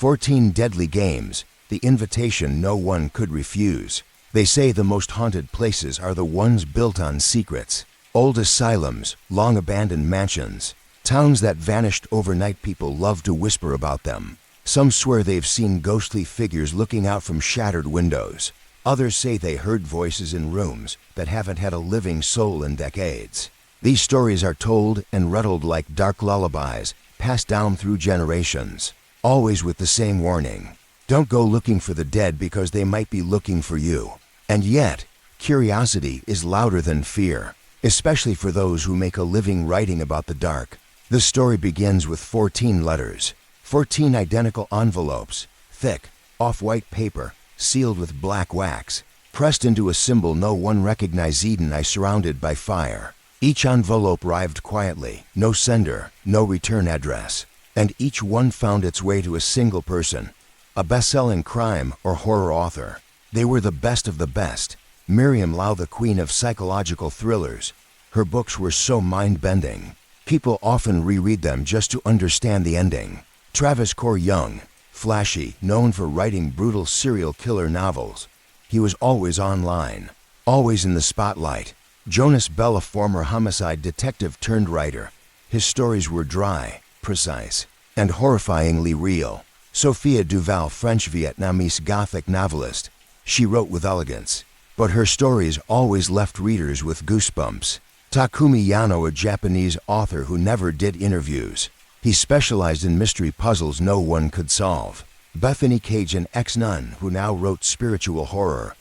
14 deadly games, the invitation no one could refuse. They say the most haunted places are the ones built on secrets. Old asylums, long abandoned mansions, towns that vanished overnight. People love to whisper about them. Some swear they've seen ghostly figures looking out from shattered windows. Others say they heard voices in rooms that haven't had a living soul in decades. These stories are told and rattled like dark lullabies, passed down through generations, always with the same warning. Don't go looking for the dead because they might be looking for you. And yet, curiosity is louder than fear, especially for those who make a living writing about the dark. The story begins with 14 letters, 14 identical envelopes, thick, off-white paper, sealed with black wax, pressed into a symbol no one recognized. Eden, I surrounded by fire. Each envelope arrived quietly, no sender, no return address, and each one found its way to a single person, a best-selling crime or horror author. They were the best of the best. Miriam Lau, the queen of psychological thrillers. Her books were so mind-bending. People often reread them just to understand the ending. Travis Core Young, flashy, known for writing brutal serial killer novels. He was always online, always in the spotlight. Jonas Bell, a former homicide detective turned writer. His stories were dry, precise, and horrifyingly real. Sophia Duval, French-Vietnamese Gothic novelist. She wrote with elegance, but her stories always left readers with goosebumps. Takumi Yano, a Japanese author who never did interviews. He specialized in mystery puzzles no one could solve. Bethany Cage, an ex-nun who now wrote spiritual horror,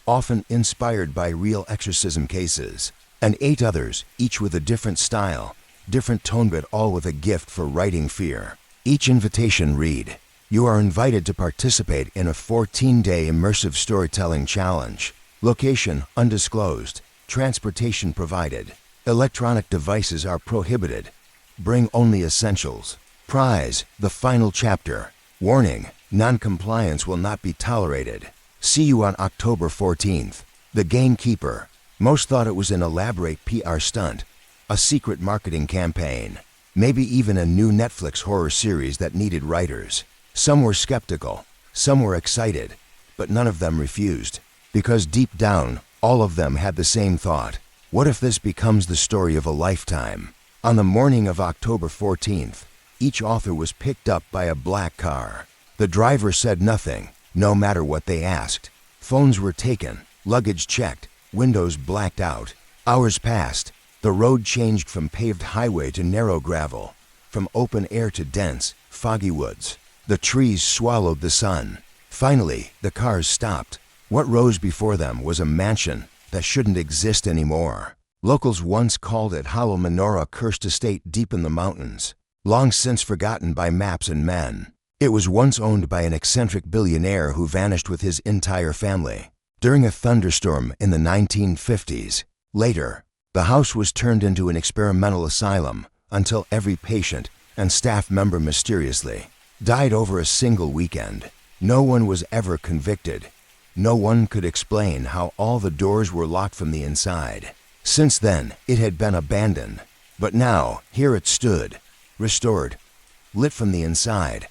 often inspired by real exorcism cases. And 8 others, each with a different style, different tone, but all with a gift for writing fear. Each invitation read, you are invited to participate in a 14-day immersive storytelling challenge. Location undisclosed. Transportation provided. Electronic devices are prohibited. Bring only essentials. Prize, the final chapter. Warning, non-compliance will not be tolerated. See you on October 14th. The Gamekeeper. Most thought it was an elaborate PR stunt, a secret marketing campaign, maybe even a new Netflix horror series that needed writers. Some were skeptical, some were excited, but none of them refused. Because deep down, all of them had the same thought. What if this becomes the story of a lifetime? On the morning of October 14th, each author was picked up by a black car. The driver said nothing, no matter what they asked. Phones were taken, luggage checked, windows blacked out. Hours passed. The road changed from paved highway to narrow gravel, from open air to dense, foggy woods. The trees swallowed the sun. Finally, the cars stopped. What rose before them was a mansion that shouldn't exist anymore. Locals once called it Hollow Menorah, a cursed estate deep in the mountains, long since forgotten by maps and men. It was once owned by an eccentric billionaire who vanished with his entire family during a thunderstorm in the 1950s. Later, the house was turned into an experimental asylum until every patient and staff member mysteriously died over a single weekend. No one was ever convicted. No one could explain how all the doors were locked from the inside. Since then, it had been abandoned. But now, here it stood, restored, lit from the inside,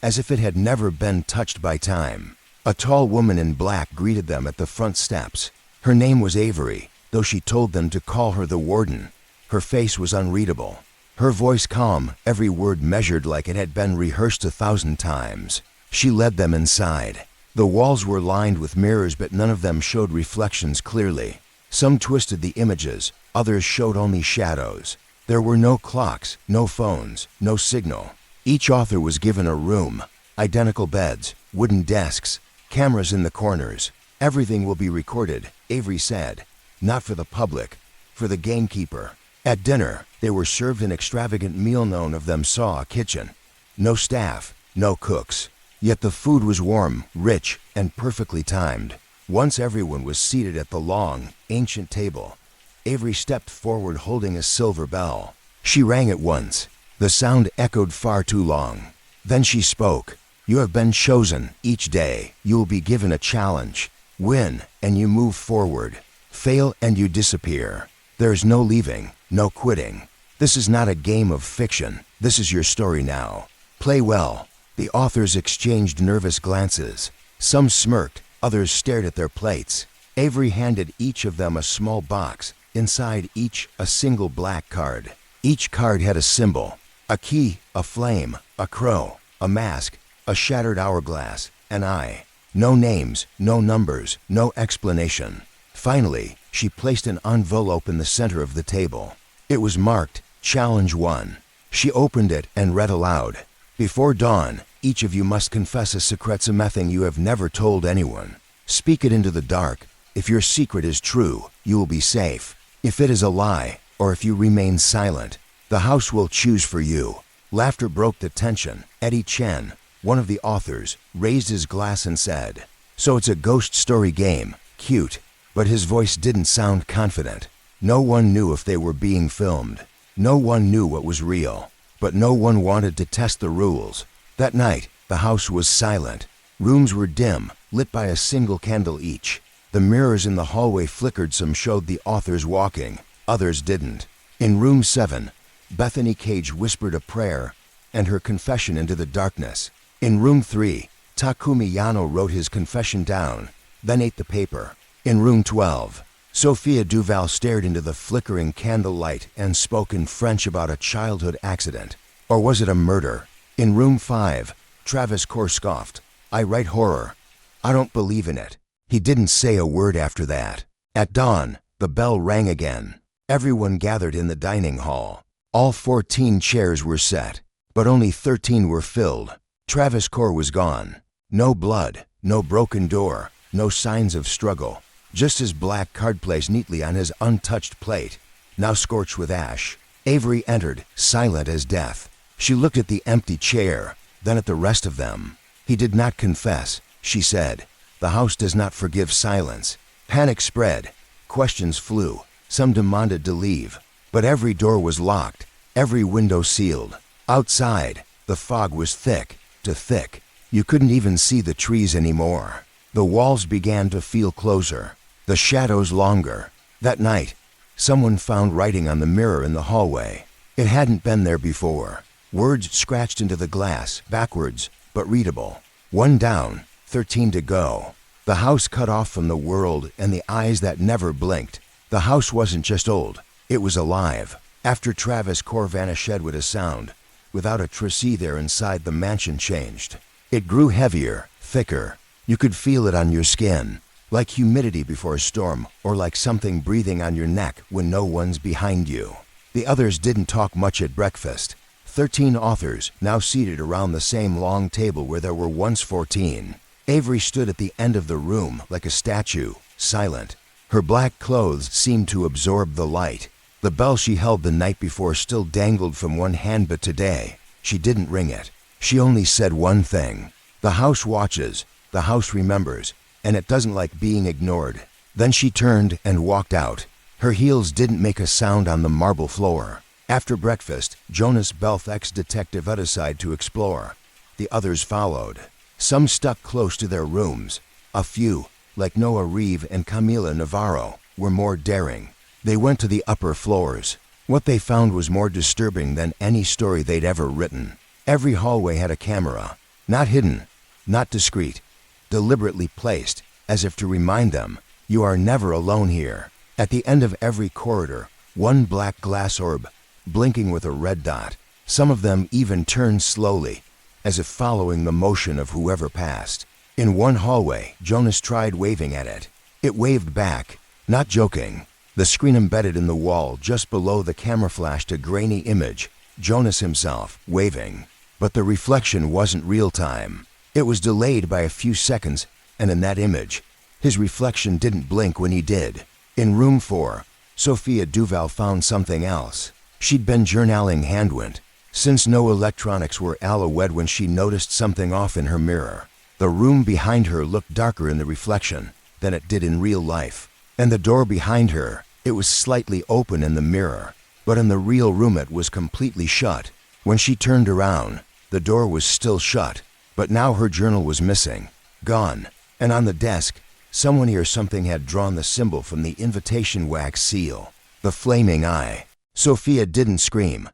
as if it had never been touched by time. A tall woman in black greeted them at the front steps. Her name was Avery, though she told them to call her the warden. Her face was unreadable. Her voice calm, every word measured like it had been rehearsed 1,000 times. She led them inside. The walls were lined with mirrors, but none of them showed reflections clearly. Some twisted the images, others showed only shadows. There were no clocks, no phones, no signal. Each author was given a room, identical beds, wooden desks, cameras in the corners. Everything will be recorded, Avery said. Not for the public, for the gamekeeper. At dinner, they were served an extravagant meal. None of them saw a kitchen. No staff, no cooks. Yet the food was warm, rich, and perfectly timed. Once everyone was seated at the long, ancient table, Avery stepped forward holding a silver bell. She rang it once. The sound echoed far too long. Then she spoke. You have been chosen. Each day, you will be given a challenge. Win, and you move forward. Fail, and you disappear. There is no leaving, no quitting. This is not a game of fiction. This is your story now. Play well, The authors exchanged nervous glances. Some smirked, others stared at their plates. Avery handed each of them a small box, inside each a single black card. Each card had a symbol: a key, a flame, a crow, a mask, a shattered hourglass, an eye. No names, no numbers, no explanation. Finally, she placed an envelope in the center of the table. It was marked Challenge 1. She opened it and read aloud. Before dawn, each of you must confess a secret, something you have never told anyone. Speak it into the dark. If your secret is true, you will be safe. If it is a lie, or if you remain silent, the house will choose for you. Laughter broke the tension. Eddie Chen, one of the authors, raised his glass and said, "So it's a ghost story game. Cute." But his voice didn't sound confident. No one knew if they were being filmed. No one knew what was real. But no one wanted to test the rules. That night, the house was silent. Rooms were dim, lit by a single candle each. The mirrors in the hallway flickered. Some showed the authors walking, others didn't. In room 7, Bethany Cage whispered a prayer and her confession into the darkness. In room 3, Takumi Yano wrote his confession down, then ate the paper. In room 12, Sophia Duval stared into the flickering candlelight and spoke in French about a childhood accident. Or was it a murder? In room 5, Travis Core scoffed, "I write horror. I don't believe in it." He didn't say a word after that. At dawn, the bell rang again. Everyone gathered in the dining hall. All 14 chairs were set, but only 13 were filled. Travis Core was gone. No blood, no broken door, no signs of struggle. Just his black card placed neatly on his untouched plate, now scorched with ash. Avery entered, silent as death. She looked at the empty chair, then at the rest of them. "He did not confess," she said. "The house does not forgive silence." Panic spread. Questions flew. Some demanded to leave. But every door was locked, every window sealed. Outside, the fog was thick, too thick. You couldn't even see the trees anymore. The walls began to feel closer, the shadows longer. That night, someone found writing on the mirror in the hallway. It hadn't been there before. Words scratched into the glass, backwards, but readable. 1 down, 13 to go. The house cut off from the world and the eyes that never blinked. The house wasn't just old, it was alive. After Travis Core vanished with a sound, without a trace there inside, the mansion changed. It grew heavier, thicker. You could feel it on your skin, like humidity before a storm, or like something breathing on your neck when no one's behind you. The others didn't talk much at breakfast. 13 authors, now seated around the same long table where there were once 14. Avery stood at the end of the room like a statue, silent. Her black clothes seemed to absorb the light. The bell she held the night before still dangled from one hand, but today, she didn't ring it. She only said one thing: "The house watches, the house remembers, and it doesn't like being ignored." Then she turned and walked out. Her heels didn't make a sound on the marble floor. After breakfast, Jonas Belth, ex-detective, went aside to explore. The others followed. Some stuck close to their rooms. A few, like Noah Reeve and Camila Navarro, were more daring. They went to the upper floors. What they found was more disturbing than any story they'd ever written. Every hallway had a camera, not hidden, not discreet, deliberately placed, as if to remind them, you are never alone here. At the end of every corridor, one black glass orb, blinking with a red dot. Some of them even turned slowly, as if following the motion of whoever passed. In one hallway, Jonas tried waving at it. It waved back, not joking. The screen embedded in the wall just below the camera flashed a grainy image, Jonas himself, waving. But the reflection wasn't real-time. It was delayed by a few seconds, and in that image, his reflection didn't blink when he did. In room 4, Sophia Duval found something else. She'd been journaling handwritten, since no electronics were allowed, when she noticed something off in her mirror. The room behind her looked darker in the reflection than it did in real life. And the door behind her, it was slightly open in the mirror, but in the real room it was completely shut. When she turned around, the door was still shut, but now her journal was missing, gone, and on the desk, someone or something had drawn the symbol from the invitation wax seal, the flaming eye. Sophia didn't scream,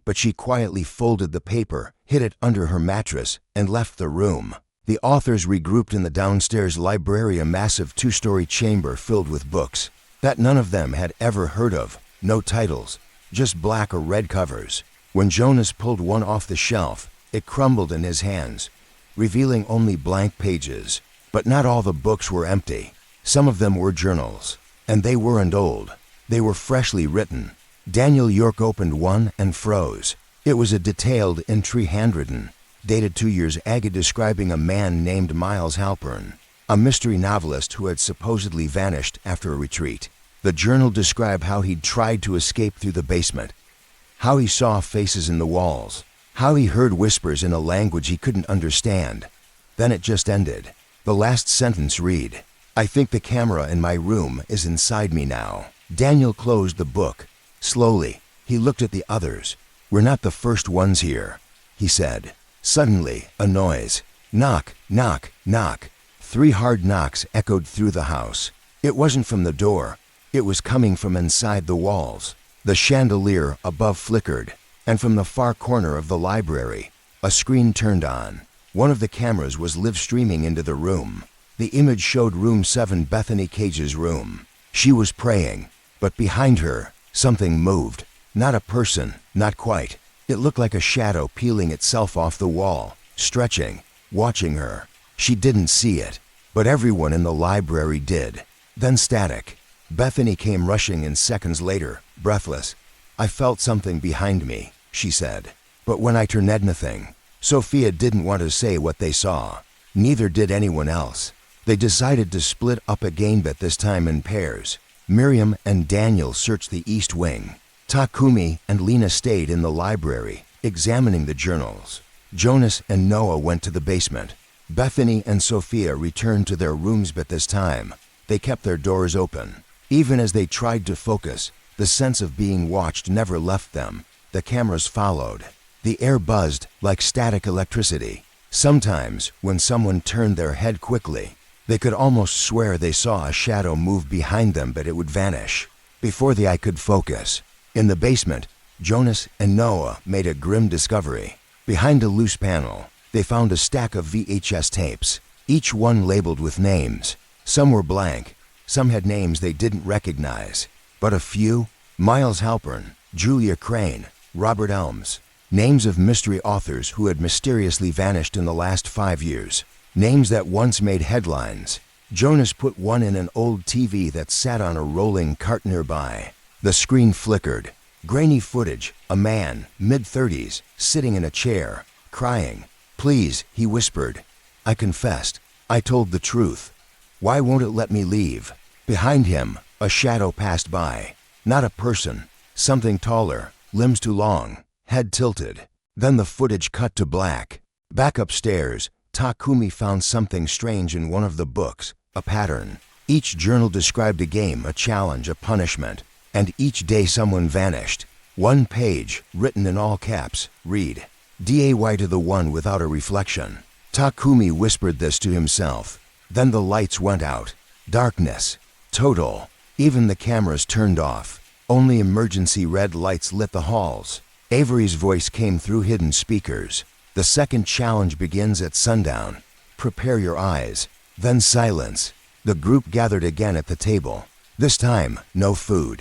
but she quietly folded the paper, hid it under her mattress, and left the room. The authors regrouped in the downstairs library, a massive 2-story chamber filled with books that none of them had ever heard of. No titles, just black or red covers. When Jonas pulled one off the shelf, it crumbled in his hands, revealing only blank pages. But not all the books were empty. Some of them were journals, and they weren't old. They were freshly written. Daniel York opened one and froze. It was a detailed entry, handwritten, dated 2 years ago, describing a man named Miles Halpern, a mystery novelist who had supposedly vanished after a retreat. The journal described how he'd tried to escape through the basement, how he saw faces in the walls, how he heard whispers in a language he couldn't understand. Then it just ended. The last sentence read, "I think the camera in my room is inside me now." Daniel closed the book. Slowly, he looked at the others. "We're not the first ones here," he said. Suddenly, a noise. Knock, knock, knock. 3 hard knocks echoed through the house. It wasn't from the door. It was coming from inside the walls. The chandelier above flickered, and from the far corner of the library, a screen turned on. One of the cameras was live streaming into the room. The image showed room 7, Bethany Cage's room. She was praying, but behind her, something moved. Not a person, not quite. It looked like a shadow peeling itself off the wall, stretching, watching her. She didn't see it, but everyone in the library did. Then static. Bethany came rushing in seconds later, breathless. "I felt something behind me," she said. "But when I turned, nothing." Sophia didn't want to say what they saw. Neither did anyone else. They decided to split up again, but this time in pairs. Miriam and Daniel searched the east wing. Takumi and Lena stayed in the library, examining the journals. Jonas and Noah went to the basement. Bethany and Sophia returned to their rooms, but this time, they kept their doors open. Even as they tried to focus, the sense of being watched never left them. The cameras followed. The air buzzed like static electricity. Sometimes, when someone turned their head quickly, they could almost swear they saw a shadow move behind them, but it would vanish before the eye could focus. In the basement, Jonas and Noah made a grim discovery. Behind a loose panel, they found a stack of VHS tapes, each one labeled with names. Some were blank, some had names they didn't recognize, but a few: Miles Halpern, Julia Crane, Robert Elms. Names of mystery authors who had mysteriously vanished in the last 5 years. Names that once made headlines. Jonas put one in an old TV that sat on a rolling cart nearby. The screen flickered. Grainy footage, a man, mid-30s, sitting in a chair, crying. "Please," he whispered. "I confessed. I told the truth. Why won't it let me leave?" Behind him, a shadow passed by. Not a person. Something taller, limbs too long, head tilted. Then the footage cut to black. Back upstairs, Takumi found something strange in one of the books, a pattern. Each journal described a game, a challenge, a punishment. And each day someone vanished. One page, written in all caps, read, "DAY to the one without a reflection." Takumi whispered this to himself. Then the lights went out. Darkness. Total. Even the cameras turned off. Only emergency red lights lit the halls. Avery's voice came through hidden speakers. "The second challenge begins at sundown. Prepare your eyes." Then silence. The group gathered again at the table. This time, no food.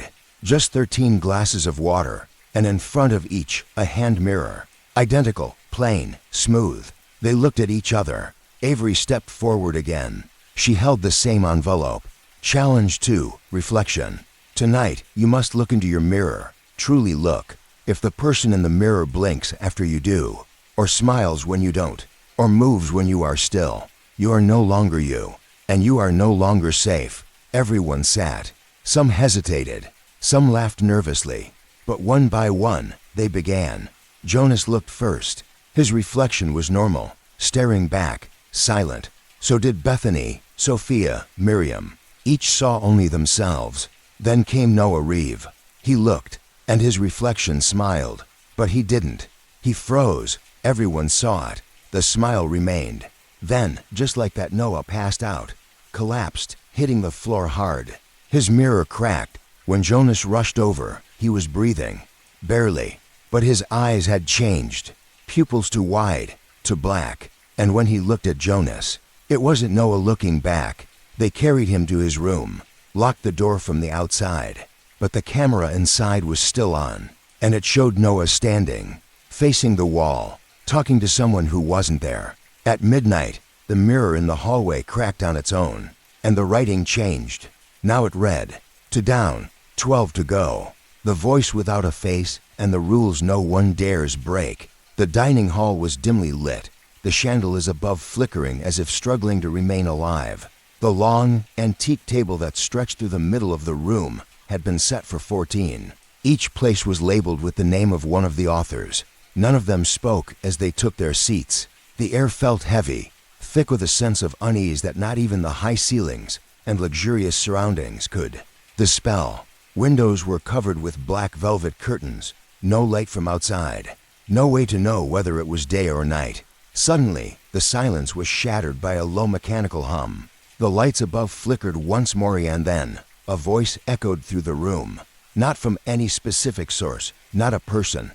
Just 13 glasses of water, and in front of each, a hand mirror. Identical, plain, smooth. They looked at each other. Avery stepped forward again. She held the same envelope. Challenge 2, reflection. "Tonight, you must look into your mirror. Truly look. If the person in the mirror blinks after you do, or smiles when you don't, or moves when you are still, you are no longer you, and you are no longer safe." Everyone sat. Some hesitated. Some laughed nervously. But one by one, they began. Jonas looked first. His reflection was normal, staring back, silent. So did Bethany, Sophia, Miriam. Each saw only themselves. Then came Noah Reeve. He looked, and his reflection smiled. But he didn't. He froze. Everyone saw it. The smile remained. Then, just like that, Noah passed out, collapsed, hitting the floor hard. His mirror cracked. When Jonas rushed over, he was breathing. Barely. But his eyes had changed, pupils to wide, to black, and when he looked at Jonas, it wasn't Noah looking back. They carried him to his room, locked the door from the outside, but the camera inside was still on, and it showed Noah standing, facing the wall, talking to someone who wasn't there. At midnight, the mirror in the hallway cracked on its own, and the writing changed. Now it read, "To down, 12 to go." The voice without a face, and the rules no one dares break. The dining hall was dimly lit, the chandeliers above flickering as if struggling to remain alive. The long, antique table that stretched through the middle of the room had been set for 14. Each place was labeled with the name of one of the authors. None of them spoke as they took their seats. The air felt heavy, thick with a sense of unease that not even the high ceilings and luxurious surroundings could dispel. Windows were covered with black velvet curtains, no light from outside, no way to know whether it was day or night. Suddenly, the silence was shattered by a low mechanical hum. The lights above flickered once more, and then a voice echoed through the room. Not from any specific source, not a person,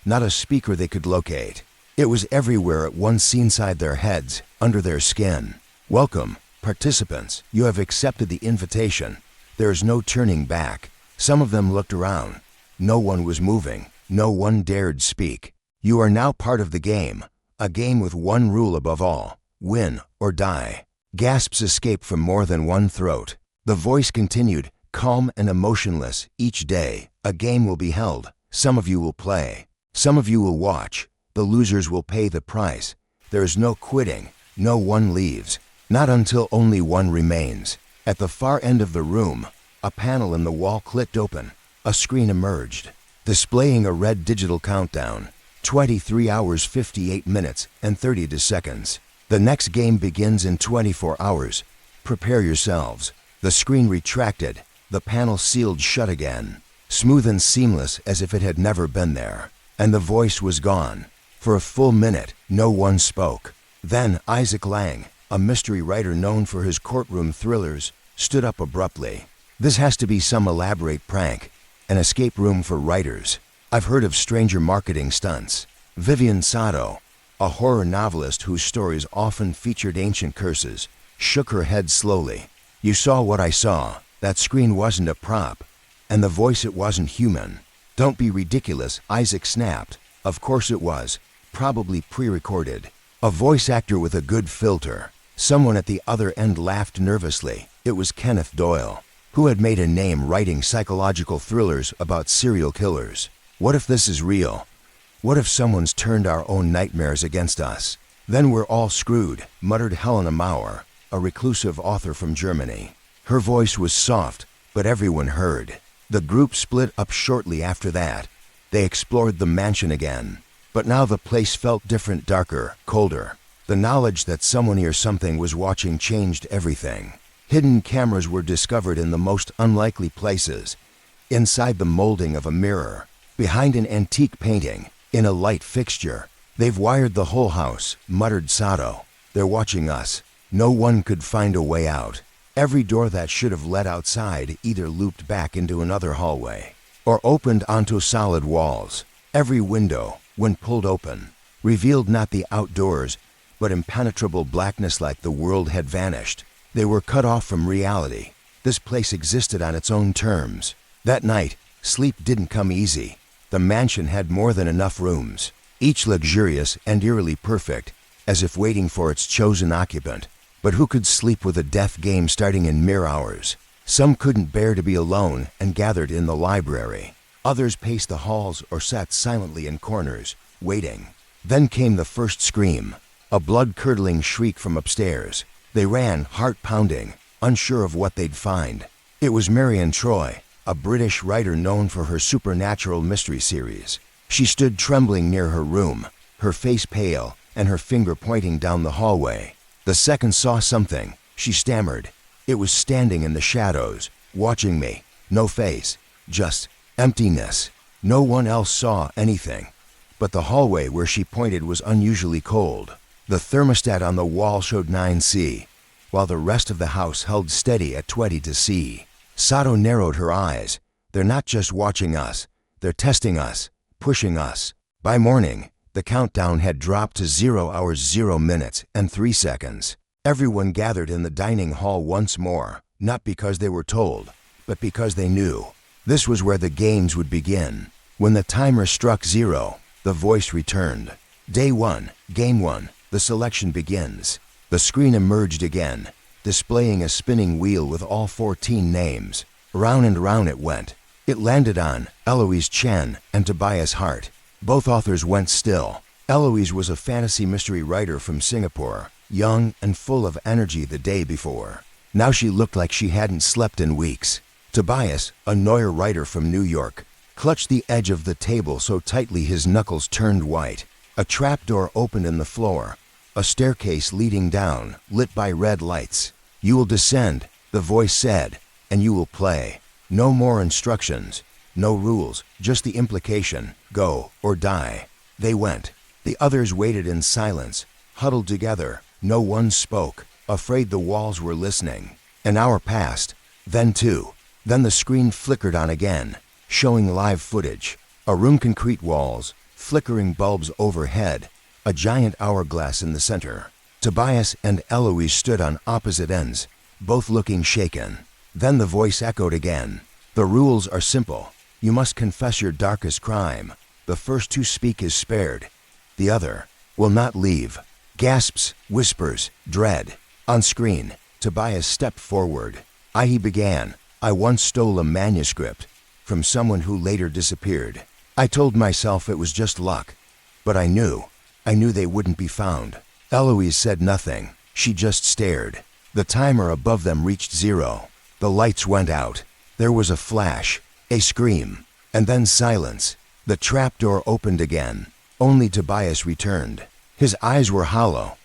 not a speaker they could locate. It was everywhere at once, inside their heads, under their skin. "Welcome, participants. You have accepted the invitation. There is no turning back." Some of them looked around. No one was moving. No one dared speak. "You are now part of the game, a game with one rule above all: win or die." Gasps escaped from more than one throat. The voice continued, calm and emotionless. "Each day, a game will be held. Some of you will play. Some of you will watch. The losers will pay the price. There is no quitting. No one leaves. Not until only one remains." At the far end of the room, a panel in the wall clicked open. A screen emerged, displaying a red digital countdown. 23 hours, 58 minutes, and 32 seconds. "The next game begins in 24 hours. Prepare yourselves." The screen retracted. The panel sealed shut again, smooth and seamless as if it had never been there. And the voice was gone. For a full minute, no one spoke. Then Isaac Lang, a mystery writer known for his courtroom thrillers, stood up abruptly. "This has to be some elaborate prank, an escape room for writers. I've heard of stranger marketing stunts." Vivian Sato, a horror novelist whose stories often featured ancient curses, shook her head slowly. "You saw what I saw. That screen wasn't a prop, and the voice, it wasn't human." "Don't be ridiculous," Isaac snapped. "Of course it was. Probably pre-recorded. A voice actor with a good filter." Someone at the other end laughed nervously. It was Kenneth Doyle, who had made a name writing psychological thrillers about serial killers. "What if this is real? What if someone's turned our own nightmares against us? Then we're all screwed," muttered Helena Mauer, a reclusive author from Germany. Her voice was soft, but everyone heard. The group split up shortly after that. They explored the mansion again, but now the place felt different, darker, colder. The knowledge that someone or something was watching changed everything. Hidden cameras were discovered in the most unlikely places. Inside the molding of a mirror, behind an antique painting, in a light fixture. "They've wired the whole house," muttered Sato. "They're watching us. No one could find a way out." Every door that should have led outside either looped back into another hallway or opened onto solid walls. Every window, when pulled open, revealed not the outdoors, but impenetrable blackness, like the world had vanished. They were cut off from reality. This place existed on its own terms. That night, sleep didn't come easy. The mansion had more than enough rooms, each luxurious and eerily perfect, as if waiting for its chosen occupant. But who could sleep with a death game starting in mere hours? Some couldn't bear to be alone and gathered in the library. Others paced the halls or sat silently in corners, waiting. Then came the first scream, a blood-curdling shriek from upstairs. They ran, heart-pounding, unsure of what they'd find. It was Marion Troy, a British writer known for her supernatural mystery series. She stood trembling near her room, her face pale and her finger pointing down the hallway. "The second saw something," she stammered. "It was standing in the shadows, watching me. No face, just emptiness." No one else saw anything, but the hallway where she pointed was unusually cold. The thermostat on the wall showed 9°C, while the rest of the house held steady at 20°C. Sato narrowed her eyes. "They're not just watching us, they're testing us. pushing us. By morning, the countdown had dropped to 0 hours 0 minutes and 3 seconds. Everyone gathered in the dining hall once more, not because they were told, but because they knew. This was where the games would begin. When the timer struck 0, the voice returned. Day 1, Game 1, the selection begins. The screen emerged again, displaying a spinning wheel with all 14 names. Round and round it went. It landed on Eloise Chen and Tobias Hart. Both authors went still. Eloise was a fantasy mystery writer from Singapore, young and full of energy the day before. Now she looked like she hadn't slept in weeks. Tobias, a Neuer writer from New York, clutched the edge of the table so tightly his knuckles turned white. A trapdoor opened in the floor, a staircase leading down, lit by red lights. "You will descend," the voice said, "and you will play. No more instructions, no rules, just the implication, go or die." They went. The others waited in silence, huddled together. No one spoke, afraid the walls were listening. An hour passed, then 2. Then the screen flickered on again, showing live footage. A room, concrete walls, flickering bulbs overhead, a giant hourglass in the center. Tobias and Eloise stood on opposite ends, both looking shaken. Then the voice echoed again. "The rules are simple. You must confess your darkest crime. The first to speak is spared. The other will not leave." Gasps, whispers, dread. On screen, Tobias stepped forward. He began. "I once stole a manuscript from someone who later disappeared. I told myself it was just luck, but I knew they wouldn't be found." Eloise said nothing. She just stared. The timer above them reached 0. The lights went out. There was a flash, a scream, and then silence. The trapdoor opened again. Only Tobias returned. His eyes were hollow.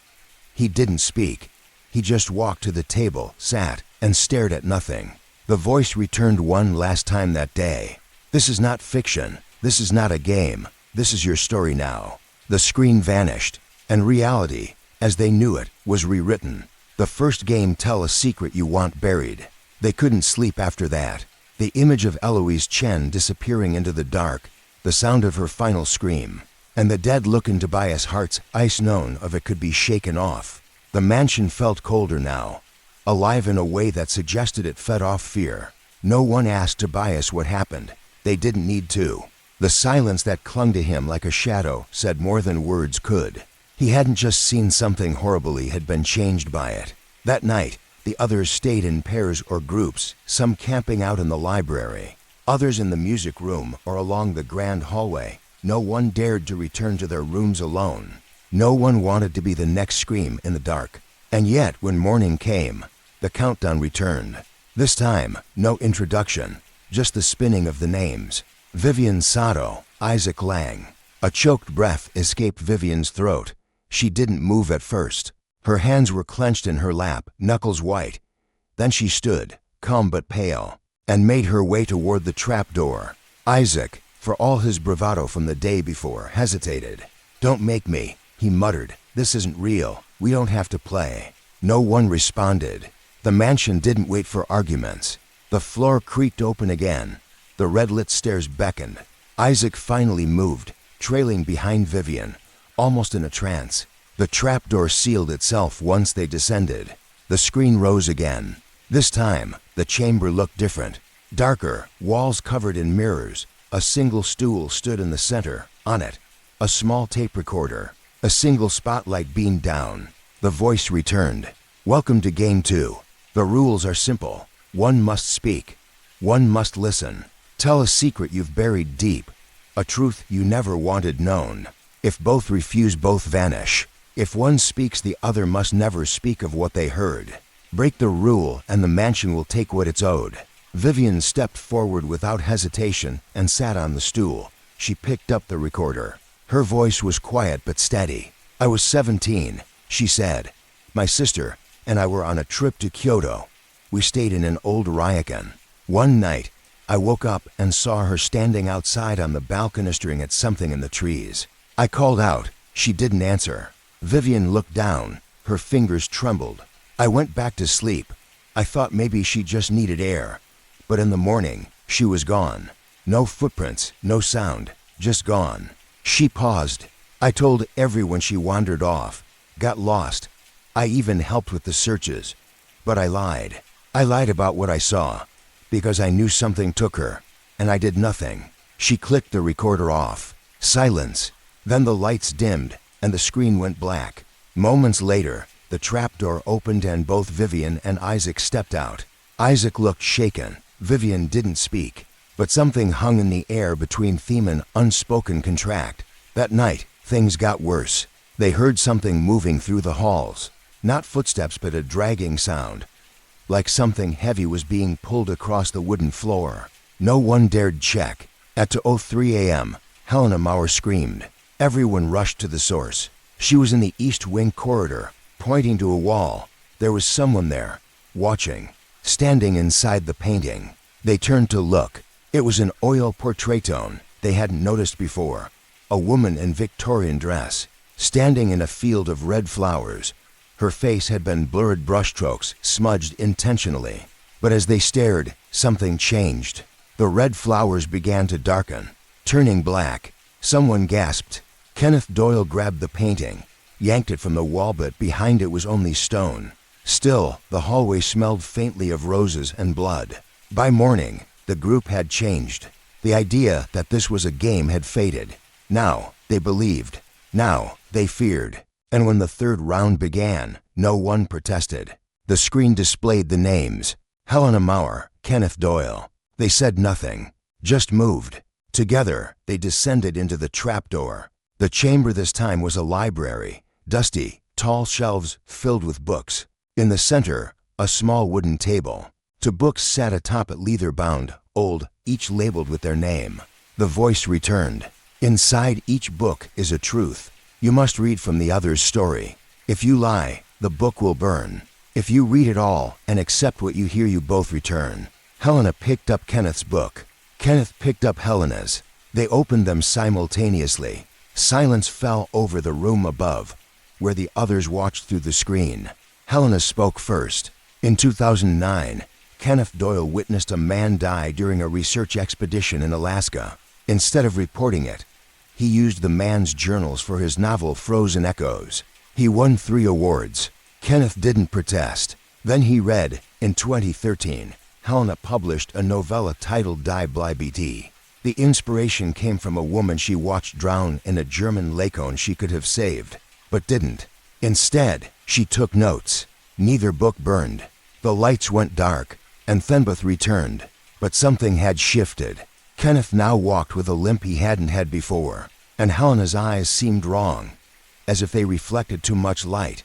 He didn't speak. He just walked to the table, sat, and stared at nothing. The voice returned one last time that day. "This is not fiction. This is not a game. This is your story now." The screen vanished, and reality, as they knew it, was rewritten. The first game, tell a secret you want buried. They couldn't sleep after that. The image of Eloise Chen disappearing into the dark, the sound of her final scream, and the dead look in Tobias Hart's eyes, known of it could be shaken off. The mansion felt colder now, alive in a way that suggested it fed off fear. No one asked Tobias what happened. They didn't need to. The silence that clung to him like a shadow said more than words could. He hadn't just seen something horrible, he had been changed by it. That night, the others stayed in pairs or groups, some camping out in the library, others in the music room or along the grand hallway. No one dared to return to their rooms alone. No one wanted to be the next scream in the dark. And yet, when morning came, the countdown returned. This time, no introduction, just the spinning of the names. Vivian Sato, Isaac Lang. A choked breath escaped Vivian's throat. She didn't move at first. Her hands were clenched in her lap, knuckles white. Then she stood, calm but pale, and made her way toward the trapdoor. Isaac, for all his bravado from the day before, hesitated. "Don't make me," he muttered. "This isn't real. We don't have to play." No one responded. The mansion didn't wait for arguments. The floor creaked open again. The red-lit stairs beckoned. Isaac finally moved, trailing behind Vivian, almost in a trance. The trapdoor sealed itself once they descended. The screen rose again. This time, the chamber looked different. Darker, walls covered in mirrors. A single stool stood in the center. On it, a small tape recorder. A single spotlight beamed down. The voice returned. "Welcome to Game 2. The rules are simple. One must speak. One must listen. Tell a secret you've buried deep. A truth you never wanted known. If both refuse, both vanish. If one speaks, the other must never speak of what they heard. Break the rule and the mansion will take what it's owed." Vivian stepped forward without hesitation and sat on the stool. She picked up the recorder. Her voice was quiet but steady. "I was 17, she said. My sister and I were on a trip to Kyoto. We stayed in an old ryokan. One night, I woke up and saw her standing outside on the balcony staring at something in the trees. I called out. She didn't answer. Vivian looked down. Her fingers trembled. I went back to sleep. I thought maybe she just needed air. But in the morning, she was gone. No footprints, no sound. just gone. She paused. I told everyone she wandered off, got lost. I even helped with the searches. But I lied. I lied about what I saw, because I knew something took her, and I did nothing. She clicked the recorder off. Silence. Then the lights dimmed, and the screen went black. Moments later, the trapdoor opened and both Vivian and Isaac stepped out. Isaac looked shaken. Vivian didn't speak, but something hung in the air between theme and unspoken contract. That night, things got worse. They heard something moving through the halls. Not footsteps, but a dragging sound, like something heavy was being pulled across the wooden floor. No one dared check. At 2:03 a.m., Helena Maurer screamed. Everyone rushed to the source. She was in the East Wing corridor, pointing to a wall. There was someone there, watching, standing inside the painting. They turned to look. It was an oil portrait they hadn't noticed before. A woman in Victorian dress, standing in a field of red flowers. Her face had been blurred brushstrokes, smudged intentionally. But as they stared, something changed. The red flowers began to darken, turning black. Someone gasped. Kenneth Doyle grabbed the painting, yanked it from the wall, but behind it was only stone. Still, the hallway smelled faintly of roses and blood. By morning, the group had changed. The idea that this was a game had faded. Now, they believed. Now, they feared. And when the third round began, no one protested. The screen displayed the names. Helena Maurer, Kenneth Doyle. They said nothing, just moved. Together, they descended into the trapdoor. The chamber this time was a library, dusty, tall shelves filled with books. In the center, a small wooden table. Two books sat atop it, leather-bound, old, each labeled with their name. The voice returned. Inside each book is a truth. You must read from the other's story. If you lie, the book will burn. If you read it all and accept what you hear, you both return. Helena picked up Kenneth's book. Kenneth picked up Helena's. They opened them simultaneously. Silence fell over the room above, where the others watched through the screen. Helena spoke first. In 2009, Kenneth Doyle witnessed a man die during a research expedition in Alaska. Instead of reporting it, he used the man's journals for his novel Frozen Echoes. He won 3 awards. Kenneth didn't protest. Then he read, in 2013, Helena published a novella titled Die Bleibet. The inspiration came from a woman she watched drown in a German lake she could have saved, but didn't. Instead, she took notes. Neither book burned. The lights went dark, and Thenboth returned. But something had shifted. Kenneth now walked with a limp he hadn't had before, and Helena's eyes seemed wrong, as if they reflected too much light,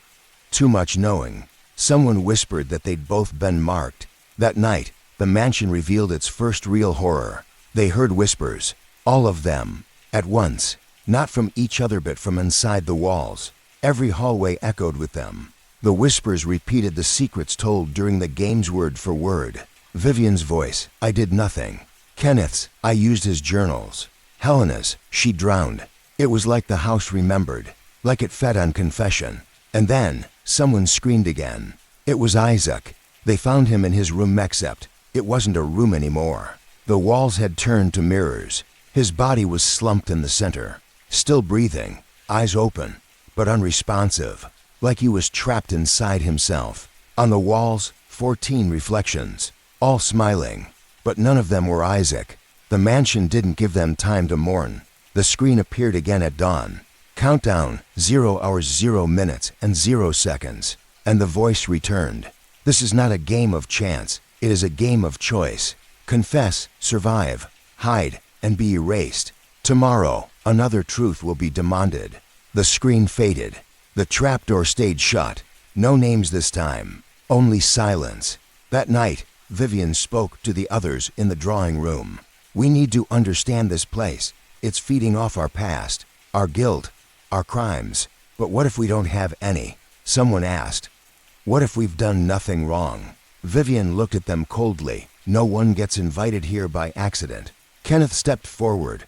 too much knowing. Someone whispered that they'd both been marked. That night, the mansion revealed its first real horror. They heard whispers, all of them, at once, not from each other but from inside the walls. Every hallway echoed with them. The whispers repeated the secrets told during the games word for word. Vivian's voice, I did nothing. Kenneth's, I used his journals. Helena's, she drowned. It was like the house remembered, like it fed on confession. And then, someone screamed again. It was Isaac. They found him in his room, except it wasn't a room anymore. The walls had turned to mirrors. His body was slumped in the center, still breathing, eyes open, but unresponsive, like he was trapped inside himself. On the walls, 14 reflections, all smiling, but none of them were Isaac. The mansion didn't give them time to mourn. The screen appeared again at dawn. Countdown, 0 hours, 0 minutes, and 0 seconds. And the voice returned. This is not a game of chance. It is a game of choice. Confess, survive, hide, and be erased. Tomorrow, another truth will be demanded. The screen faded. The trapdoor stayed shut. No names this time, only silence. That night, Vivian spoke to the others in the drawing room. We need to understand this place. It's feeding off our past, our guilt, our crimes. But what if we don't have any? Someone asked. What if we've done nothing wrong? Vivian looked at them coldly. No one gets invited here by accident. Kenneth stepped forward.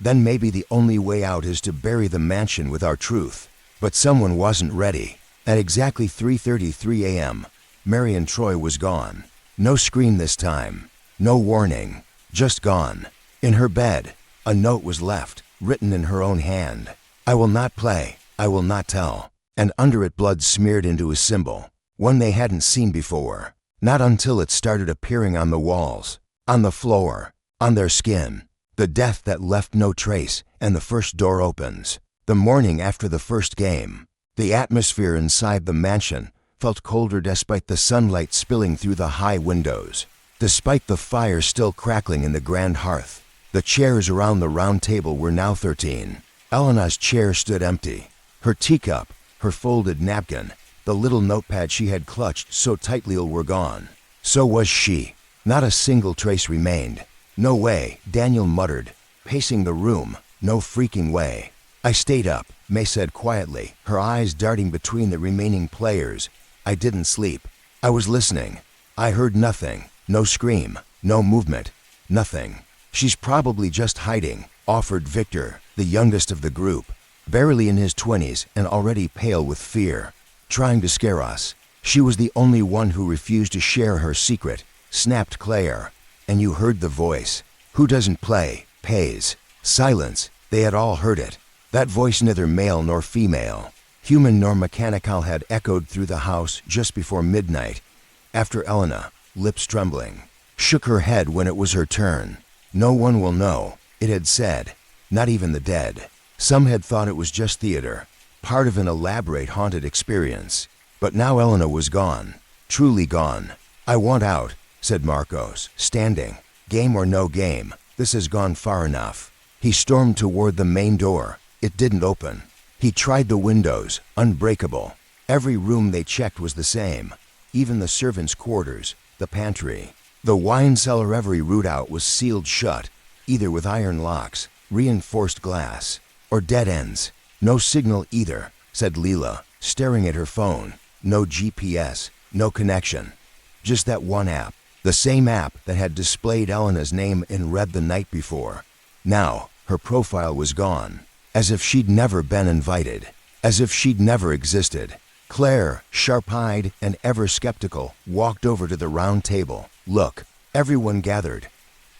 Then maybe the only way out is to bury the mansion with our truth. But someone wasn't ready. At exactly 3:33 a.m., Marion Troy was gone. No screen this time. No warning. Just gone. In her bed, A note was left, written in her own hand. I will not play, I will not tell. And under it blood smeared into a symbol, one they hadn't seen before. Not until it started appearing on the walls, on the floor, on their skin. The death that left no trace, and the first door opens. The morning after the first game. The atmosphere inside the mansion felt colder despite the sunlight spilling through the high windows. Despite the fire still crackling in the grand hearth. The chairs around the round table were now 13. Elena's chair stood empty. Her teacup, her folded napkin, the little notepad she had clutched so tightly were gone. So was she. Not a single trace remained. No way, Daniel muttered, pacing the room. No freaking way. I stayed up, May said quietly, her eyes darting between the remaining players. I didn't sleep. I was listening. I heard nothing. No scream. No movement. Nothing. She's probably just hiding, offered Victor, the youngest of the group, barely in his 20s and already pale with fear. Trying to scare us. She was the only one who refused to share her secret, snapped Claire. And you heard the voice. Who doesn't play, pays. Silence. They had all heard it. That voice, neither male nor female, human nor mechanical, had echoed through the house just before midnight, after Elena, lips trembling, shook her head when it was her turn. No one will know, it had said, not even the dead. Some had thought it was just theater, part of an elaborate haunted experience. But now Elena was gone, truly gone. I want out, said Marcos, standing. Game or no game, this has gone far enough. He stormed toward the main door. It didn't open. He tried the windows, unbreakable. Every room they checked was the same. Even the servants' quarters, the pantry. The wine cellar, every route out was sealed shut, either with iron locks, reinforced glass, or dead ends. No signal either, said Leela, staring at her phone. No GPS, no connection. Just that one app, the same app that had displayed Elena's name in red the night before. Now, her profile was gone, as if she'd never been invited, as if she'd never existed. Claire, sharp-eyed and ever skeptical, walked over to the round table. Look, everyone gathered.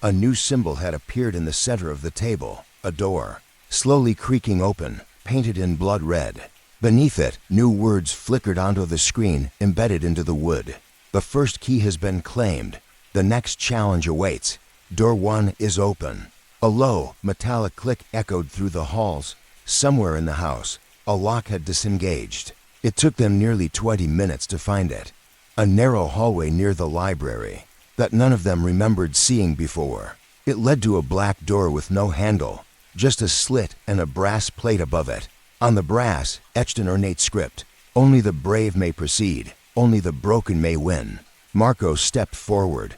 A new symbol had appeared in the center of the table, a door, slowly creaking open, painted in blood red. Beneath it, new words flickered onto the screen, embedded into the wood. The first key has been claimed. The next challenge awaits. Door 1 is open. A low, metallic click echoed through the halls. Somewhere in the house, a lock had disengaged. It took them nearly 20 minutes to find it. A narrow hallway near the library that none of them remembered seeing before. It led to a black door with no handle, just a slit and a brass plate above it. On the brass, etched an ornate script. Only the brave may proceed. Only the broken may win. Marco stepped forward.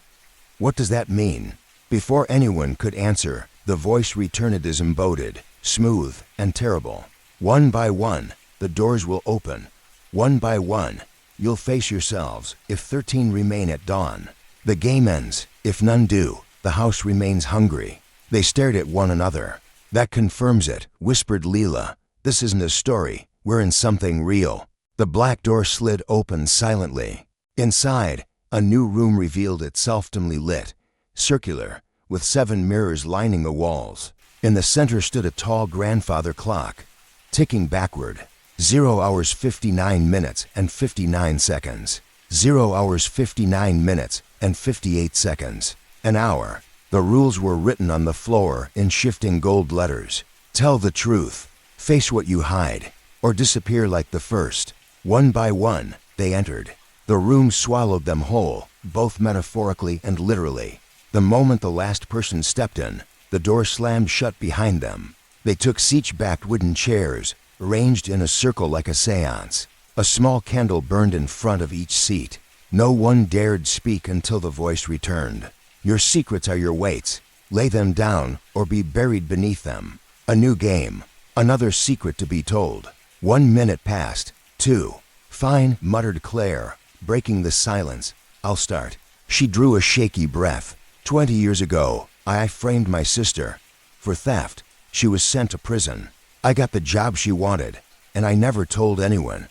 What does that mean? Before anyone could answer, the voice returned as embodied, smooth and terrible. One by one, the doors will open. One by one, you'll face yourselves if 13 remain at dawn. The game ends. If none do, the house remains hungry. They stared at one another. That confirms it, whispered Leela. This isn't a story. We're in something real. The black door slid open silently. Inside, a new room revealed itself, dimly lit, circular, with 7 mirrors lining the walls. In the center stood a tall grandfather clock, ticking backward. 0 hours 59 minutes and 59 seconds. 0 hours 59 minutes and 58 seconds. An hour. The rules were written on the floor in shifting gold letters. Tell the truth. Face what you hide, or disappear like the first. One by one, they entered. The room swallowed them whole, both metaphorically and literally. The moment the last person stepped in, the door slammed shut behind them. They took seat-backed wooden chairs, arranged in a circle like a seance. A small candle burned in front of each seat. No one dared speak until the voice returned. Your secrets are your weights. Lay them down or be buried beneath them. A new game. Another secret to be told. 1 minute passed. 2. Fine, muttered Claire, breaking the silence. I'll start. She drew a shaky breath. 20 years ago, I framed my sister. For theft. She was sent to prison. I got the job she wanted, and I never told anyone.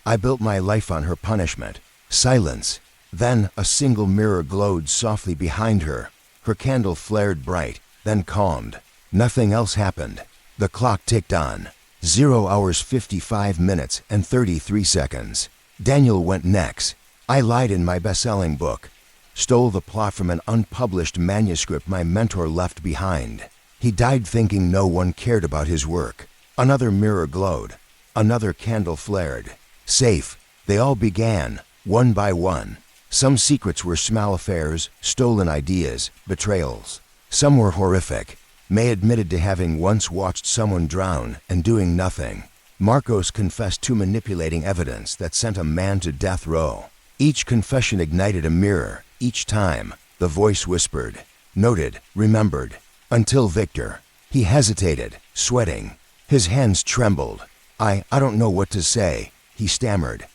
I built my life on her punishment. Silence. Then a single mirror glowed softly behind her. Her candle flared bright, then calmed. Nothing else happened. The clock ticked on. 0 hours 55 minutes and 33 seconds. Daniel went next. I lied in my best-selling book. Stole the plot from an unpublished manuscript my mentor left behind. He died thinking no one cared about his work. Another mirror glowed. Another candle flared. Safe. They all began, one by one. Some secrets were small affairs, stolen ideas, betrayals. Some were horrific. May admitted to having once watched someone drown and doing nothing. Marcos confessed to manipulating evidence that sent a man to death row. Each confession ignited a mirror. Each time, the voice whispered, noted, remembered, until Victor. He hesitated, sweating. His hands trembled. I don't know what to say, he stammered.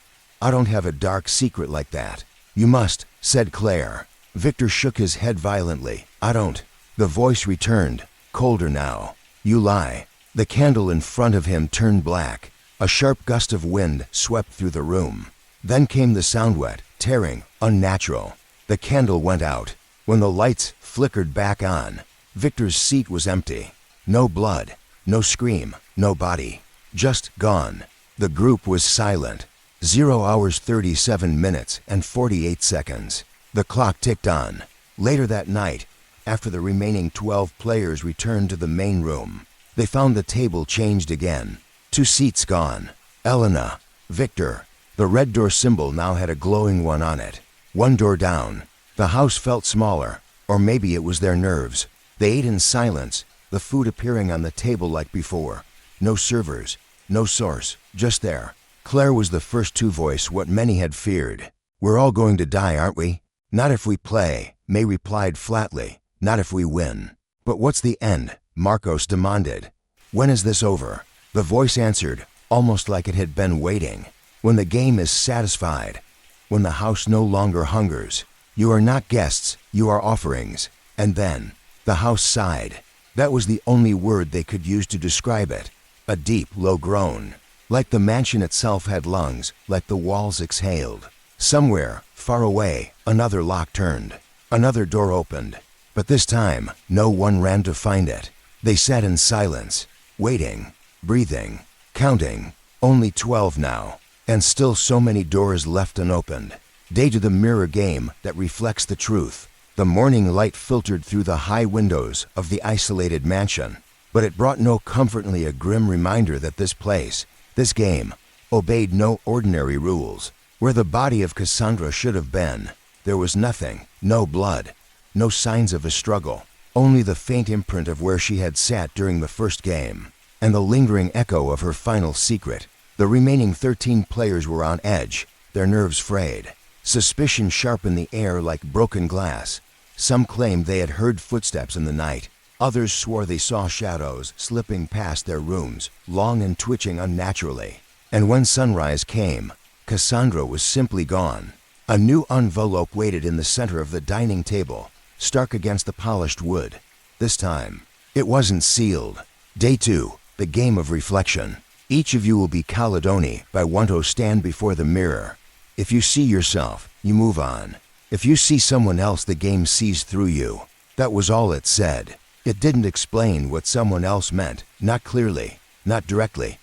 I don't have a dark secret like that. You must, said Claire. Victor shook his head violently. I don't. The voice returned, colder now. You lie. The candle in front of him turned black. A sharp gust of wind swept through the room. Then came the sound, wet, tearing, unnatural. The candle went out. When the lights flickered back on, Victor's seat was empty. No blood, no scream, no body. Just gone. The group was silent. 0 hours 37 minutes and 48 seconds. The clock ticked on. Later that night, after the remaining 12 players returned to the main room, they found the table changed again. 2 seats gone. Elena, Victor. The red door symbol now had a glowing one on it. 1 door down. The house felt smaller, or maybe it was their nerves. They ate in silence, the food appearing on the table like before. No servers, no source, just there. Claire was the first to voice what many had feared. We're all going to die, aren't we? Not if we play, May replied flatly. Not if we win. But what's the end? Marcos demanded. When is this over? The voice answered, almost like it had been waiting. When the game is satisfied. When the house no longer hungers. You are not guests, you are offerings. And then, the house sighed. That was the only word they could use to describe it. A deep, low groan. Like the mansion itself had lungs, like the walls exhaled. Somewhere, far away, another lock turned. Another door opened. But this time, no one ran to find it. They sat in silence, waiting, breathing, counting. Only 12 now, and still so many doors left unopened. Day to the mirror game that reflects the truth. The morning light filtered through the high windows of the isolated mansion, but it brought no comfort, only a grim reminder that this place, this game, obeyed no ordinary rules. Where the body of Cassandra should have been, there was nothing, no blood, no signs of a struggle, only the faint imprint of where she had sat during the first game, and the lingering echo of her final secret. The remaining 13 players were on edge, their nerves frayed. Suspicion sharpened the air like broken glass. Some claimed they had heard footsteps in the night. Others swore they saw shadows slipping past their rooms, long and twitching unnaturally. And when sunrise came, Cassandra was simply gone. A new envelope waited in the center of the dining table, stark against the polished wood. This time, it wasn't sealed. Day 2, the game of reflection. Each of you will be Caledoni by one to stand before the mirror. If you see yourself, you move on. If you see someone else, the game sees through you. That was all it said. It didn't explain what someone else meant, not clearly, not directly.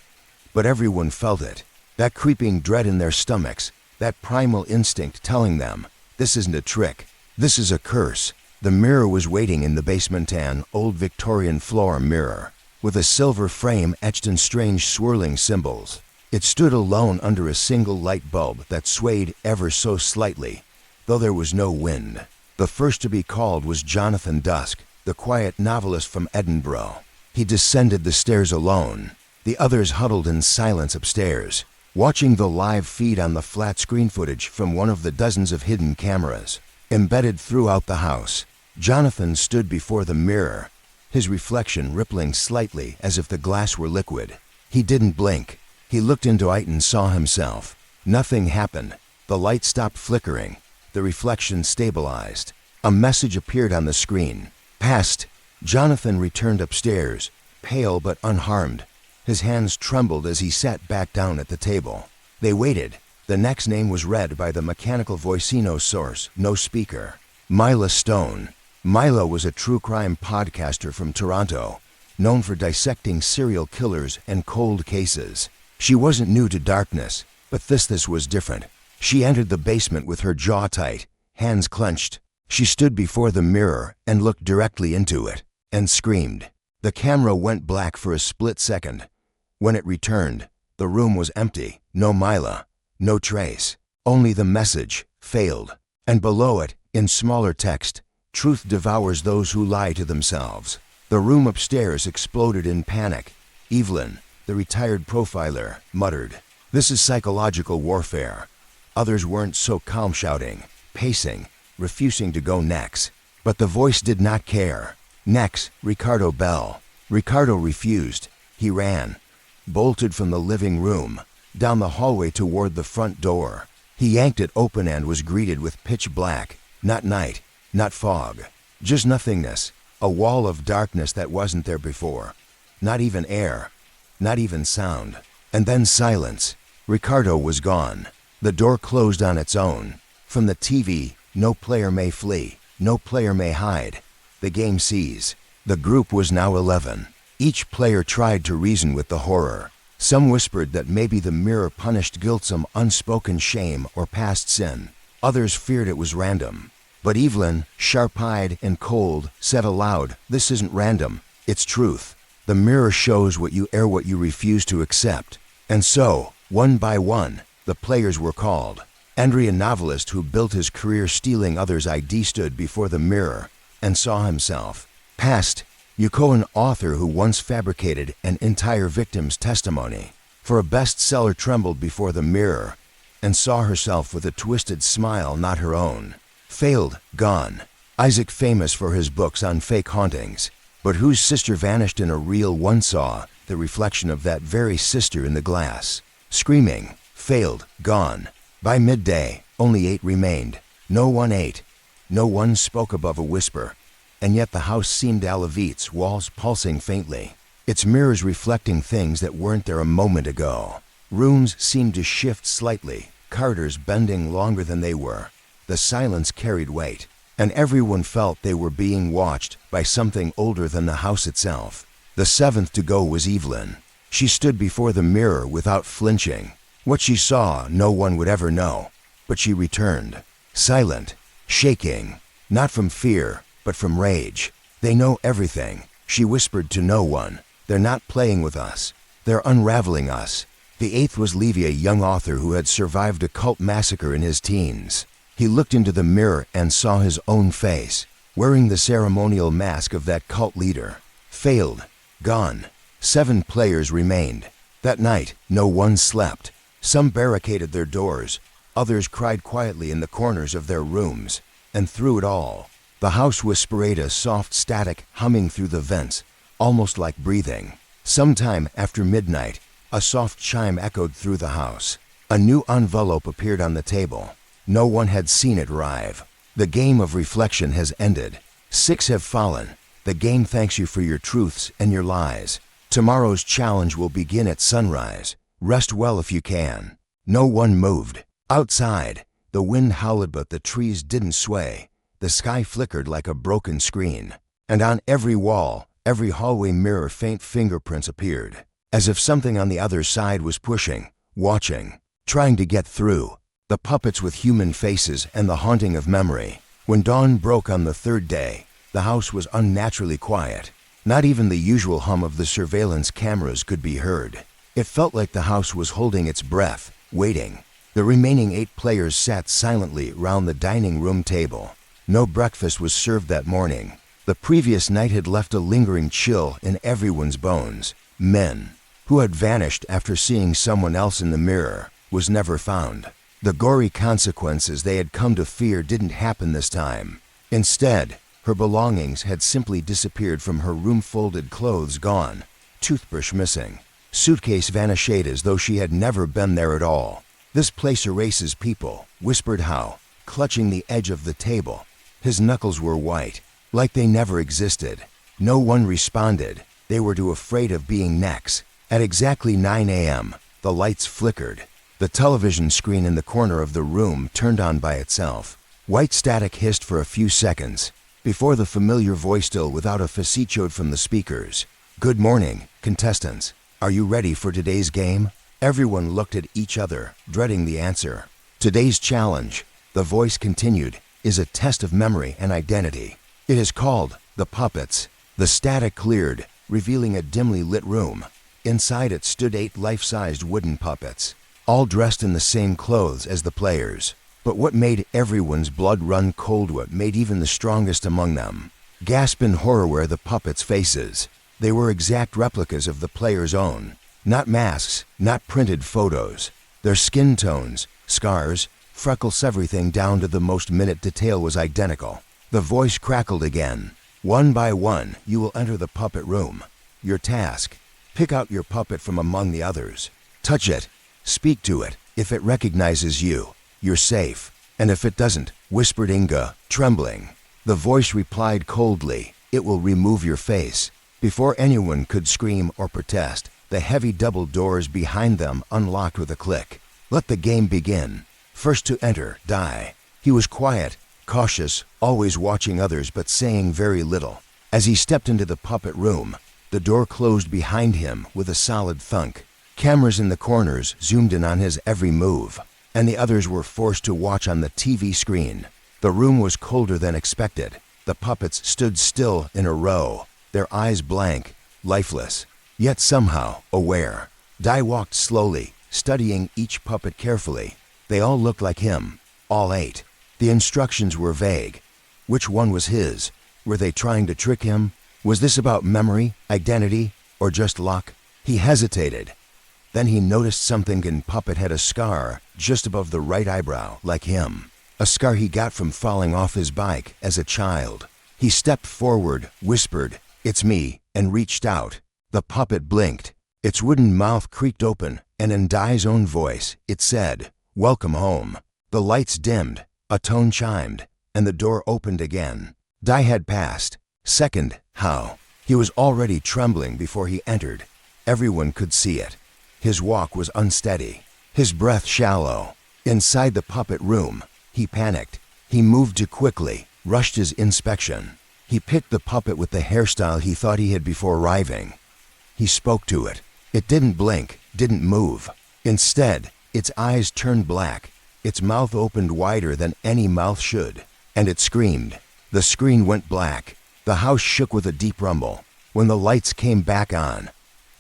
But everyone felt it. That creeping dread in their stomachs, that primal instinct telling them, this isn't a trick, this is a curse. The mirror was waiting in the basement, an old Victorian floor mirror, with a silver frame etched in strange swirling symbols. It stood alone under a single light bulb that swayed ever so slightly, though there was no wind. The first to be called was Jonathan Dusk, the quiet novelist from Edinburgh. He descended the stairs alone. The others huddled in silence upstairs, watching the live feed on the flat screen footage from one of the dozens of hidden cameras embedded throughout the house. Jonathan stood before the mirror, his reflection rippling slightly as if the glass were liquid. He didn't blink. He looked into it and saw himself. Nothing happened. The light stopped flickering. The reflection stabilized. A message appeared on the screen. Passed. Jonathan returned upstairs, pale but unharmed. His hands trembled as he sat back down at the table. They waited. The next name was read by the mechanical voicino source, no speaker. Mila Stone. Mila was a true crime podcaster from Toronto. known for dissecting serial killers and cold cases. She wasn't new to darkness, but this was different. She entered the basement with her jaw tight, hands clenched. She stood before the mirror and looked directly into it, and screamed. The camera went black for a split second. When it returned, the room was empty. No Mila, no trace. Only the message, failed. And below it, in smaller text, truth devours those who lie to themselves. The room upstairs exploded in panic. Evelyn, the retired profiler, muttered, "This is psychological warfare." Others weren't so calm, shouting, pacing, refusing to go next. But the voice did not care. Next, Ricardo Bell. Ricardo refused. He ran, bolted from the living room, down the hallway toward the front door. He yanked it open and was greeted with pitch black. Not night, not fog, just nothingness. A wall of darkness that wasn't there before. Not even air, not even sound. And then silence. Ricardo was gone. The door closed on its own. From the TV, no player may flee, no player may hide. The game ceased. The group was now 11. Each player tried to reason with the horror. Some whispered that maybe the mirror punished guilt, some unspoken shame or past sin. Others feared it was random. But Evelyn, sharp-eyed and cold, said aloud, "This isn't random, it's truth. The mirror shows what you air, what you refuse to accept." And so, one by one, the players were called. Andrea, a novelist who built his career stealing others' ID, stood before the mirror and saw himself. Past, Yuko, an author who once fabricated an entire victim's testimony for a bestseller, trembled before the mirror and saw herself with a twisted smile not her own. Failed, gone. Isaac, famous for his books on fake hauntings, but whose sister vanished in a real one, saw the reflection of that very sister in the glass. Screaming, failed, gone. By midday, only 8 remained. No one ate. No one spoke above a whisper. And yet the house seemed Alavit's, walls pulsing faintly, its mirrors reflecting things that weren't there a moment ago. Rooms seemed to shift slightly, corridors bending longer than they were. The silence carried weight, and everyone felt they were being watched by something older than the house itself. The 7th to go was Evelyn. She stood before the mirror without flinching. What she saw, no one would ever know, but she returned, silent, shaking, not from fear, but from rage. "They know everything," she whispered to no one. "They're not playing with us. They're unraveling us." The 8th was Levy, a young author who had survived a cult massacre in his teens. He looked into the mirror and saw his own face, wearing the ceremonial mask of that cult leader. Failed, gone. 7 players remained. That night, no one slept. Some barricaded their doors. Others cried quietly in the corners of their rooms. And through it all, the house whispered, a soft static humming through the vents, almost like breathing. Sometime after midnight, a soft chime echoed through the house. A new envelope appeared on the table. No one had seen it arrive. "The game of reflection has ended. 6 have fallen. The game thanks you for your truths and your lies. Tomorrow's challenge will begin at sunrise. Rest well if you can." No one moved. Outside, the wind howled, but the trees didn't sway. The sky flickered like a broken screen. And on every wall, every hallway mirror, faint fingerprints appeared, as if something on the other side was pushing, watching, trying to get through. The puppets with human faces and the haunting of memory. When dawn broke on the 3rd day, the house was unnaturally quiet. Not even the usual hum of the surveillance cameras could be heard. It felt like the house was holding its breath, waiting. The remaining 8 players sat silently round the dining room table. No breakfast was served that morning. The previous night had left a lingering chill in everyone's bones. Men, who had vanished after seeing someone else in the mirror, was never found. The gory consequences they had come to fear didn't happen this time. Instead, her belongings had simply disappeared from her room, folded clothes gone, toothbrush missing, suitcase vanished as though she had never been there at all. "This place erases people," whispered Howe, clutching the edge of the table. His knuckles were white, like they never existed. No one responded. They were too afraid of being next. At exactly 9 a.m., the lights flickered. The television screen in the corner of the room turned on by itself. White static hissed for a few seconds, before the familiar voice, still without a facetioed from the speakers. Good morning, contestants. Are you ready for today's game? Everyone looked at each other, dreading the answer. Today's challenge, the voice continued, is a test of memory and identity. It is called The Puppets. The static cleared, revealing a dimly lit room. Inside it stood 8 life-sized wooden puppets, all dressed in the same clothes as the players. But what made everyone's blood run cold, what made even the strongest among them gasp in horror, were the puppets' faces. They were exact replicas of the players' own. Not masks, not printed photos. Their skin tones, scars, freckles, everything down to the most minute detail was identical. The voice crackled again. One by one, you will enter the puppet room. Your task: pick out your puppet from among the others. Touch it. Speak to it. If it recognizes you, you're safe. And if it doesn't, whispered Inga, trembling. The voice replied coldly, it will remove your face. Before anyone could scream or protest, the heavy double doors behind them unlocked with a click. Let the game begin. First to enter, Die. He was quiet, cautious, always watching others but saying very little. As he stepped into the puppet room, the door closed behind him with a solid thunk. Cameras in the corners zoomed in on his every move, and the others were forced to watch on the TV screen. The room was colder than expected. The puppets stood still in a row, their eyes blank, lifeless, yet somehow aware. Die walked slowly, studying each puppet carefully. They all looked like him, all 8. The instructions were vague. Which one was his? Were they trying to trick him? Was this about memory, identity, or just luck? He hesitated. Then he noticed something. In puppet had a scar just above the right eyebrow, like him. A scar he got from falling off his bike as a child. He stepped forward, whispered, "It's me," and reached out. The puppet blinked. Its wooden mouth creaked open, and in Dai's own voice, it said, "Welcome home." The lights dimmed, a tone chimed, and the door opened again. Dai had passed. Second, how? He was already trembling before he entered. Everyone could see it. His walk was unsteady, his breath shallow. Inside the puppet room, he panicked. He moved too quickly, rushed his inspection. He picked the puppet with the hairstyle he thought he had before arriving. He spoke to it. It didn't blink, didn't move. Instead, its eyes turned black. Its mouth opened wider than any mouth should, and it screamed. The screen went black. The house shook with a deep rumble. When the lights came back on,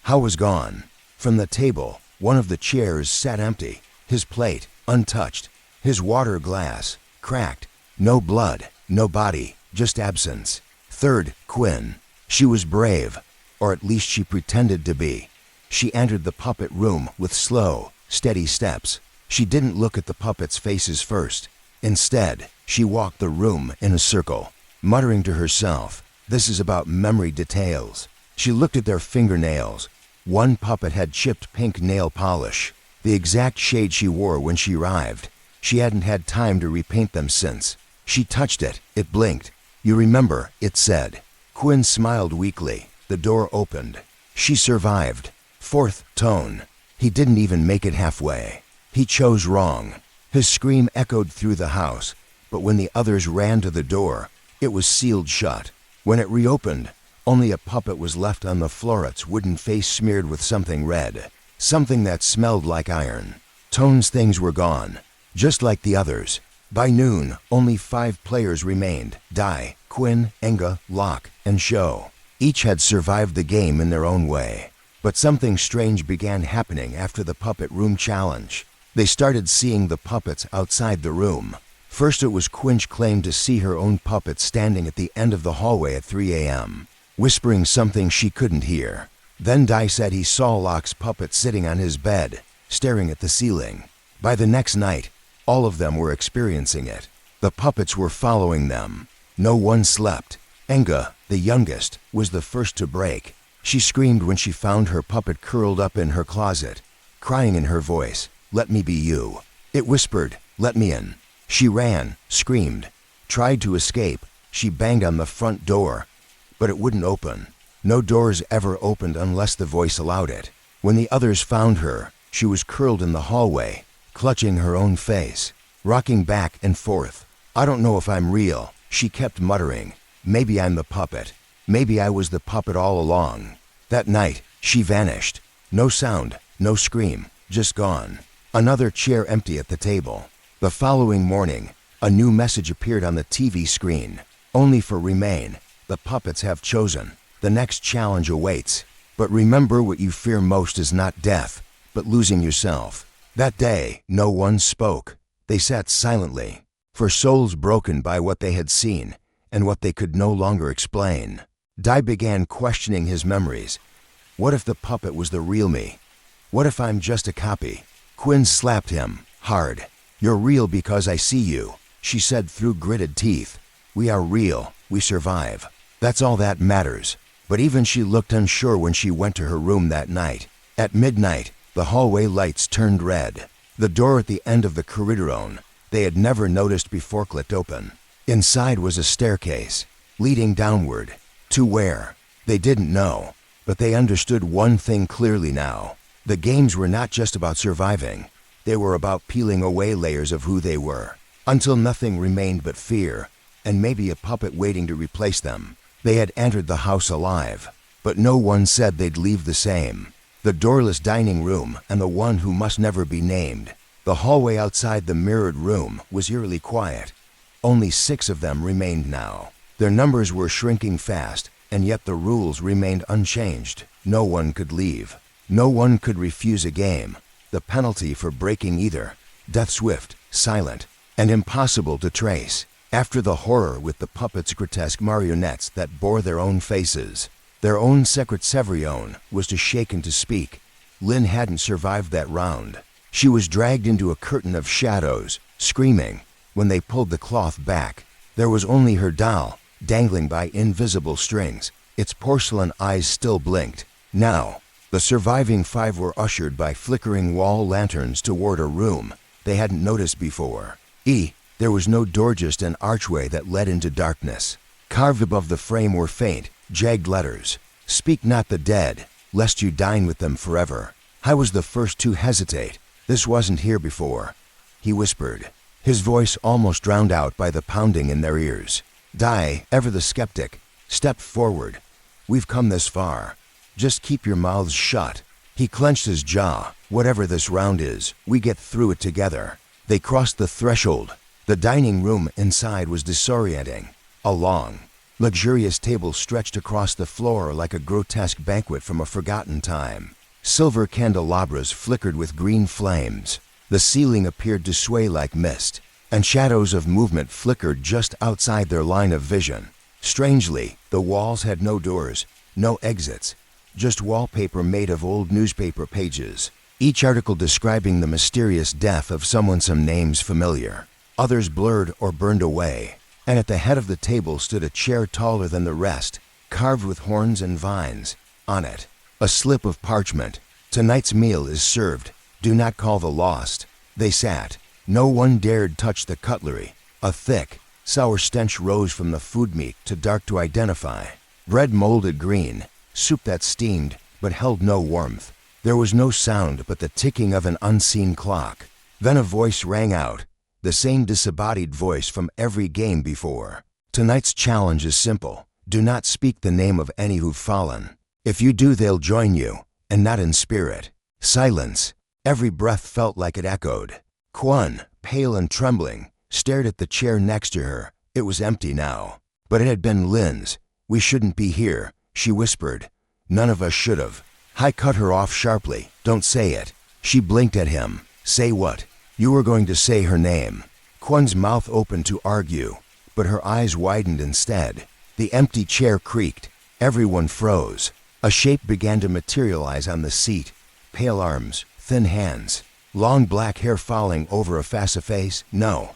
How was gone. From the table, one of the chairs sat empty, his plate untouched, his water glass cracked. No blood, no body, just absence. Third, Quinn. She was brave, or at least she pretended to be. She entered the puppet room with slow, steady steps. She didn't look at the puppets' faces first. Instead, she walked the room in a circle, muttering to herself, "This is about memory details." She looked at their fingernails. One puppet had chipped pink nail polish, the exact shade she wore when she arrived. She hadn't had time to repaint them since. She touched it. It blinked. "You remember," it said. Quinn smiled weakly. The door opened. She survived. Fourth, Tone. He didn't even make it halfway. He chose wrong. His scream echoed through the house, but when the others ran to the door, it was sealed shut. When it reopened, only a puppet was left on the floor, its wooden face smeared with something red, something that smelled like iron. Tone's things were gone, just like the others. By noon, only 5 players remained: Dai, Quinn, Enga, Locke, and Sho. Each had survived the game in their own way. But something strange began happening after the puppet room challenge. They started seeing the puppets outside the room. First it was Quinch claimed to see her own puppet standing at the end of the hallway at 3 a.m., whispering something she couldn't hear. Then Dai said he saw Locke's puppet sitting on his bed, staring at the ceiling. By the next night, all of them were experiencing it. The puppets were following them. No one slept. Enga, the youngest, was the first to break. She screamed when she found her puppet curled up in her closet, crying in her voice, "Let me be you." It whispered, "Let me in." She ran, screamed, tried to escape. She banged on the front door, but it wouldn't open. No doors ever opened unless the voice allowed it. When the others found her, she was curled in the hallway, clutching her own face, rocking back and forth. "I don't know if I'm real," she kept muttering. "Maybe I'm the puppet. Maybe I was the puppet all along." That night, she vanished. No sound, no scream, just gone. Another chair empty at the table. The following morning, a new message appeared on the TV screen. Only for remain. The puppets have chosen. The next challenge awaits. But remember, what you fear most is not death, but losing yourself. That day, no one spoke. They sat silently, for souls broken by what they had seen and what they could no longer explain. Dai began questioning his memories. What if the puppet was the real me? What if I'm just a copy? Quinn slapped him, hard. You're real because I see you, she said through gritted teeth. We are real, we survive. That's all that matters. But even she looked unsure when she went to her room that night. At midnight, the hallway lights turned red. The door at the end of the corridor they had never noticed before clicked open. Inside was a staircase, leading downward. To where? They didn't know, but they understood one thing clearly now. The games were not just about surviving. They were about peeling away layers of who they were, until nothing remained but fear, and maybe a puppet waiting to replace them. They had entered the house alive, but no one said they'd leave the same. The doorless dining room and the one who must never be named. The hallway outside the mirrored room was eerily quiet. Only 6 of them remained now. Their numbers were shrinking fast, and yet the rules remained unchanged. No one could leave. No one could refuse a game. The penalty for breaking either. Death swift, silent, and impossible to trace. After the horror with the puppets' grotesque marionettes that bore their own faces, their own secret Severion was to shake and to speak. Lynn hadn't survived that round. She was dragged into a curtain of shadows, screaming. When they pulled the cloth back, there was only her doll, dangling by invisible strings. Its porcelain eyes still blinked. Now, the surviving 5 were ushered by flickering wall lanterns toward a room they hadn't noticed before. There was no door, just an archway that led into darkness. Carved above the frame were faint, jagged letters. Speak not the dead, lest you dine with them forever. I was the first to hesitate. This wasn't here before, he whispered, his voice almost drowned out by the pounding in their ears. Dai, ever the skeptic, stepped forward. We've come this far. Just keep your mouths shut. He clenched his jaw. Whatever this round is, we get through it together. They crossed the threshold. The dining room inside was disorienting. A long, luxurious table stretched across the floor like a grotesque banquet from a forgotten time. Silver candelabras flickered with green flames. The ceiling appeared to sway like mist, and shadows of movement flickered just outside their line of vision. Strangely, the walls had no doors, no exits, just wallpaper made of old newspaper pages, each article describing the mysterious death of someone, some names familiar, others blurred or burned away. And at the head of the table stood a chair taller than the rest, carved with horns and vines. On it, a slip of parchment. Tonight's meal is served. Do not call the lost. They sat. No one dared touch the cutlery. A thick, sour stench rose from the food meat, too dark to identify. Bread molded green, soup that steamed but held no warmth. There was no sound but the ticking of an unseen clock. Then a voice rang out, the same disembodied voice from every game before. Tonight's challenge is simple. Do not speak the name of any who've fallen. If you do, they'll join you, and not in spirit. Silence. Every breath felt like it echoed. Quan, pale and trembling, stared at the chair next to her. It was empty now. But it had been Lynn's. We shouldn't be here, she whispered. None of us should have. I cut her off sharply. Don't say it. She blinked at him. Say what? You were going to say her name. Quan's mouth opened to argue, but her eyes widened instead. The empty chair creaked. Everyone froze. A shape began to materialize on the seat. Pale arms, thin hands, long black hair falling over a facet face. No,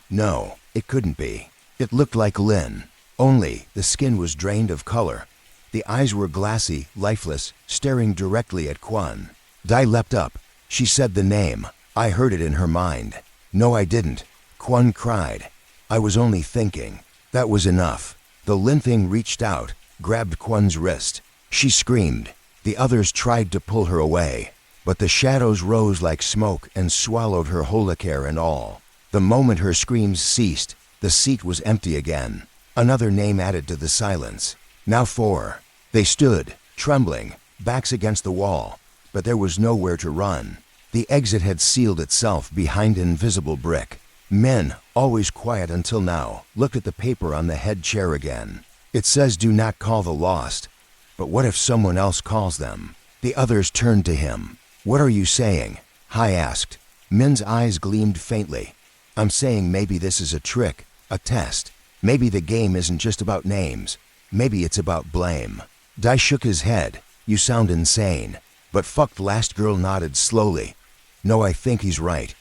it couldn't be. It looked like Lynn, only the skin was drained of color. The eyes were glassy, lifeless, staring directly at Quan. Dai leapt up. She said the name. I heard it in her mind. No, I didn't. Quan cried. I was only thinking. That was enough. The Lynn thing reached out, grabbed Quan's wrist. She screamed. The others tried to pull her away, but the shadows rose like smoke and swallowed her holocaire and all. The moment her screams ceased, the seat was empty again. Another name added to the silence. Now 4. They stood, trembling, backs against the wall, but there was nowhere to run. The exit had sealed itself behind invisible brick. Men, always quiet until now, looked at the paper on the head chair again. It says do not call the lost. But what if someone else calls them? The others turned to him. What are you saying? Hai asked. Min's eyes gleamed faintly. I'm saying maybe this is a trick, a test. Maybe the game isn't just about names. Maybe it's about blame. Dai shook his head. You sound insane. But fucked last girl nodded slowly. No, I think he's right.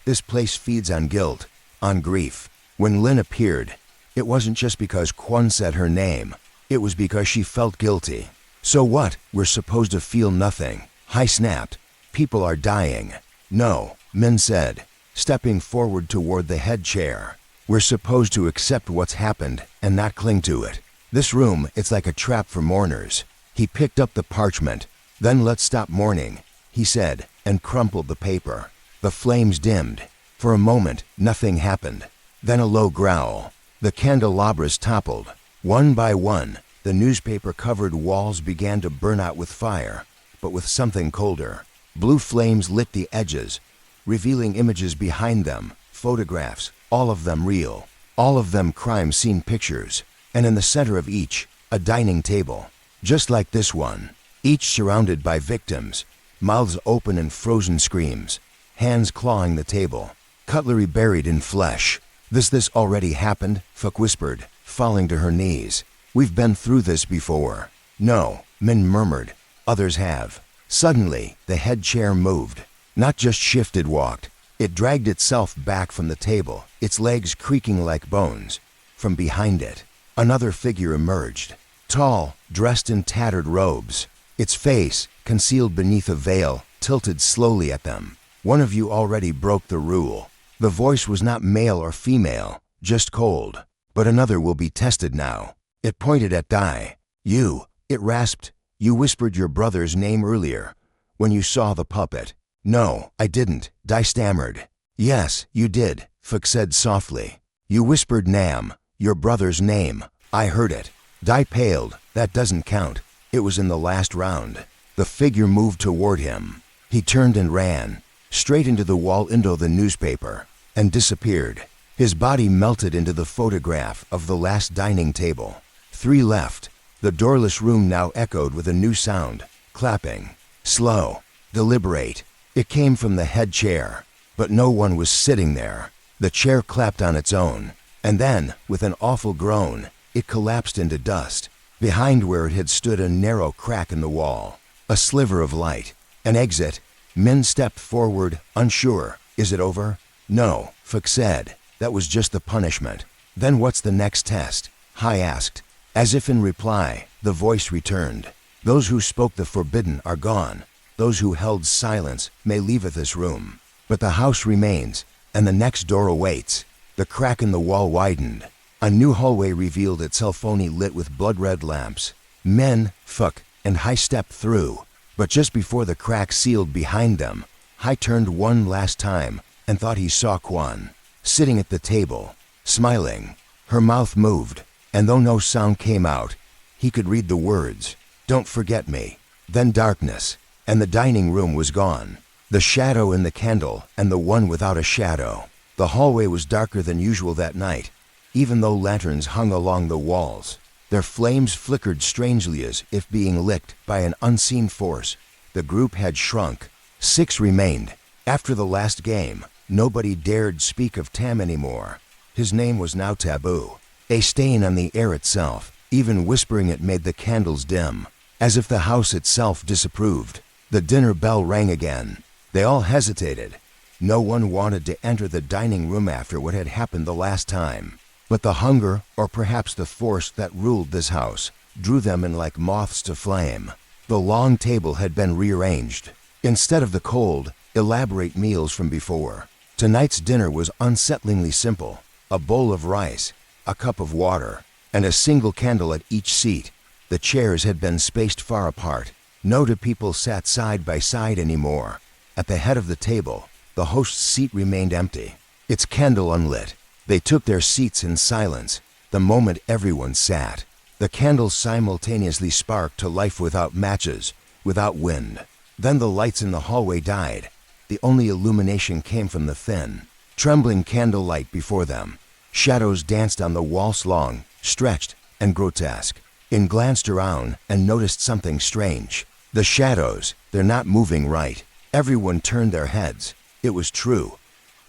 This place feeds on guilt, on grief. When Lin appeared, it wasn't just because Kwon said her name. It was because she felt guilty. So what? We're supposed to feel nothing. Hai snapped. People are dying. No, Min said, stepping forward toward the head chair. We're supposed to accept what's happened and not cling to it. This room, it's like a trap for mourners. He picked up the parchment. Then let's stop mourning, he said, and crumpled the paper. The flames dimmed. For a moment, nothing happened. Then a low growl. The candelabras toppled. One by one, the newspaper-covered walls began to burn out with fire, but with something colder. Blue flames lit the edges, revealing images behind them, photographs, all of them real, all of them crime scene pictures, and in the center of each, a dining table, just like this one, each surrounded by victims, mouths open in frozen screams, hands clawing the table, cutlery buried in flesh. This already happened, Fuck whispered, falling to her knees. We've been through this before. No, Min murmured. Others have. Suddenly, the head chair moved. Not just shifted, walked. It dragged itself back from the table, its legs creaking like bones. From behind it, another figure emerged. Tall, dressed in tattered robes. Its face, concealed beneath a veil, tilted slowly at them. One of you already broke the rule. The voice was not male or female, just cold. But another will be tested now. It pointed at Dai. You, it rasped. You whispered your brother's name earlier, when you saw the puppet. No, I didn't, Dai stammered. Yes, you did, Fuck said softly. You whispered Nam, your brother's name. I heard it. Dai paled. That doesn't count. It was in the last round. The figure moved toward him. He turned and ran, straight into the wall into the newspaper, and disappeared. His body melted into the photograph of the last dining table. 3 left. The doorless room now echoed with a new sound, clapping. Slow, deliberate. It came from the head chair, but no one was sitting there. The chair clapped on its own, and then, with an awful groan, it collapsed into dust. Behind where it had stood a narrow crack in the wall, a sliver of light, an exit. Min stepped forward, unsure. Is it over? No, Fuck said. That was just the punishment. Then what's the next test? Hai asked. As if in reply, the voice returned. Those who spoke the forbidden are gone. Those who held silence may leave this room. But the house remains, and the next door awaits. The crack in the wall widened. A new hallway revealed itself, only lit with blood-red lamps. Men, Fuck, and Hai stepped through. But just before the crack sealed behind them, Hai turned one last time and thought he saw Kwon, sitting at the table, smiling. Her mouth moved, and though no sound came out, he could read the words, "Don't forget me." Then darkness, and the dining room was gone. The shadow in the candle and the one without a shadow. The hallway was darker than usual that night, even though lanterns hung along the walls. Their flames flickered strangely as if being licked by an unseen force. The group had shrunk. 6 remained. After the last game, nobody dared speak of Tam anymore. His name was now taboo. A stain on the air itself. Even whispering it made the candles dim, as if the house itself disapproved. The dinner bell rang again. They all hesitated. No one wanted to enter the dining room after what had happened the last time. But the hunger, or perhaps the force that ruled this house, drew them in like moths to flame. The long table had been rearranged. Instead of the cold, elaborate meals from before, tonight's dinner was unsettlingly simple. A bowl of rice, a cup of water, and a single candle at each seat. The chairs had been spaced far apart. No two people sat side by side anymore. At the head of the table, the host's seat remained empty, its candle unlit. They took their seats in silence. The moment everyone sat, the candles simultaneously sparked to life without matches, without wind. Then the lights in the hallway died. The only illumination came from the thin, trembling candlelight before them. Shadows danced on the walls, long, stretched, and grotesque. In glanced around and noticed something strange. The shadows, they're not moving right. Everyone turned their heads. It was true.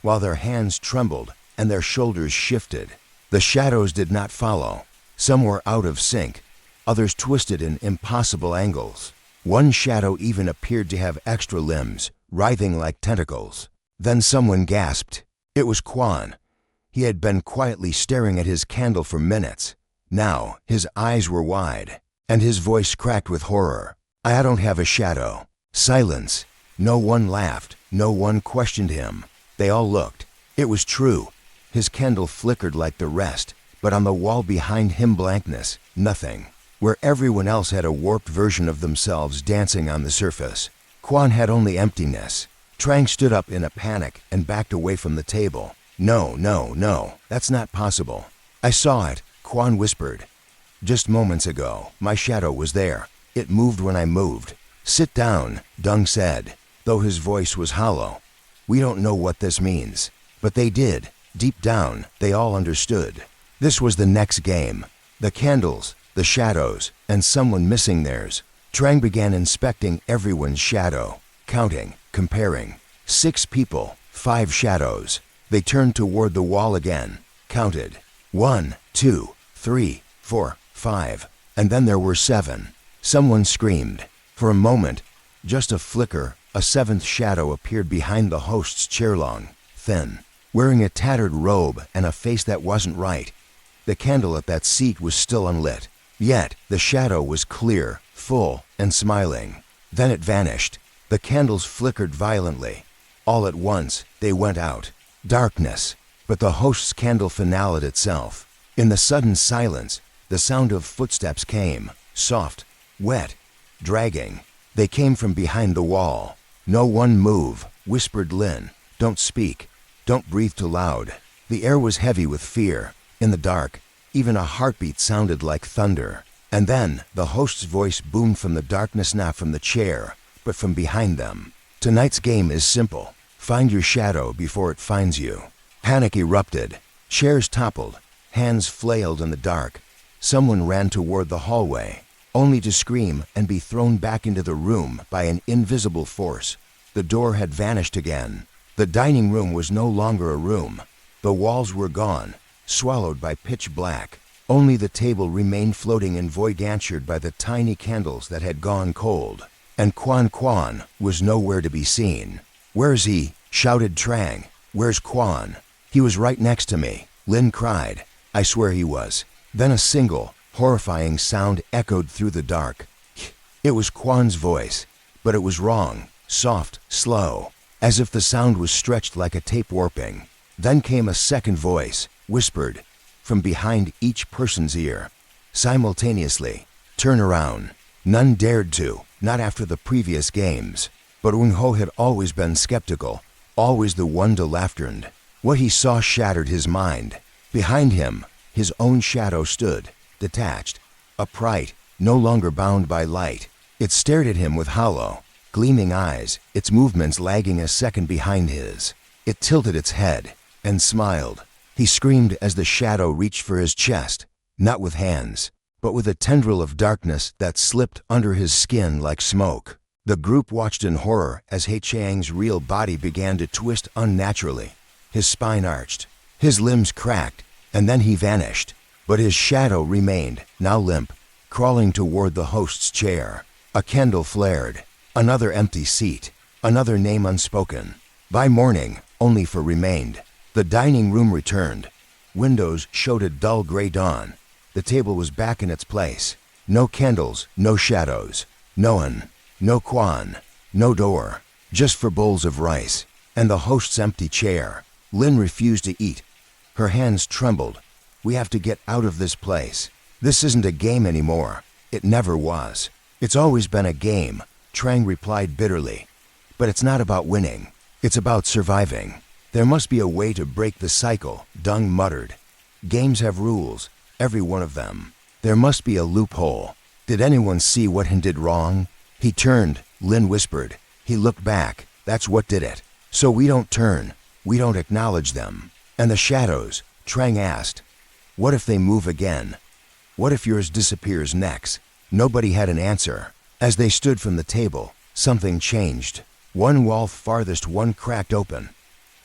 While their hands trembled and their shoulders shifted, the shadows did not follow. Some were out of sync, others twisted in impossible angles. One shadow even appeared to have extra limbs, writhing like tentacles. Then someone gasped. It was Quan. He had been quietly staring at his candle for minutes. Now his eyes were wide, and his voice cracked with horror. "I don't have a shadow." Silence. No one laughed. No one questioned him. They all looked. It was true. His candle flickered like the rest, but on the wall behind him, blankness, nothing. Where everyone else had a warped version of themselves dancing on the surface, Quan had only emptiness. Trang stood up in a panic and backed away from the table. No, that's not possible." "I saw it," Quan whispered. "Just moments ago, my shadow was there. It moved when I moved." "Sit down," Dung said, though his voice was hollow. "We don't know what this means." But they did. Deep down, they all understood. This was the next game. The candles, the shadows, and someone missing theirs. Trang began inspecting everyone's shadow, counting, comparing. 6 people, 5 shadows. They turned toward the wall again, counted. 1, 2, 3, 4, 5, and then there were 7. Someone screamed. For a moment, just a flicker, a 7th shadow appeared behind the host's chair, long, thin, wearing a tattered robe and a face that wasn't right. The candle at that seat was still unlit, yet the shadow was clear, full, and smiling. Then it vanished. The candles flickered violently. All at once, they went out. Darkness. But the host's candle finaled itself. In the sudden silence, the sound of footsteps came, soft, wet, dragging. They came from behind the wall. "No one move," whispered Lin. "Don't speak. Don't breathe too loud." The air was heavy with fear. In the dark, even a heartbeat sounded like thunder. And then the host's voice boomed from the darkness, not from the chair, but from behind them. "Tonight's game is simple. Find your shadow before it finds you." Panic erupted. Chairs toppled. Hands flailed in the dark. Someone ran toward the hallway, only to scream and be thrown back into the room by an invisible force. The door had vanished again. The dining room was no longer a room. The walls were gone, swallowed by pitch black. Only the table remained floating in void, answered by the tiny candles that had gone cold. And Quan was nowhere to be seen. "Where's he?" shouted Trang. "Where's Quan?" "He was right next to me," Lin cried. "I swear he was." Then a single, horrifying sound echoed through the dark. It was Quan's voice, but it was wrong, soft, slow, as if the sound was stretched like a tape warping. Then came a second voice, whispered, from behind each person's ear. Simultaneously, "Turn around." None dared to, not after the previous games. But Wen Ho had always been skeptical, always the one to laughter. What he saw shattered his mind. Behind him, his own shadow stood, detached, upright, no longer bound by light. It stared at him with hollow, gleaming eyes, its movements lagging a second behind his. It tilted its head and smiled. He screamed as the shadow reached for his chest, not with hands, but with a tendril of darkness that slipped under his skin like smoke. The group watched in horror as He Chang's real body began to twist unnaturally. His spine arched, his limbs cracked, and then he vanished. But his shadow remained, now limp, crawling toward the host's chair. A candle flared, another empty seat, another name unspoken. By morning, only for remained. The dining room returned. Windows showed a dull gray dawn. The table was back in its place. No candles, no shadows. No one, no Quan, no door. Just for bowls of rice, and the host's empty chair. Lin refused to eat. Her hands trembled. "We have to get out of this place. This isn't a game anymore. It never was." "It's always been a game," Trang replied bitterly. "But it's not about winning. It's about surviving." "There must be a way to break the cycle," Dung muttered. "Games have rules, every one of them. There must be a loophole. Did anyone see what he did wrong?" He turned, Lynn whispered. He looked back. That's what did it. So we don't turn. We don't acknowledge them. And the shadows, Trang asked. What if they move again? What if yours disappears next? Nobody had an answer. As they stood from the table, something changed. One wall farthest one cracked open.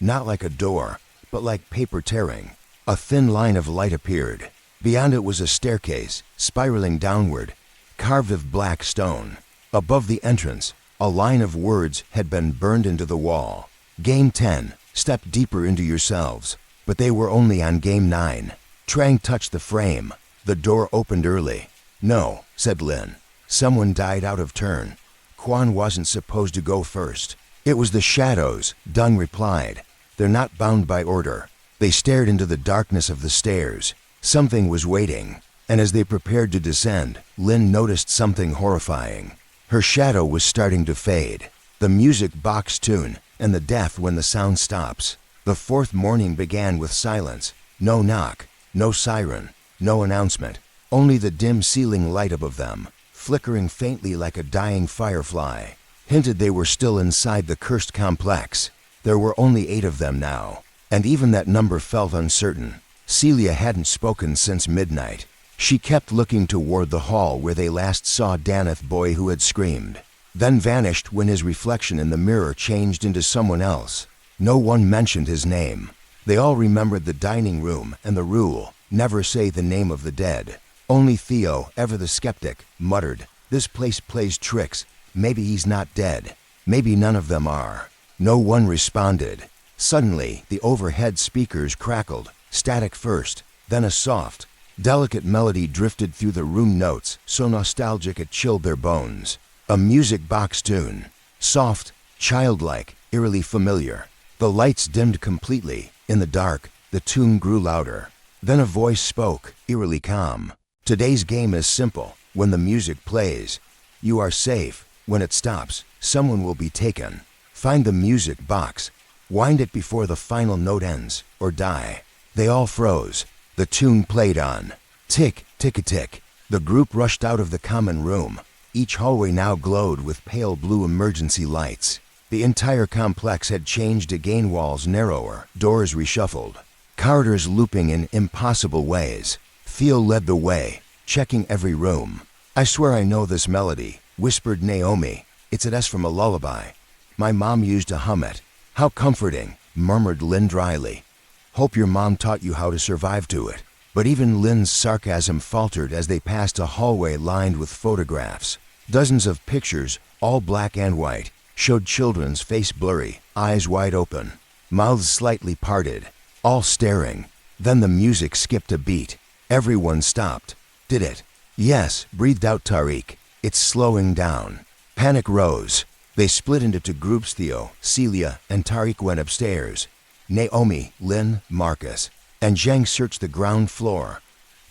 Not like a door, but like paper tearing. A thin line of light appeared. Beyond it was a staircase, spiraling downward, carved of black stone. Above the entrance, a line of words had been burned into the wall. Game 10, step deeper into yourselves. But they were only on Game 9. Trang touched the frame. The door opened early. No, said Lynn. Someone died out of turn. Quan wasn't supposed to go first. It was the shadows, Dung replied. They're not bound by order. They stared into the darkness of the stairs. Something was waiting. And as they prepared to descend, Lynn noticed something horrifying. Her shadow was starting to fade. The music box tune, and the death when the sound stops. The fourth morning began with silence. No knock, no siren, no announcement. Only the dim ceiling light above them, flickering faintly like a dying firefly, hinted they were still inside the cursed complex. There were only 8 of them now, and even that number felt uncertain. Celia hadn't spoken since midnight. She kept looking toward the hall where they last saw Daneth boy who had screamed, then vanished when his reflection in the mirror changed into someone else. No one mentioned his name. They all remembered the dining room and the rule, never say the name of the dead. Only Theo, ever the skeptic, muttered, this place plays tricks. Maybe he's not dead. Maybe none of them are. No one responded. Suddenly, the overhead speakers crackled, static first, then a soft, delicate melody drifted through the room, notes so nostalgic it chilled their bones. A music box tune. Soft, childlike, eerily familiar. The lights dimmed completely. In the dark, the tune grew louder. Then a voice spoke, eerily calm. Today's game is simple. When the music plays, you are safe. When it stops, someone will be taken. Find the music box. Wind it before the final note ends, or die. They all froze. The tune played on. Tick, tick-a-tick. The group rushed out of the common room. Each hallway now glowed with pale blue emergency lights. The entire complex had changed again, walls narrower, doors reshuffled, corridors looping in impossible ways. Theo led the way, checking every room. I swear I know this melody, whispered Naomi. It's an S from a lullaby. My mom used to hum it. How comforting, murmured Lynn dryly. Hope your mom taught you how to survive to it. But even Lynn's sarcasm faltered as they passed a hallway lined with photographs. Dozens of pictures, all black and white, showed children's face blurry, eyes wide open, mouths slightly parted, all staring. Then the music skipped a beat. Everyone stopped. Did it? Yes, breathed out Tariq. It's slowing down. Panic rose. They split into 2 groups. Theo, Celia, and Tariq went upstairs. Naomi, Lynn, Marcus, and Zhang searched the ground floor.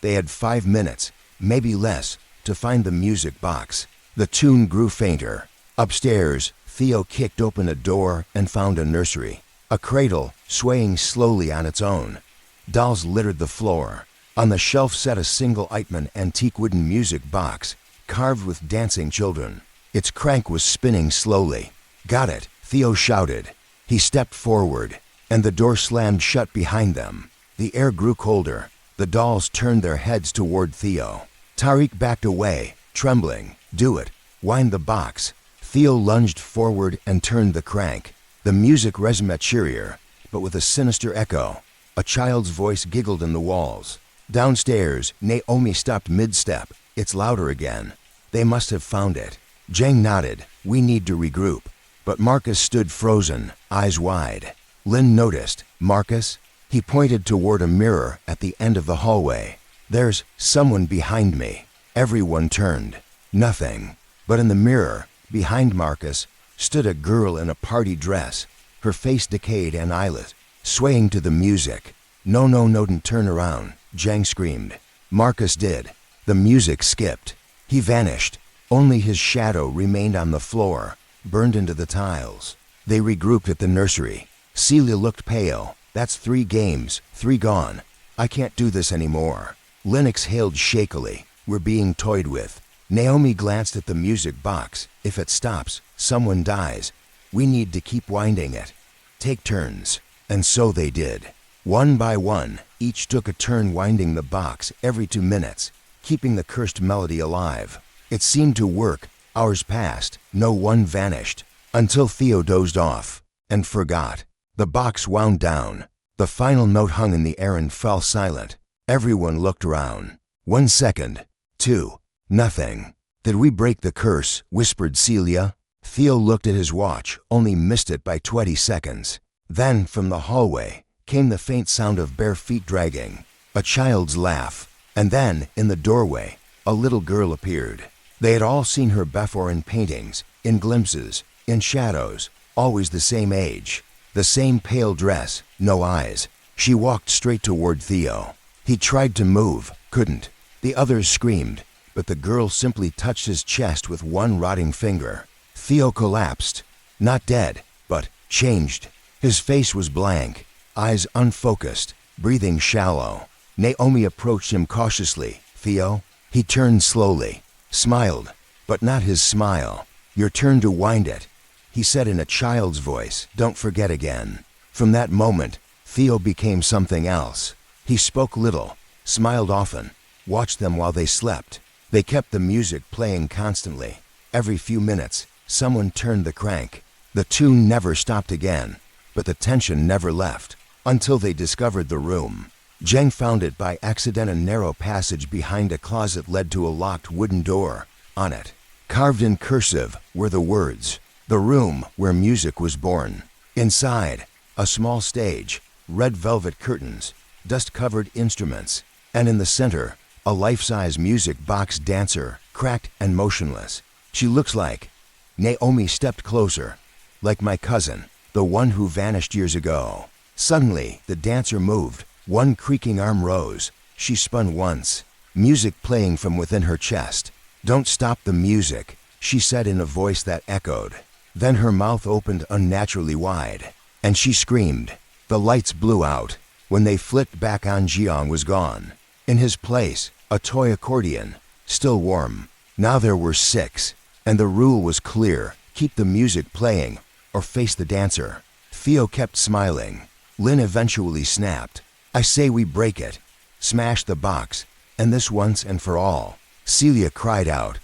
They had 5 minutes, maybe less, to find the music box. The tune grew fainter. Upstairs, Theo kicked open a door and found a nursery. A cradle, swaying slowly on its own. Dolls littered the floor. On the shelf sat a single Eitman antique wooden music box, carved with dancing children. Its crank was spinning slowly. Got it, Theo shouted. He stepped forward, and the door slammed shut behind them. The air grew colder. The dolls turned their heads toward Theo. Tariq backed away, trembling. Do it. Wind the box. Theo lunged forward and turned the crank. The music resonated cheerier, but with a sinister echo. A child's voice giggled in the walls. Downstairs, Naomi stopped mid-step. It's louder again. They must have found it. Zhang nodded. We need to regroup. But Marcus stood frozen, eyes wide. Lynn noticed. Marcus? He pointed toward a mirror at the end of the hallway. There's someone behind me. Everyone turned. Nothing. But in the mirror, behind Marcus, stood a girl in a party dress, her face decayed and eyeless, swaying to the music. No, don't turn around, Zhang screamed. Marcus did. The music skipped. He vanished. Only his shadow remained on the floor, burned into the tiles. They regrouped at the nursery. Celia looked pale. That's 3 games, 3 gone. I can't do this anymore. Lynn exhaled shakily. We're being toyed with. Naomi glanced at the music box. If it stops, someone dies. We need to keep winding it. Take turns. And so they did. One by one, each took a turn winding the box every 2 minutes, keeping the cursed melody alive. It seemed to work. Hours passed. No one vanished. Until Theo dozed off and forgot. The box wound down. The final note hung in the air and fell silent. Everyone looked around. 1 second. 2. Nothing. Did we break the curse? Whispered Celia. Theo looked at his watch, only missed it by 20 seconds. Then, from the hallway, came the faint sound of bare feet dragging, a child's laugh, and then, in the doorway, a little girl appeared. They had all seen her before in paintings, in glimpses, in shadows, always the same age, the same pale dress, no eyes. She walked straight toward Theo. He tried to move, couldn't. The others screamed, but the girl simply touched his chest with one rotting finger. Theo collapsed, not dead, but changed. His face was blank, eyes unfocused, breathing shallow. Naomi approached him cautiously. Theo? He turned slowly, smiled, but not his smile. Your turn to wind it, he said in a child's voice. Don't forget again. From that moment, Theo became something else. He spoke little, smiled often, watched them while they slept. They kept the music playing constantly. Every few minutes, someone turned the crank. The tune never stopped again, but the tension never left, until they discovered the room. Zheng found it by accident. A narrow passage behind a closet led to a locked wooden door. On it, carved in cursive, were the words, "The room where music was born." Inside, a small stage, red velvet curtains, dust-covered instruments, and in the center, a life-size music box dancer, cracked and motionless. She looks like... Naomi stepped closer. Like my cousin, the one who vanished years ago. Suddenly, the dancer moved. One creaking arm rose. She spun once, music playing from within her chest. "Don't stop the music," she said in a voice that echoed. Then her mouth opened unnaturally wide, and she screamed. The lights blew out. When they flicked back on, Jiang was gone. In his place, a toy accordion, still warm. Now there were 6, and the rule was clear. Keep the music playing, or face the dancer. Theo kept smiling. Lin eventually snapped. "I say we break it. Smash the box, and this once and for all." Celia cried out.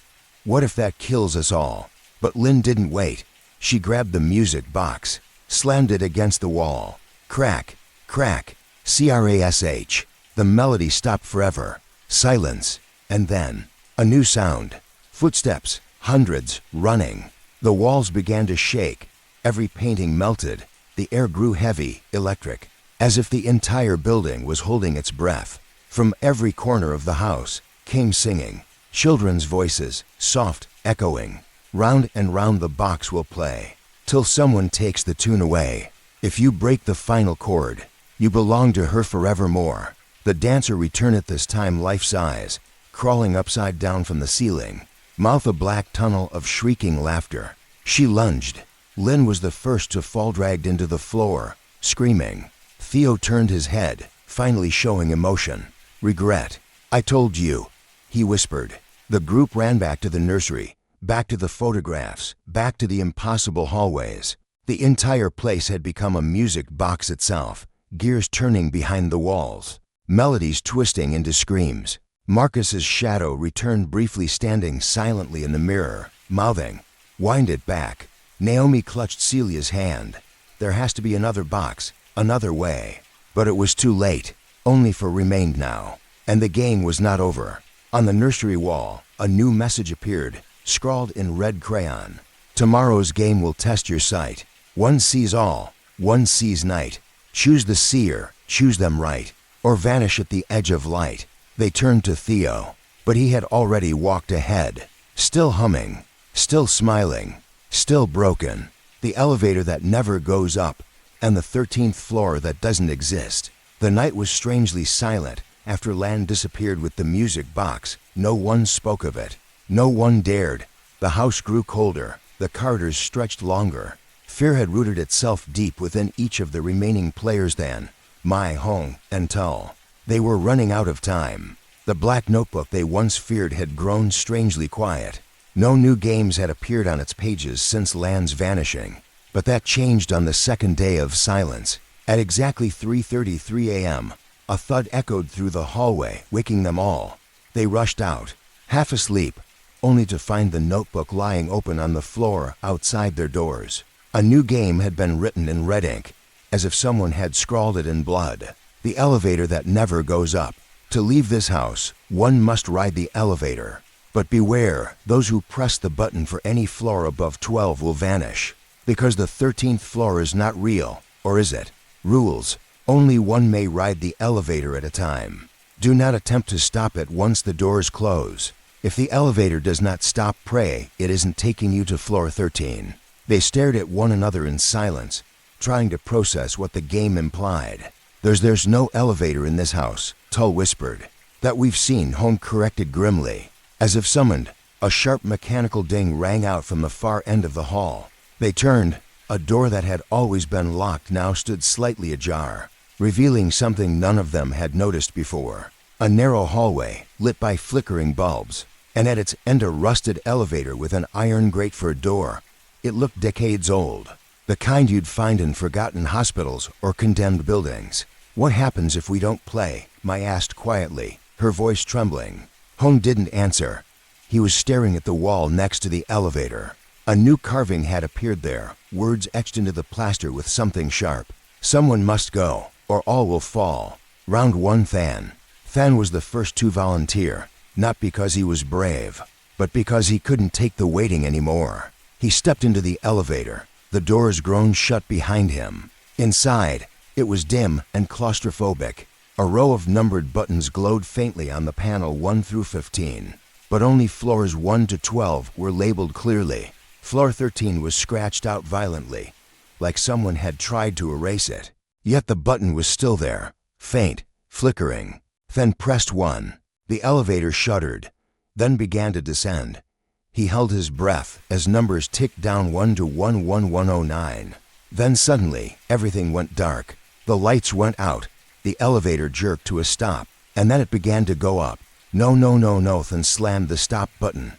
"What if that kills us all?" But Lin didn't wait. She grabbed the music box, slammed it against the wall. Crack, crack, crash. The melody stopped forever. Silence, and then, a new sound. Footsteps, hundreds, running. The walls began to shake. Every painting melted. The air grew heavy, electric, as if the entire building was holding its breath. From every corner of the house came singing. Children's voices, soft, echoing. Round and round the box will play, till someone takes the tune away. If you break the final chord, you belong to her forevermore. The dancer returned at this time life-size, crawling upside down from the ceiling, mouth a black tunnel of shrieking laughter. She lunged. Lin was the first to fall, dragged into the floor, screaming. Theo turned his head, finally showing emotion. "Regret. I told you," he whispered. The group ran back to the nursery, back to the photographs, back to the impossible hallways. The entire place had become a music box itself, gears turning behind the walls, melodies twisting into screams. Marcus's shadow returned briefly, standing silently in the mirror, mouthing, "Wind it back." Naomi clutched Celia's hand. There has to be another box, another way. But it was too late. Only four remained now, and the game was not over. On the nursery wall, a new message appeared, scrawled in red crayon. "Tomorrow's game will test your sight. One sees all, one sees night. Choose the seer, choose them right, or vanish at the edge of light." They turned to Theo, but he had already walked ahead, still humming, still smiling, still broken. The elevator that never goes up, and the 13th floor that doesn't exist. The night was strangely silent. After Lan disappeared with the music box, no one spoke of it. No one dared. The house grew colder. The corridors stretched longer. Fear had rooted itself deep within each of the remaining players. Then, Mai Hong and Tull. They were running out of time. The The black notebook they once feared had grown strangely quiet. No new games had appeared on its pages since Lan's vanishing. But that changed on the second day of silence. At exactly 3:33 a.m., a thud echoed through the hallway, waking them all. They rushed out, half asleep, only to find the notebook lying open on the floor outside their doors. A new game had been written in red ink, as if someone had scrawled it in blood. The elevator that never goes up. To leave this house, one must ride the elevator. But beware, those who press the button for any floor above 12 will vanish. Because the 13th floor is not real, or is it? Rules. Only one may ride the elevator at a time. Do not attempt to stop it once the doors close. If the elevator does not stop, pray it isn't taking you to floor 13. They stared at one another in silence, trying to process what the game implied. There's no elevator in this house, Tull whispered. That we've seen, Hong corrected grimly. As if summoned, a sharp mechanical ding rang out from the far end of the hall. They turned. A door that had always been locked now stood slightly ajar, revealing something none of them had noticed before. A narrow hallway, lit by flickering bulbs, and at its end a rusted elevator with an iron grate for a door. It looked decades old, the kind you'd find in forgotten hospitals or condemned buildings. What happens if we don't play? Mai asked quietly, her voice trembling. Hong didn't answer. He was staring at the wall next to the elevator. A new carving had appeared there, words etched into the plaster with something sharp. Someone must go, or all will fall. Round 1 Than. Than was the first to volunteer, not because he was brave, but because he couldn't take the waiting anymore. He stepped into the elevator, the doors groaned shut behind him. Inside, it was dim and claustrophobic. A row of numbered buttons glowed faintly on the panel 1 through 15, but only floors 1 to 12 were labeled clearly. Floor 13 was scratched out violently, like someone had tried to erase it. Yet the button was still there, faint, flickering. Then pressed 1. The elevator shuddered, then began to descend. He held his breath as numbers ticked down 1 to 11109. Then suddenly, everything went dark. The lights went out. The elevator jerked to a stop, and then it began to go up. No, Then slammed the stop button.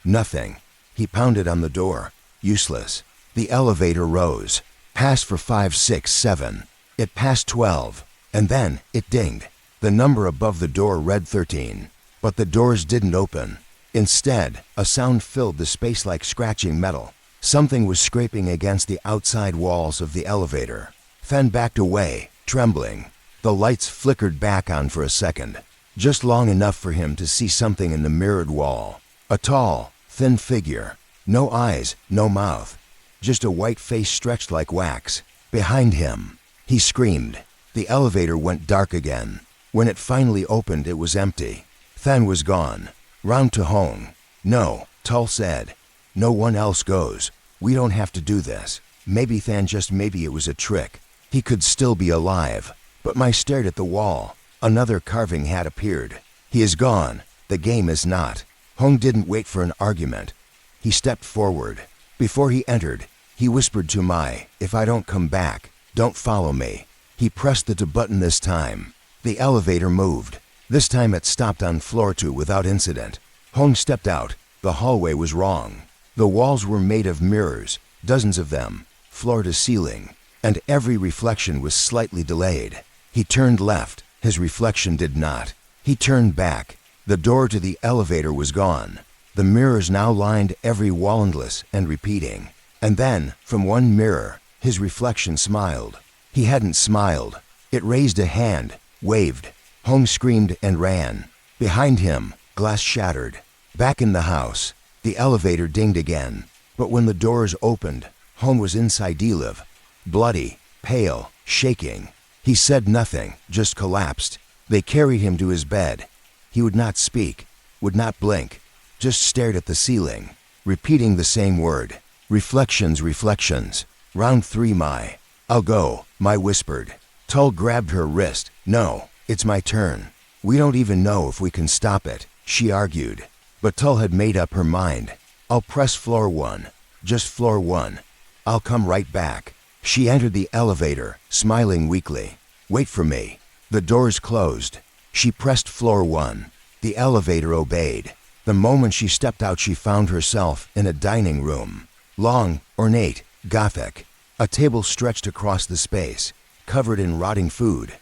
Nothing. He pounded on the door. Useless. The elevator rose. Passed for 5, 6, 7. It passed 12. And then it dinged. The number above the door read 13. But the doors didn't open. Instead, a sound filled the space like scratching metal. Something was scraping against the outside walls of the elevator. Then backed away, trembling. The lights flickered back on for a second, just long enough for him to see something in the mirrored wall. A tall, thin figure. No eyes, no mouth. Just a white face stretched like wax. Behind him. He screamed. The elevator went dark again. When it finally opened, it was empty. Than was gone. Round to Hong. No, Tull said. No one else goes. We don't have to do this. Maybe Than, just maybe it was a trick. He could still be alive. But Mai stared at the wall. Another carving had appeared. He is gone. The game is not. Hong didn't wait for an argument. He stepped forward. Before he entered, he whispered to Mai, "If I don't come back, don't follow me." He pressed the button this time. The elevator moved. This time it stopped on floor 2 without incident. Hong stepped out. The hallway was wrong. The walls were made of mirrors, dozens of them, floor to ceiling, and every reflection was slightly delayed. He turned left. His reflection did not. He turned back. The door to the elevator was gone. The mirrors now lined every wall, endless and repeating. And then, from one mirror, his reflection smiled. He hadn't smiled. It raised a hand, waved. Hong screamed and ran. Behind him, glass shattered. Back in the house, the elevator dinged again. But when the doors opened, Hong was inside Deliv, bloody, pale, shaking. He said nothing, just collapsed. They carried him to his bed. He would not speak, would not blink, just stared at the ceiling, repeating the same word. Reflections, reflections. Round 3, Mai. I'll go, Mai whispered. Tull grabbed her wrist. No, it's my turn. We don't even know if we can stop it, she argued. But Tull had made up her mind. I'll press floor 1, just floor 1. I'll come right back. She entered the elevator, smiling weakly. Wait for me. The doors closed. She pressed floor 1. The elevator obeyed. The moment she stepped out, she found herself in a dining room. Long, ornate, Gothic. A table stretched across the space, covered in rotting food.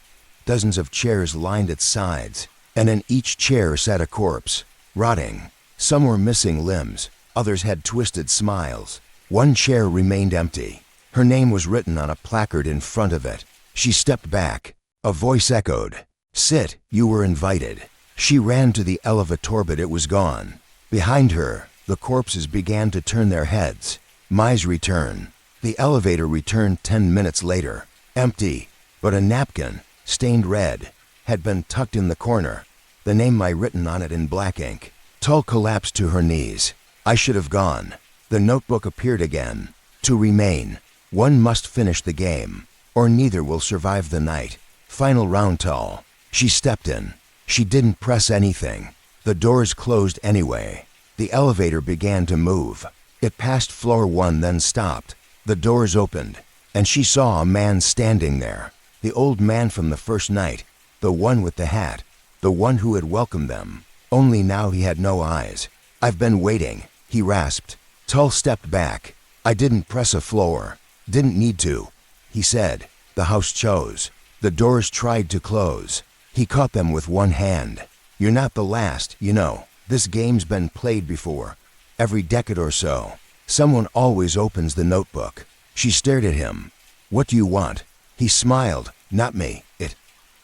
Dozens of chairs lined its sides, and in each chair sat a corpse, rotting. Some were missing limbs, others had twisted smiles. One chair remained empty. Her name was written on a placard in front of it. She stepped back. A voice echoed, "Sit, you were invited." She ran to the elevator, but it was gone. Behind her, the corpses began to turn their heads. Mai's return. The elevator returned 10 minutes later, empty, but a napkin, stained red, had been tucked in the corner, the name Mai written on it in black ink. Tull collapsed to her knees. I should have gone. The notebook appeared again. To remain, one must finish the game, or neither will survive the night. Final round, Tull. She stepped in. She didn't press anything. The doors closed anyway. The elevator began to move. It passed floor 1, then stopped. The doors opened, and she saw a man standing there. The old man from the first night, the one with the hat, the one who had welcomed them. Only now he had no eyes. I've been waiting, he rasped. Tull stepped back. I didn't press a floor. Didn't need to, he said. The house chose. The doors tried to close. He caught them with one hand. You're not the last, you know. This game's been played before. Every decade or so, someone always opens the notebook. She stared at him. What do you want? He smiled. Not me.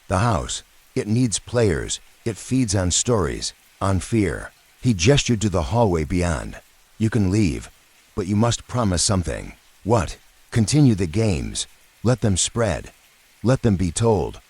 The house. It needs players. It feeds on stories, on fear. He gestured to the hallway beyond. You can leave, but you must promise something. What? Continue the games. Let them spread. Let them be told.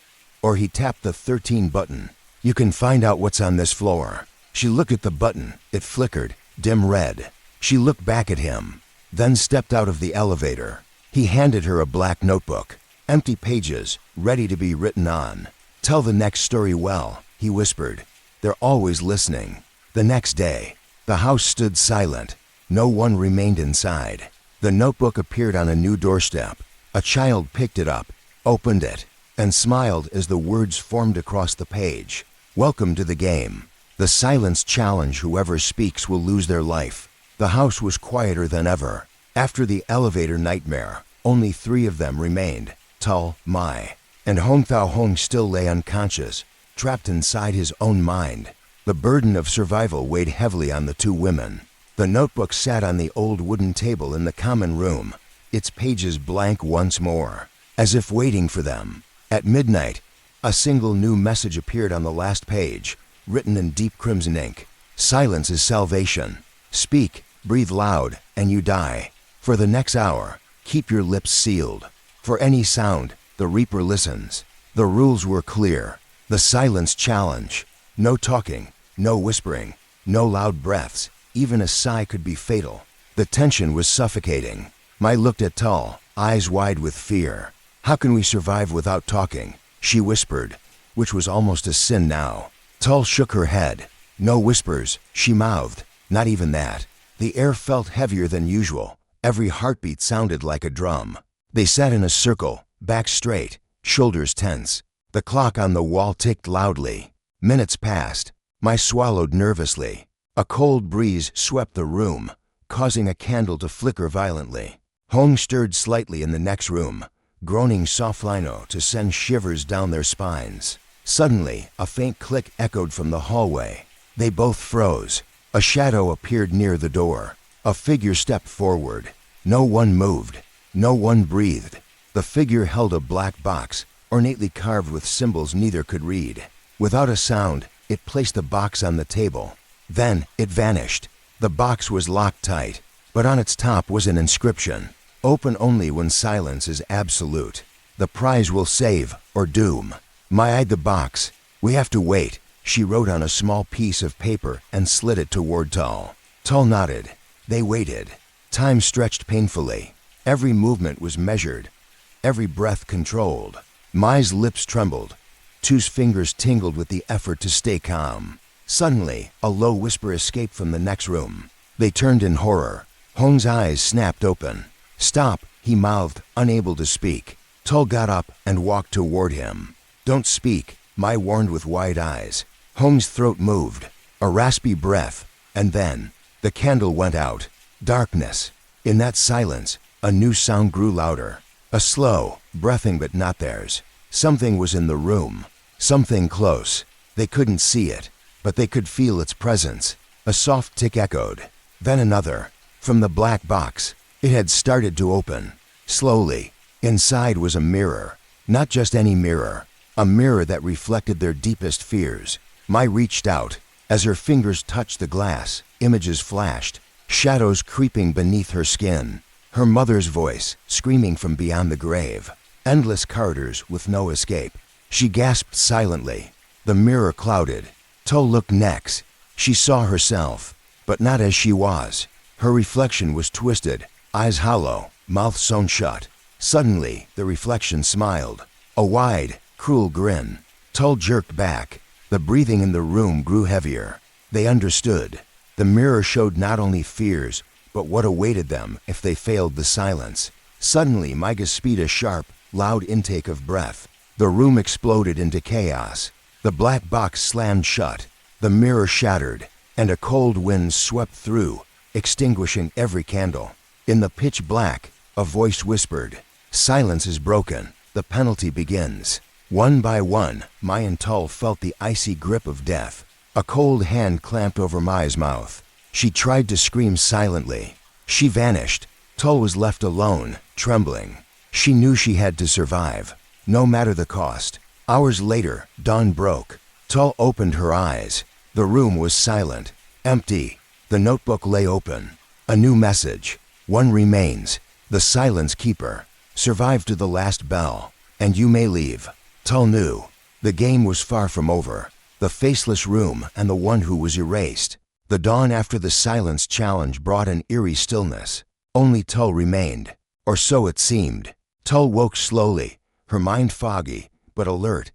Or he tapped the 13 button. You can find out what's on this floor. She looked at the button. It flickered, dim red. She looked back at him, then stepped out of the elevator. He handed her a black notebook. Empty pages, ready to be written on. Tell the next story well, he whispered. They're always listening. The next day, the house stood silent. No one remained inside. The notebook appeared on a new doorstep. A child picked it up, opened it, and smiled as the words formed across the page. Welcome to the game. The silence challenge. Whoever speaks will lose their life. The house was quieter than ever. After the elevator nightmare, only 3 of them remained. Tull, Mai, and Hong Thao Hong still lay unconscious, trapped inside his own mind. The burden of survival weighed heavily on the 2 women. The notebook sat on the old wooden table in the common room, its pages blank once more, as if waiting for them. At midnight, a single new message appeared on the last page, written in deep crimson ink. Silence is salvation. Speak, breathe loud, and you die. For the next hour, keep your lips sealed. For any sound, the Reaper listens. The rules were clear. The silence challenge. No talking, no whispering, no loud breaths. Even a sigh could be fatal. The tension was suffocating. Mai looked at Tull, eyes wide with fear. How can we survive without talking? She whispered, which was almost a sin now. Tull shook her head. No whispers, she mouthed. Not even that. The air felt heavier than usual. Every heartbeat sounded like a drum. They sat in a circle, back straight, shoulders tense. The clock on the wall ticked loudly. Minutes passed. Mai swallowed nervously. A cold breeze swept the room, causing a candle to flicker violently. Hong stirred slightly in the next room, groaning softly to send shivers down their spines. Suddenly, a faint click echoed from the hallway. They both froze. A shadow appeared near the door. A figure stepped forward. No one moved. No one breathed. The figure held a black box, ornately carved with symbols neither could read. Without a sound, it placed the box on the table. Then it vanished. The box was locked tight, but on its top was an inscription. Open only when silence is absolute. The prize will save or doom. Mai eyed the box. We have to wait, she wrote on a small piece of paper and slid it toward Tull. Tull nodded. They waited. Time stretched painfully. Every movement was measured, every breath controlled. Mai's lips trembled. Tu's fingers tingled with the effort to stay calm. Suddenly, a low whisper escaped from the next room. They turned in horror. Hong's eyes snapped open. Stop, he mouthed, unable to speak. Tull got up and walked toward him. Don't speak, Mai warned with wide eyes. Holmes' throat moved, a raspy breath, and then the candle went out. Darkness. In that silence, a new sound grew louder. A slow breathing, but not theirs. Something was in the room. Something close. They couldn't see it, but they could feel its presence. A soft tick echoed. Then another. From the black box, it had started to open. Slowly. Inside was a mirror. Not just any mirror. A mirror that reflected their deepest fears. Mai reached out. As her fingers touched the glass, images flashed, shadows creeping beneath her skin. Her mother's voice, screaming from beyond the grave. Endless corridors with no escape. She gasped silently. The mirror clouded. Tull looked next. She saw herself, but not as she was. Her reflection was twisted, eyes hollow, mouth sewn shut. Suddenly, the reflection smiled. A wide, cruel grin. Tull jerked back. The breathing in the room grew heavier. They understood. The mirror showed not only fears, but what awaited them if they failed the silence. Suddenly, Micah speed a sharp, loud intake of breath. The room exploded into chaos. The black box slammed shut. The mirror shattered, and a cold wind swept through, extinguishing every candle. In the pitch black, a voice whispered, "Silence is broken. The penalty begins." One by one, Mai and Tull felt the icy grip of death. A cold hand clamped over Mai's mouth. She tried to scream silently. She vanished. Tull was left alone, trembling. She knew she had to survive, no matter the cost. Hours later, dawn broke. Tull opened her eyes. The room was silent, empty. The notebook lay open. A new message. One remains. The silence keeper. Survive to the last bell, and you may leave. Tull knew. The game was far from over. The faceless room and the one who was erased. The dawn after the silence challenge brought an eerie stillness. Only Tull remained, or so it seemed. Tull woke slowly, her mind foggy, but alert.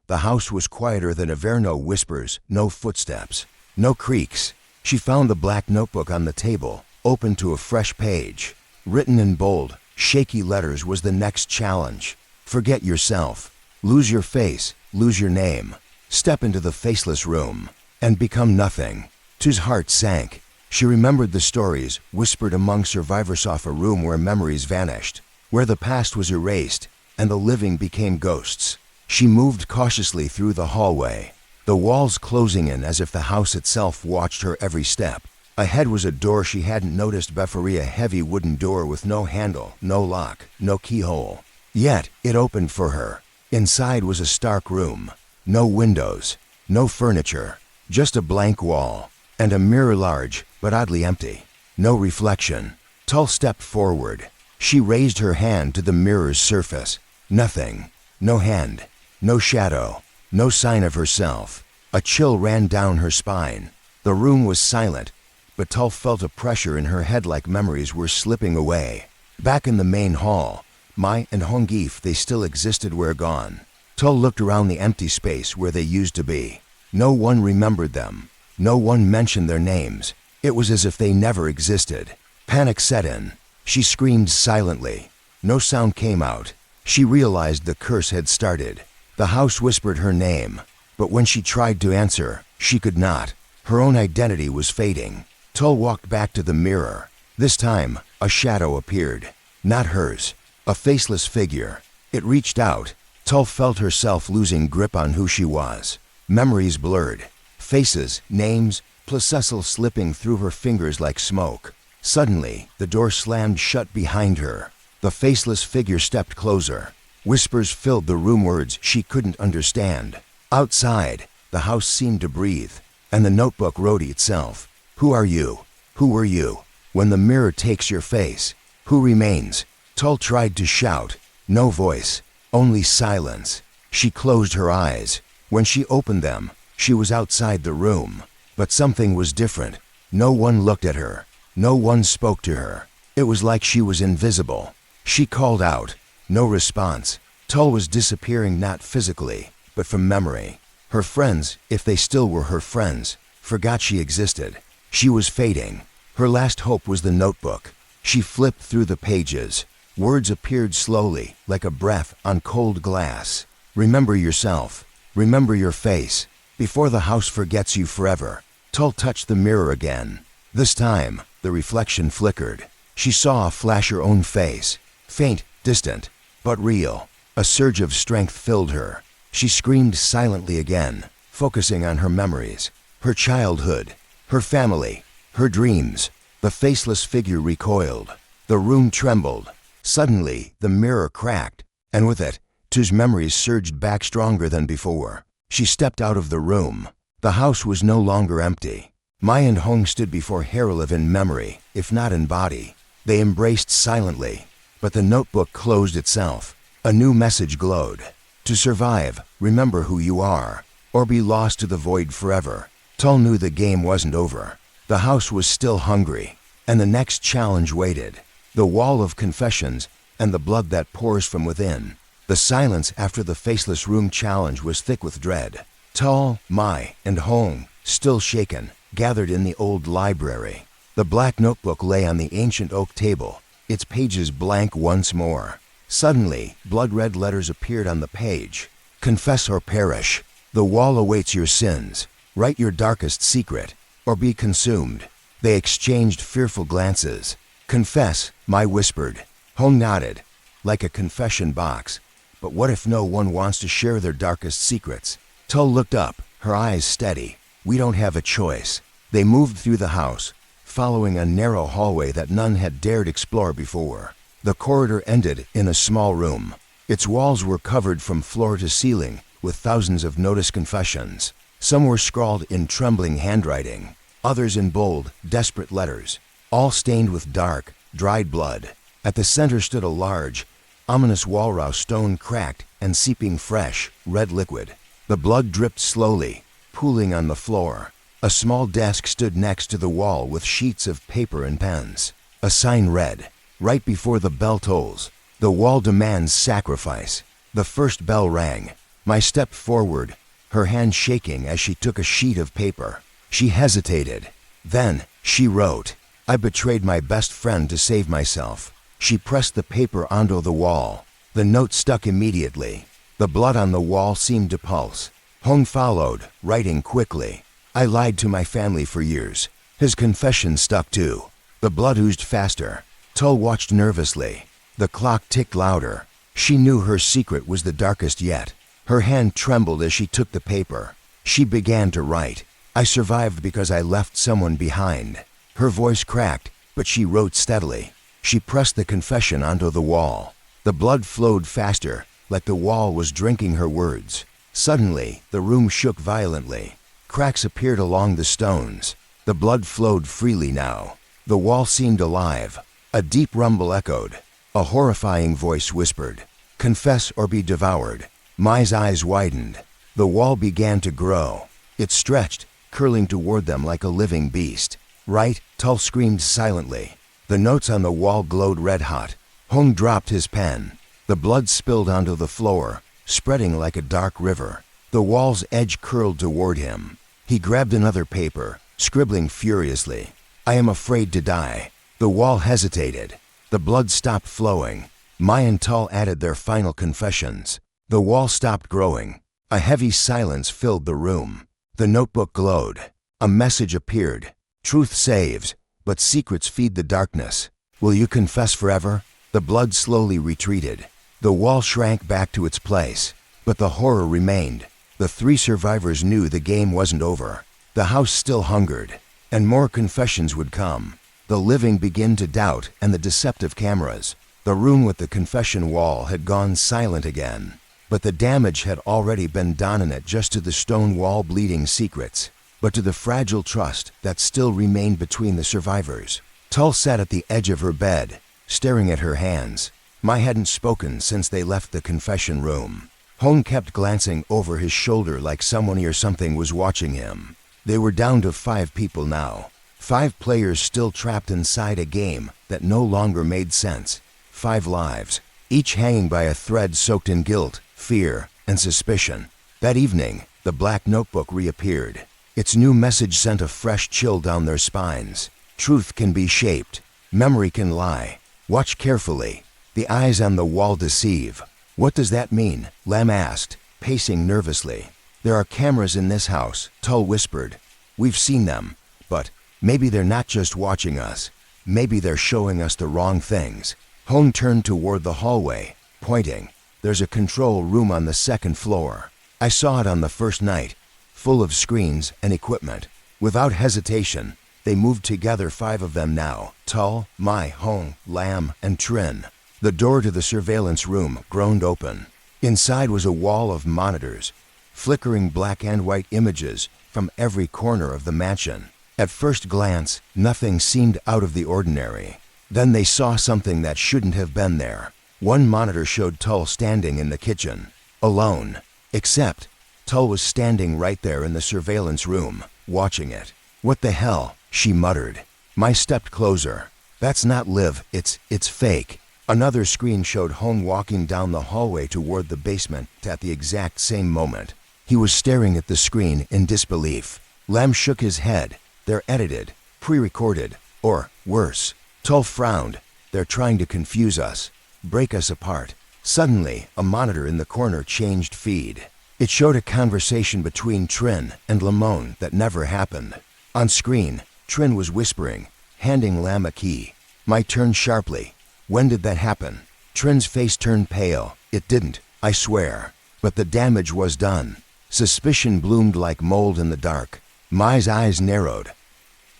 The house was quieter than ever. No whispers, no footsteps, no creaks. She found the black notebook on the table, open to a fresh page. Written in bold, shaky letters was the next challenge. Forget yourself. Lose your face, lose your name. Step into the faceless room, and become nothing. Tu's heart sank. She remembered the stories whispered among survivors of a room where memories vanished, where the past was erased, and the living became ghosts. She moved cautiously through the hallway, the walls closing in as if the house itself watched her every step. Ahead was a door she hadn't noticed before, a heavy wooden door with no handle, no lock, no keyhole. Yet, it opened for her. Inside was a stark room. No windows, no furniture, just a blank wall, and a mirror large, but oddly empty. No reflection. Tull stepped forward. She raised her hand to the mirror's surface. Nothing. No hand. No shadow. No sign of herself. A chill ran down her spine. The room was silent, but Tull felt a pressure in her head like memories were slipping away. Back in the main hall, Mai and Hongif, they still existed, were gone. Tull looked around the empty space where they used to be. No one remembered them. No one mentioned their names. It was as if they never existed. Panic set in. She screamed silently. No sound came out. She realized the curse had started. The house whispered her name, but when she tried to answer, she could not. Her own identity was fading. Tull walked back to the mirror. This time, a shadow appeared. Not hers. A faceless figure. It reached out. Tull felt herself losing grip on who she was. Memories blurred. Faces, names, Placecil slipping through her fingers like smoke. Suddenly, the door slammed shut behind her. The faceless figure stepped closer. Whispers filled the room, words she couldn't understand. Outside, the house seemed to breathe, and the notebook wrote itself. Who are you? Who were you? When the mirror takes your face, who remains? Tull tried to shout. No voice. Only silence. She closed her eyes. When she opened them, she was outside the room. But something was different. No one looked at her. No one spoke to her. It was like she was invisible. She called out. No response. Tull was disappearing, not physically, but from memory. Her friends, if they still were her friends, forgot she existed. She was fading. Her last hope was the notebook. She flipped through the pages. Words appeared slowly, like a breath on cold glass. Remember yourself. Remember your face. Before the house forgets you forever. Tull touched the mirror again. This time, the reflection flickered. She saw a flash her own face. Faint, distant, but real. A surge of strength filled her. She screamed silently again, focusing on her memories, her childhood, her family, her dreams. The faceless figure recoiled. The room trembled. Suddenly, the mirror cracked, and with it, Tu's memories surged back stronger than before. She stepped out of the room. The house was no longer empty. Mai and Hong stood before Haralev in memory, if not in body. They embraced silently, but the notebook closed itself. A new message glowed. To survive, remember who you are, or be lost to the void forever. Tull knew the game wasn't over. The house was still hungry, and the next challenge waited. The wall of confessions and the blood that pours from within. The silence after the faceless room challenge was thick with dread. Tull, Mai, and Hong, still shaken, gathered in the old library. The black notebook lay on the ancient oak table, its pages blank once more. Suddenly, blood-red letters appeared on the page. Confess or perish. The wall awaits your sins. Write your darkest secret, or be consumed. They exchanged fearful glances. Confess, Mai whispered. Hong nodded, like a confession box. But what if no one wants to share their darkest secrets? Tull looked up, her eyes steady. We don't have a choice. They moved through the house, following a narrow hallway that none had dared explore before. The corridor ended in a small room. Its walls were covered from floor to ceiling with thousands of notice confessions. Some were scrawled in trembling handwriting, others in bold, desperate letters, all stained with dark, dried blood. At the center stood a large, ominous walrus stone, cracked and seeping fresh, red liquid. The blood dripped slowly, pooling on the floor. A small desk stood next to the wall with sheets of paper and pens. A sign read, "Right before the bell tolls, the wall demands sacrifice." The first bell rang. Mai stepped forward, her hand shaking as she took a sheet of paper. She hesitated. Then, she wrote, "I betrayed my best friend to save myself." She pressed the paper onto the wall. The note stuck immediately. The blood on the wall seemed to pulse. Hong followed, writing quickly. "I lied to my family for years." His confession stuck too. The blood oozed faster. Tull watched nervously. The clock ticked louder. She knew her secret was the darkest yet. Her hand trembled as she took the paper. She began to write. "I survived because I left someone behind." Her voice cracked, but she wrote steadily. She pressed the confession onto the wall. The blood flowed faster, like the wall was drinking her words. Suddenly, the room shook violently. Cracks appeared along the stones. The blood flowed freely now. The wall seemed alive. A deep rumble echoed. A horrifying voice whispered, "Confess or be devoured." Mai's eyes widened. The wall began to grow. It stretched, curling toward them like a living beast. "Right?" Tull screamed silently. The notes on the wall glowed red-hot. Hong dropped his pen. The blood spilled onto the floor, spreading like a dark river. The wall's edge curled toward him. He grabbed another paper, scribbling furiously. "I am afraid to die." The wall hesitated. The blood stopped flowing. Mai and Tull added their final confessions. The wall stopped growing. A heavy silence filled the room. The notebook glowed. A message appeared. "Truth saves, but secrets feed the darkness. Will you confess forever?" The blood slowly retreated. The wall shrank back to its place, but the horror remained. The three survivors knew the game wasn't over. The house still hungered, and more confessions would come. The living began to doubt, and the deceptive cameras. The room with the confession wall had gone silent again, but the damage had already been done, not just to the stone wall bleeding secrets, but to the fragile trust that still remained between the survivors. Tull sat at the edge of her bed, staring at her hands. Mai hadn't spoken since they left the confession room. Hong kept glancing over his shoulder like someone or something was watching him. They were down to 5 people now. 5 players still trapped inside a game that no longer made sense. 5 lives, each hanging by a thread soaked in guilt, fear, and suspicion. That evening, the black notebook reappeared. Its new message sent a fresh chill down their spines. Truth can be shaped. Memory can lie. Watch carefully. The eyes on the wall deceive. "What does that mean?" Lem asked, pacing nervously. There are cameras in this house, Tull whispered. We've seen them, but maybe they're not just watching us. Maybe they're showing us the wrong things. Hong turned toward the hallway, pointing. There's a control room on the second floor. I saw it on the first night, full of screens and equipment. Without hesitation, they moved together, 5 of them now, Tull, Mai, Hong, Lam, and Trin. The door to the surveillance room groaned open. Inside was a wall of monitors, flickering black and white images from every corner of the mansion. At first glance, nothing seemed out of the ordinary. Then they saw something that shouldn't have been there. One monitor showed Tull standing in the kitchen, alone. Except, Tull was standing right there in the surveillance room, watching it. What the hell, she muttered. Mai stepped closer. That's not live, it's fake. Another screen showed Hong walking down the hallway toward the basement at the exact same moment. He was staring at the screen in disbelief. Lam shook his head. They're edited, pre-recorded, or worse. Tull frowned. They're trying to confuse us, break us apart. Suddenly, a monitor in the corner changed feed. It showed a conversation between Trin and Lamone that never happened. On screen, Trin was whispering, handing Lam a key. Mai turned sharply. When did that happen? Trin's face turned pale. It didn't, I swear. But the damage was done. Suspicion bloomed like mold in the dark. Mai's eyes narrowed.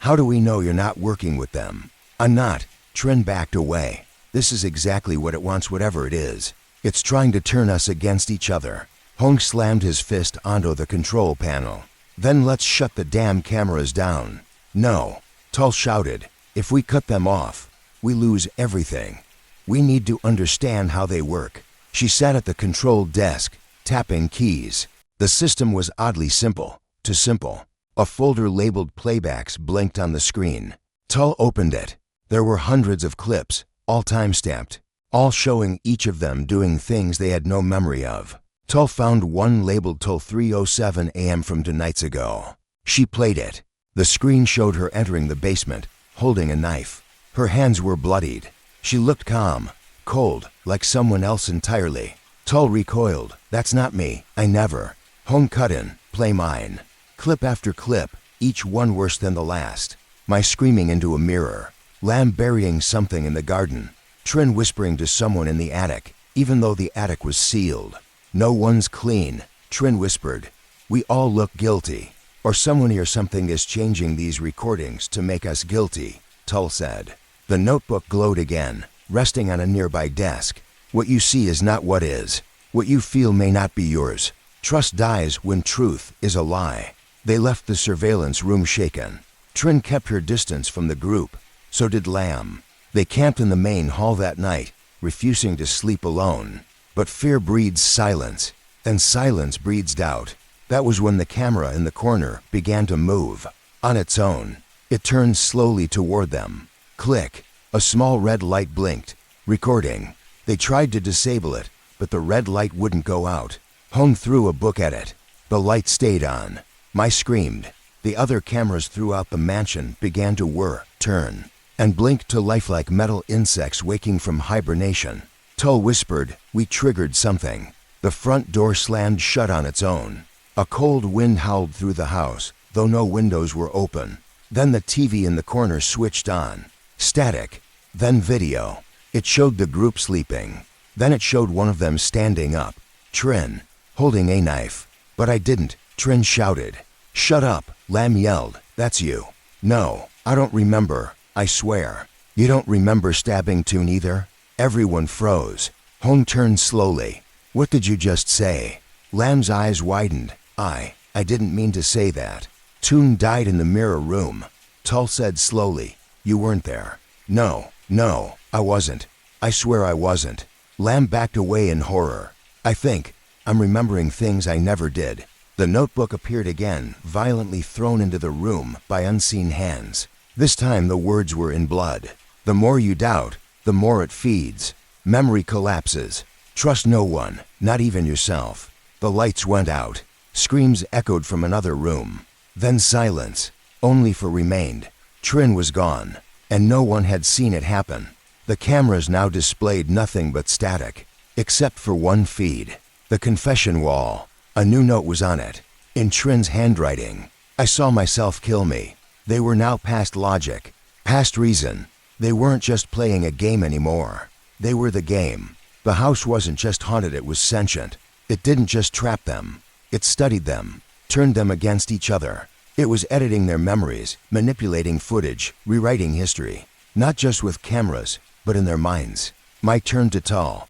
How do we know you're not working with them? I'm not. Trin backed away. This is exactly what it wants, whatever it is. It's trying to turn us against each other. Hong slammed his fist onto the control panel. Then let's shut the damn cameras down. No, Tull shouted. If we cut them off, we lose everything. We need to understand how they work. She sat at the control desk, tapping keys. The system was oddly simple, too simple. A folder labeled playbacks blinked on the screen. Tull opened it. There were hundreds of clips, all time-stamped, all showing each of them doing things they had no memory of. Tull found one labeled till 3:07 a.m. from 2 nights ago. She played it. The screen showed her entering the basement, holding a knife. Her hands were bloodied. She looked calm, cold, like someone else entirely. Tull recoiled. That's not me. I never. Hong cut in. Play mine. Clip after clip, each one worse than the last. Mai screaming into a mirror. Lam burying something in the garden. Trin whispering to someone in the attic, even though the attic was sealed. No one's clean, Trin whispered. We all look guilty. Or someone or something is changing these recordings to make us guilty, Tull said. The notebook glowed again, resting on a nearby desk. What you see is not what is. What you feel may not be yours. Trust dies when truth is a lie. They left the surveillance room shaken. Trin kept her distance from the group. So did Lam. They camped in the main hall that night, refusing to sleep alone. But fear breeds silence, and silence breeds doubt. That was when the camera in the corner began to move. On its own, it turned slowly toward them. Click. A small red light blinked. Recording. They tried to disable it, but the red light wouldn't go out. Hong threw a book at it. The light stayed on. Mai screamed. The other cameras throughout the mansion began to whir, turn, and blinked to life like metal insects waking from hibernation. Tull whispered, we triggered something. The front door slammed shut on its own. A cold wind howled through the house, though no windows were open. Then the TV in the corner switched on. Static. Then video. It showed the group sleeping. Then it showed one of them standing up. Trin, holding a knife. But I didn't, Trin shouted. Shut up, Lam yelled. That's you. No, I don't remember, I swear. You don't remember stabbing Toon either? Everyone froze. Hong turned slowly. What did you just say? Lam's eyes widened. I didn't mean to say that. Toon died in the mirror room. Tull said slowly. You weren't there. No, I wasn't. I swear I wasn't. Lam backed away in horror. I'm remembering things I never did. The notebook appeared again, violently thrown into the room by unseen hands. This time the words were in blood. The more you doubt, the more it feeds. Memory collapses. Trust no one, not even yourself. The lights went out. Screams echoed from another room. Then silence. Only for remained. Trin was gone, and no one had seen it happen. The cameras now displayed nothing but static, except for one feed. The confession wall. A new note was on it. in Trin's handwriting. I saw myself kill me. They were now past logic, past reason. They weren't just playing a game anymore. They were the game. The house wasn't just haunted, it was sentient. It didn't just trap them. It studied them, turned them against each other. It was editing their memories, manipulating footage, rewriting history. Not just with cameras, but in their minds. Mike turned to Tull.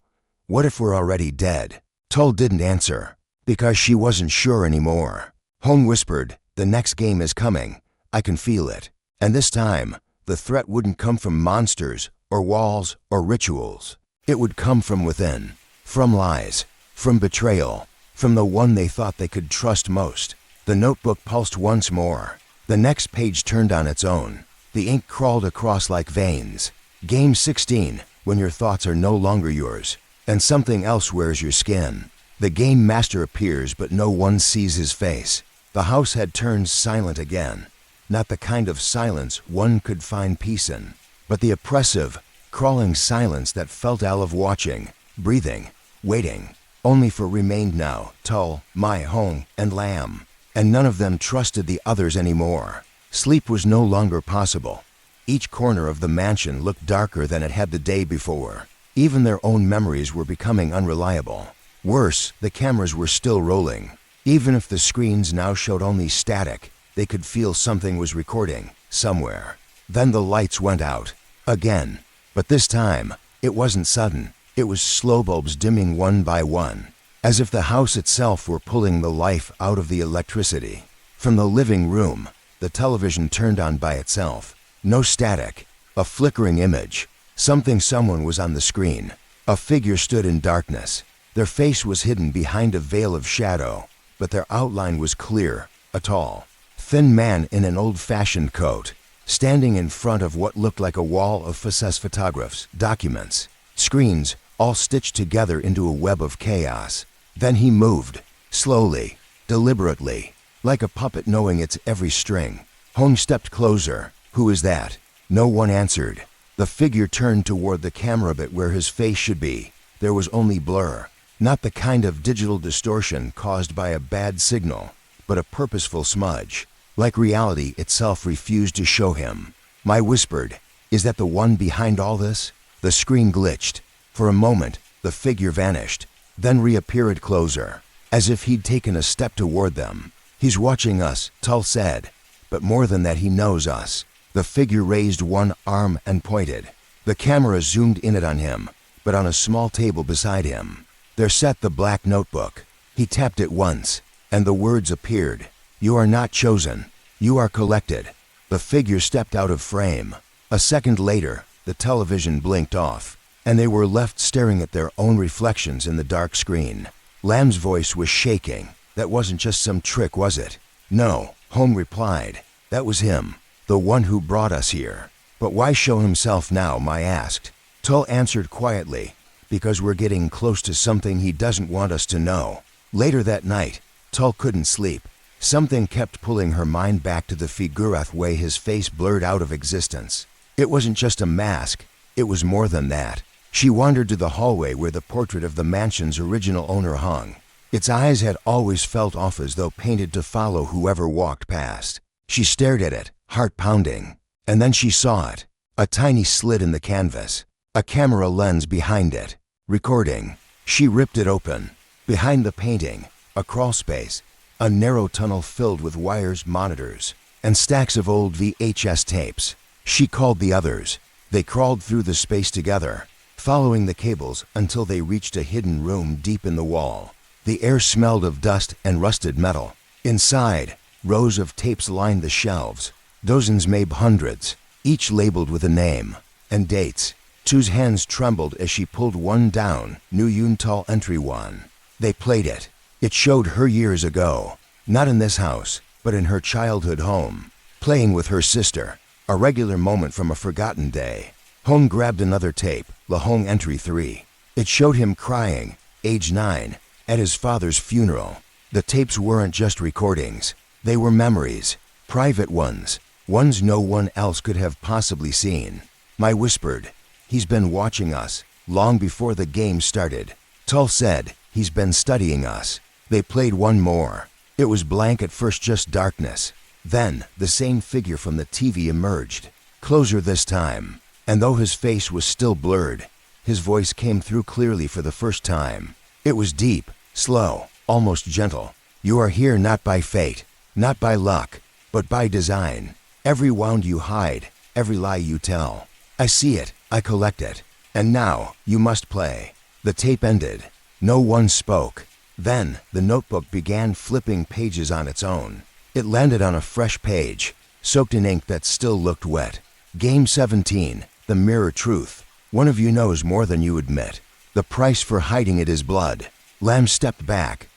What if we're already dead? Tull didn't answer, because she wasn't sure anymore. Hone whispered, the next game is coming. I can feel it. And this time, the threat wouldn't come from monsters, or walls, or rituals. It would come from within. From lies. From betrayal. From the one they thought they could trust most. The notebook pulsed once more. The next page turned on its own. The ink crawled across like veins. Game 16, when your thoughts are no longer yours, and something else wears your skin. The game master appears, but no one sees his face. The house had turned silent again. Not the kind of silence one could find peace in, but the oppressive, crawling silence that felt Olive watching, breathing, waiting. Only for remained now, Tull, my Hone, and Lamb. And none of them trusted the others anymore. Sleep was no longer possible. Each corner of the mansion looked darker than it had the day before. Even their own memories were becoming unreliable. Worse, the cameras were still rolling. Even if the screens now showed only static, they could feel something was recording, somewhere. Then the lights went out. Again. But this time, it wasn't sudden. It was slow bulbs dimming one by one, as if the house itself were pulling the life out of the electricity. From the living room, the television turned on by itself. No static. A flickering image. Someone was on the screen. A figure stood in darkness. Their face was hidden behind a veil of shadow, but their outline was clear. A tall, thin man in an old-fashioned coat, standing in front of what looked like a wall of photographs, documents, screens, all stitched together into a web of chaos. Then he moved, slowly, deliberately, like a puppet knowing its every string. Hone stepped closer. Who is that? No one answered. The figure turned toward the camera bit where his face should be. There was only blur. Not the kind of digital distortion caused by a bad signal, but a purposeful smudge. Like reality itself refused to show him. I whispered, is that the one behind all this? The screen glitched. For a moment, the figure vanished, then reappeared closer, as if he'd taken a step toward them. He's watching us, Tull said. But more than that, he knows us. The figure raised one arm and pointed. The camera zoomed in on him, but on a small table beside him. There sat the black notebook. He tapped it once, and the words appeared. You are not chosen. You are collected. The figure stepped out of frame. A second later, the television blinked off, and they were left staring at their own reflections in the dark screen. Lamb's voice was shaking. That wasn't just some trick, was it? No, Hone replied. That was him, the one who brought us here. But why show himself now, I asked. Tull answered quietly, because we're getting close to something he doesn't want us to know. Later that night, Tull couldn't sleep. Something kept pulling her mind back to the Figurath way his face blurred out of existence. It wasn't just a mask, it was more than that. She wandered to the hallway where the portrait of the mansion's original owner hung. Its eyes had always felt off, as though painted to follow whoever walked past. She stared at it, heart pounding. And then she saw it. A tiny slit in the canvas. A camera lens behind it. Recording. She ripped it open. Behind the painting, a crawl space. A narrow tunnel filled with wires, monitors, and stacks of old VHS tapes. She called the others. They crawled through the space together, following the cables until they reached a hidden room deep in the wall. The air smelled of dust and rusted metal. Inside, rows of tapes lined the shelves. Dozens, maybe hundreds, each labeled with a name and dates. Tu's hands trembled as she pulled one down. New Yuntal Entry 1. They played it. It showed her years ago, not in this house, but in her childhood home, playing with her sister, a regular moment from a forgotten day. Hone grabbed another tape, Lahong Entry 3. It showed him crying, age 9, at his father's funeral. The tapes weren't just recordings. They were memories, private ones no one else could have possibly seen. I whispered, he's been watching us, long before the game started. Tull said, he's been studying us. They played one more. It was blank at first, just darkness. Then, the same figure from the TV emerged, closer this time, and though his face was still blurred, his voice came through clearly for the first time. It was deep, slow, almost gentle. You are here not by fate, not by luck, but by design. Every wound you hide, every lie you tell. I see it, I collect it. And now, you must play. The tape ended. No one spoke. Then, the notebook began flipping pages on its own. It landed on a fresh page, soaked in ink that still looked wet. Game 17, the mirror truth. One of you knows more than you admit. The price for hiding it is blood. Lam stepped back.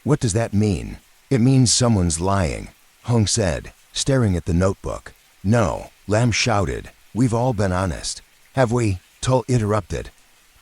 What does that mean? It means someone's lying, Hong said, staring at the notebook. No, Lam shouted. We've all been honest. Have we? Tull interrupted.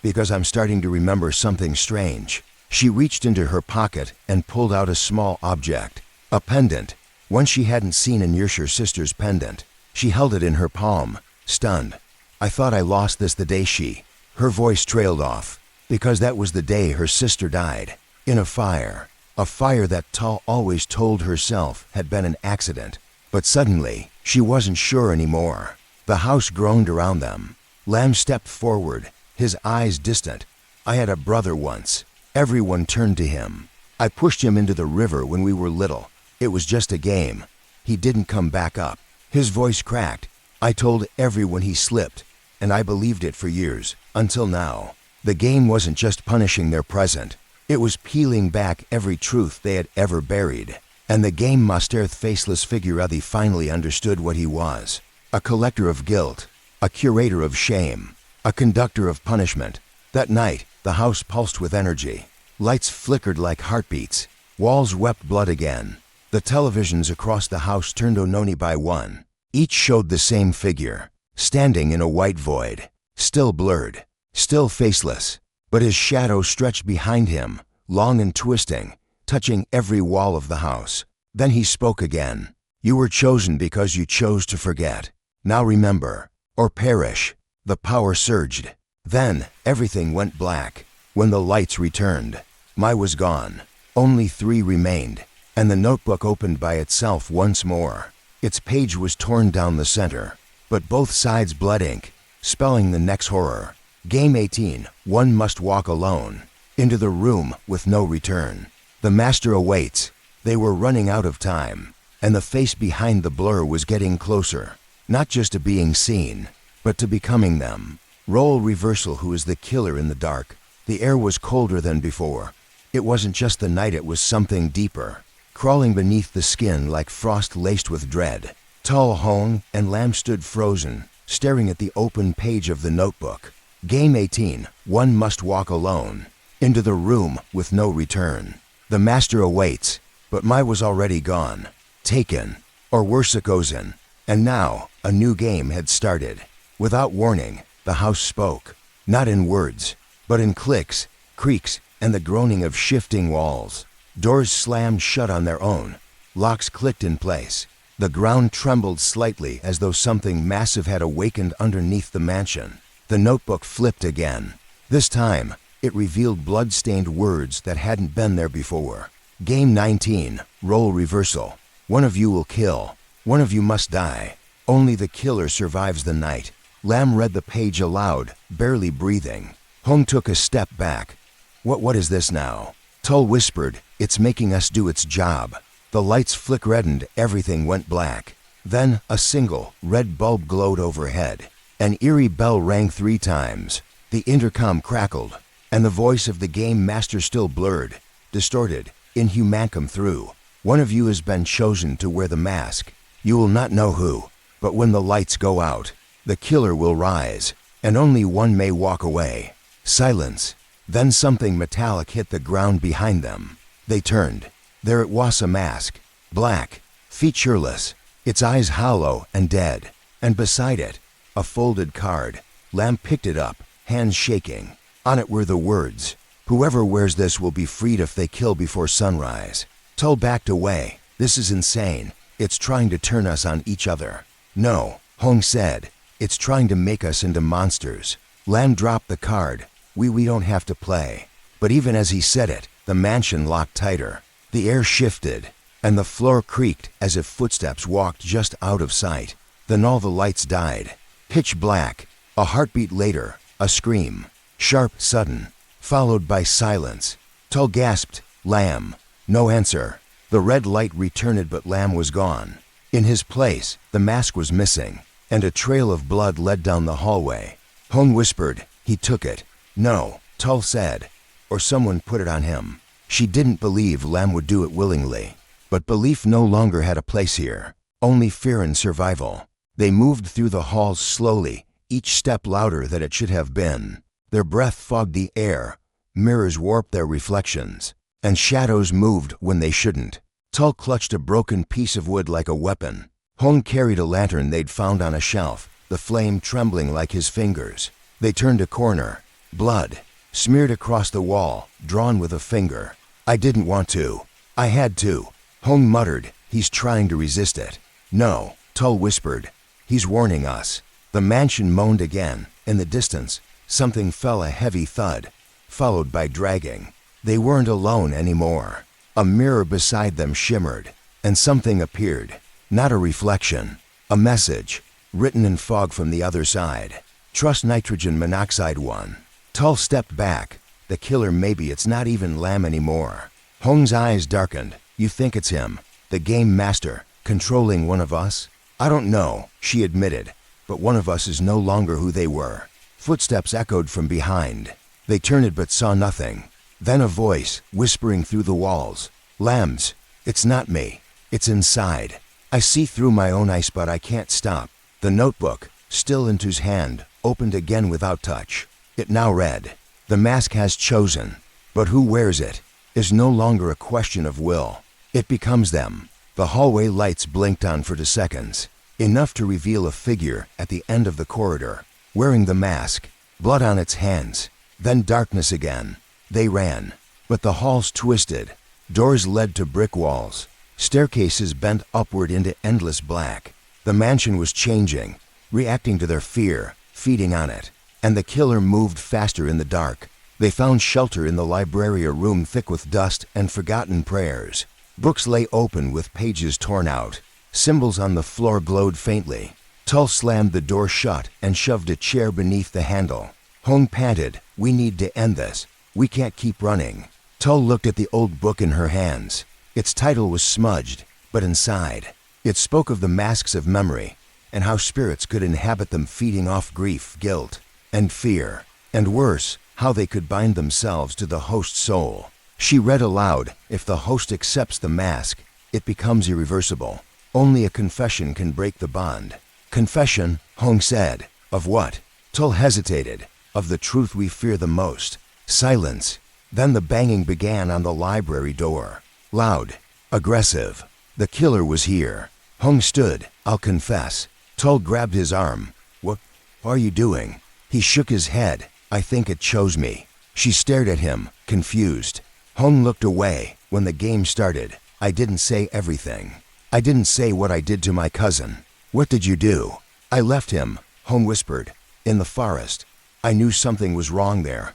Because I'm starting to remember something strange. She reached into her pocket and pulled out a small object. A pendant. One she hadn't seen in Yershur sister's pendant. She held it in her palm, stunned. I thought I lost this the day she... Her voice trailed off. Because that was the day her sister died. In a fire. A fire that Tull always told herself had been an accident. But suddenly, she wasn't sure anymore. The house groaned around them. Lam stepped forward, his eyes distant. I had a brother once. Everyone turned to him. I pushed him into the river when we were little. It was just a game. He didn't come back up. His voice cracked. I told everyone he slipped, and I believed it for years, until now. The game wasn't just punishing their present. It was peeling back every truth they had ever buried. And the game master faceless figurati finally understood what he was. A collector of guilt. A curator of shame. A conductor of punishment. That night, the house pulsed with energy. Lights flickered like heartbeats. Walls wept blood again. The televisions across the house turned Ononi by one. Each showed the same figure, standing in a white void. Still blurred. Still faceless. But his shadow stretched behind him, long and twisting, touching every wall of the house. Then he spoke again. You were chosen because you chose to forget. Now remember, or perish. The power surged. Then, everything went black. When the lights returned, Mai was gone. Only 3 remained, and the notebook opened by itself once more. Its page was torn down the center, but both sides blood ink, spelling the next horror. Game 18, one must walk alone. Into the room with no return. The master awaits. They were running out of time, and the face behind the blur was getting closer. Not just to being seen, but to becoming them. Roll reversal. Who is the killer in the dark? The air was colder than before. It wasn't just the night, it was something deeper, crawling beneath the skin like frost laced with dread. Tull, Hong, and Lam stood frozen, staring at the open page of the notebook. Game 18, one must walk alone. Into the room with no return. The master awaits, but Mai was already gone. Taken, or worse Sakozen. And now, a new game had started. Without warning, the house spoke. Not in words, but in clicks, creaks, and the groaning of shifting walls. Doors slammed shut on their own. Locks clicked in place. The ground trembled slightly as though something massive had awakened underneath the mansion. The notebook flipped again. This time, it revealed blood-stained words that hadn't been there before. Game 19, roll reversal. One of you will kill. One of you must die. Only the killer survives the night. Lam read the page aloud, barely breathing. Hong took a step back. What is this now? Tull whispered, it's making us do its job. The lights flick-reddened, everything went black. Then a single, red bulb glowed overhead. An eerie bell rang 3 times. The intercom crackled, and the voice of the game master still blurred, distorted, inhumancum through. One of you has been chosen to wear the mask. You will not know who, but when the lights go out, the killer will rise, and only one may walk away. Silence. Then something metallic hit the ground behind them. They turned. There it was, a mask. Black, featureless, its eyes hollow and dead. And beside it, a folded card. Lam picked it up, hands shaking. On it were the words, whoever wears this will be freed if they kill before sunrise. Tull backed away. This is insane. It's trying to turn us on each other. No, Hong said. It's trying to make us into monsters. Lam dropped the card. We don't have to play. But even as he said it, the mansion locked tighter. The air shifted. and the floor creaked as if footsteps walked just out of sight. Then all the lights died. Pitch black. A heartbeat later, a scream. Sharp, sudden, followed by silence. Tull gasped, "Lamb." No answer. The red light returned, but Lamb was gone. In his place, the mask was missing, and a trail of blood led down the hallway. Hong whispered, "He took it." "No," Tull said, "or someone put it on him." She didn't believe Lamb would do it willingly. But belief no longer had a place here. Only fear and survival. They moved through the halls slowly, each step louder than it should have been. Their breath fogged the air. Mirrors warped their reflections, and shadows moved when they shouldn't. Tull clutched a broken piece of wood like a weapon. Hong carried a lantern they'd found on a shelf, the flame trembling like his fingers. They turned a corner. Blood, smeared across the wall, drawn with a finger. "I didn't want to. I had to." Hong muttered, "He's trying to resist it." "No," Tull whispered. "He's warning us." The mansion moaned again. In the distance, something fell, a heavy thud, followed by dragging. They weren't alone anymore. A mirror beside them shimmered, and something appeared. Not a reflection. A message, written in fog from the other side. "Trust nitrogen monoxide 1." Tull stepped back. The killer, maybe it's not even Lamb anymore. Hong's eyes darkened. "You think it's him, the game master, controlling one of us?" "I don't know," she admitted, "but one of us is no longer who they were." Footsteps echoed from behind. They turned but saw nothing. Then a voice, whispering through the walls. "Lambs, it's not me. It's inside. I see through my own eyes, but I can't stop." The notebook, still in his hand, opened again without touch. It now read, "The mask has chosen, but who wears it is no longer a question of will. It becomes them." The hallway lights blinked on for 2 seconds, enough to reveal a figure at the end of the corridor, wearing the mask, blood on its hands. Then darkness again. They ran, but the halls twisted. Doors led to brick walls. Staircases bent upward into endless black. The mansion was changing, reacting to their fear, feeding on it. And the killer moved faster in the dark. They found shelter in the library, a room thick with dust and forgotten prayers. Books lay open with pages torn out. Symbols on the floor glowed faintly. Tull slammed the door shut and shoved a chair beneath the handle. Hong panted, "We need to end this. We can't keep running." Tull looked at the old book in her hands. Its title was smudged, but inside, it spoke of the masks of memory and how spirits could inhabit them, feeding off grief, guilt, and fear. And worse, how they could bind themselves to the host's soul. She read aloud, "If the host accepts the mask, it becomes irreversible. Only a confession can break the bond." "Confession," Hong said. "Of what?" Tull hesitated. "Of the truth we fear the most." Silence. Then the banging began on the library door. Loud. Aggressive. The killer was here. Hong stood. "I'll confess." Tull grabbed his arm. What are you doing?" He shook his head. "I think it chose me." She stared at him, confused. Hong looked away. "When the game started, I didn't say everything. I didn't say what I did to my cousin." "What did you do?" "I left him," Hong whispered. "In the forest. I knew something was wrong there.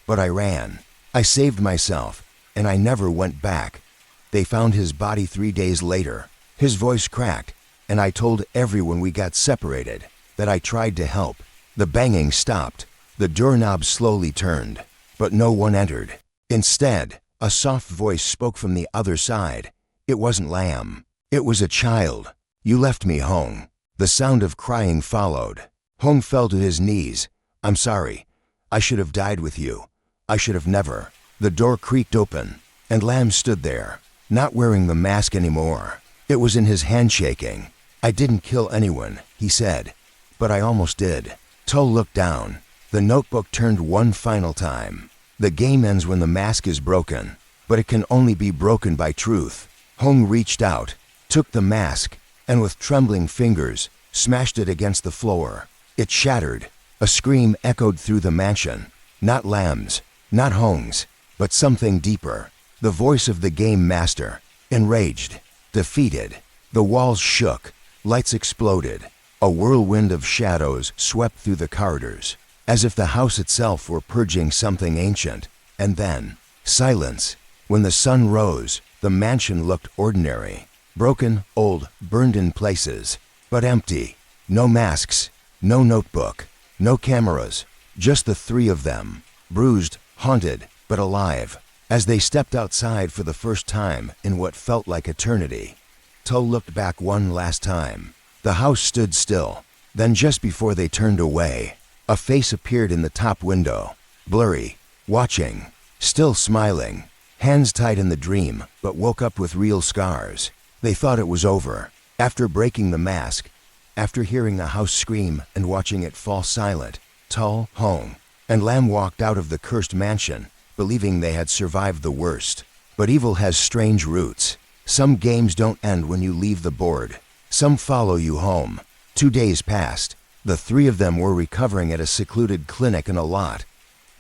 But I ran. I saved myself, and I never went back. They found his body 3 days later." His voice cracked, "And I told everyone we got separated, that I tried to help." The banging stopped. The doorknob slowly turned, but no one entered. Instead, a soft voice spoke from the other side. It wasn't Lamb. It was a child. "You left me, Hong." The sound of crying followed. Hong fell to his knees. "I'm sorry. I should have died with you. I should have never." The door creaked open, and Lamb stood there, not wearing the mask anymore. It was in his hand, shaking. "I didn't kill anyone," he said, "but I almost did." Tull looked down. The notebook turned one final time. "The game ends when the mask is broken, but it can only be broken by truth." Hong reached out, took the mask, and with trembling fingers, smashed it against the floor. It shattered. A scream echoed through the mansion. Not Lamb's, not Hong's, but something deeper. The voice of the game master, enraged, defeated. The walls shook. Lights exploded. A whirlwind of shadows swept through the corridors, as if the house itself were purging something ancient. And then, silence. When the sun rose, The mansion looked ordinary. Broken, old, burned in places, but empty. No masks, no notebook, no cameras, just the three of them, bruised, haunted, but alive. As they stepped outside for the first time in what felt like eternity, Tull looked back one last time. The house stood still. Then just before they turned away, a face appeared in the top window, blurry, watching, still smiling, hands tied in the dream, but woke up with real scars. They thought it was over. After breaking the mask, after hearing the house scream and watching it fall silent, Tull, Hong, and Lam walked out of the cursed mansion, believing they had survived the worst. But evil has strange roots. Some games don't end when you leave the board. Some follow you home. 2 days passed. The three of them were recovering at a secluded clinic in a lot.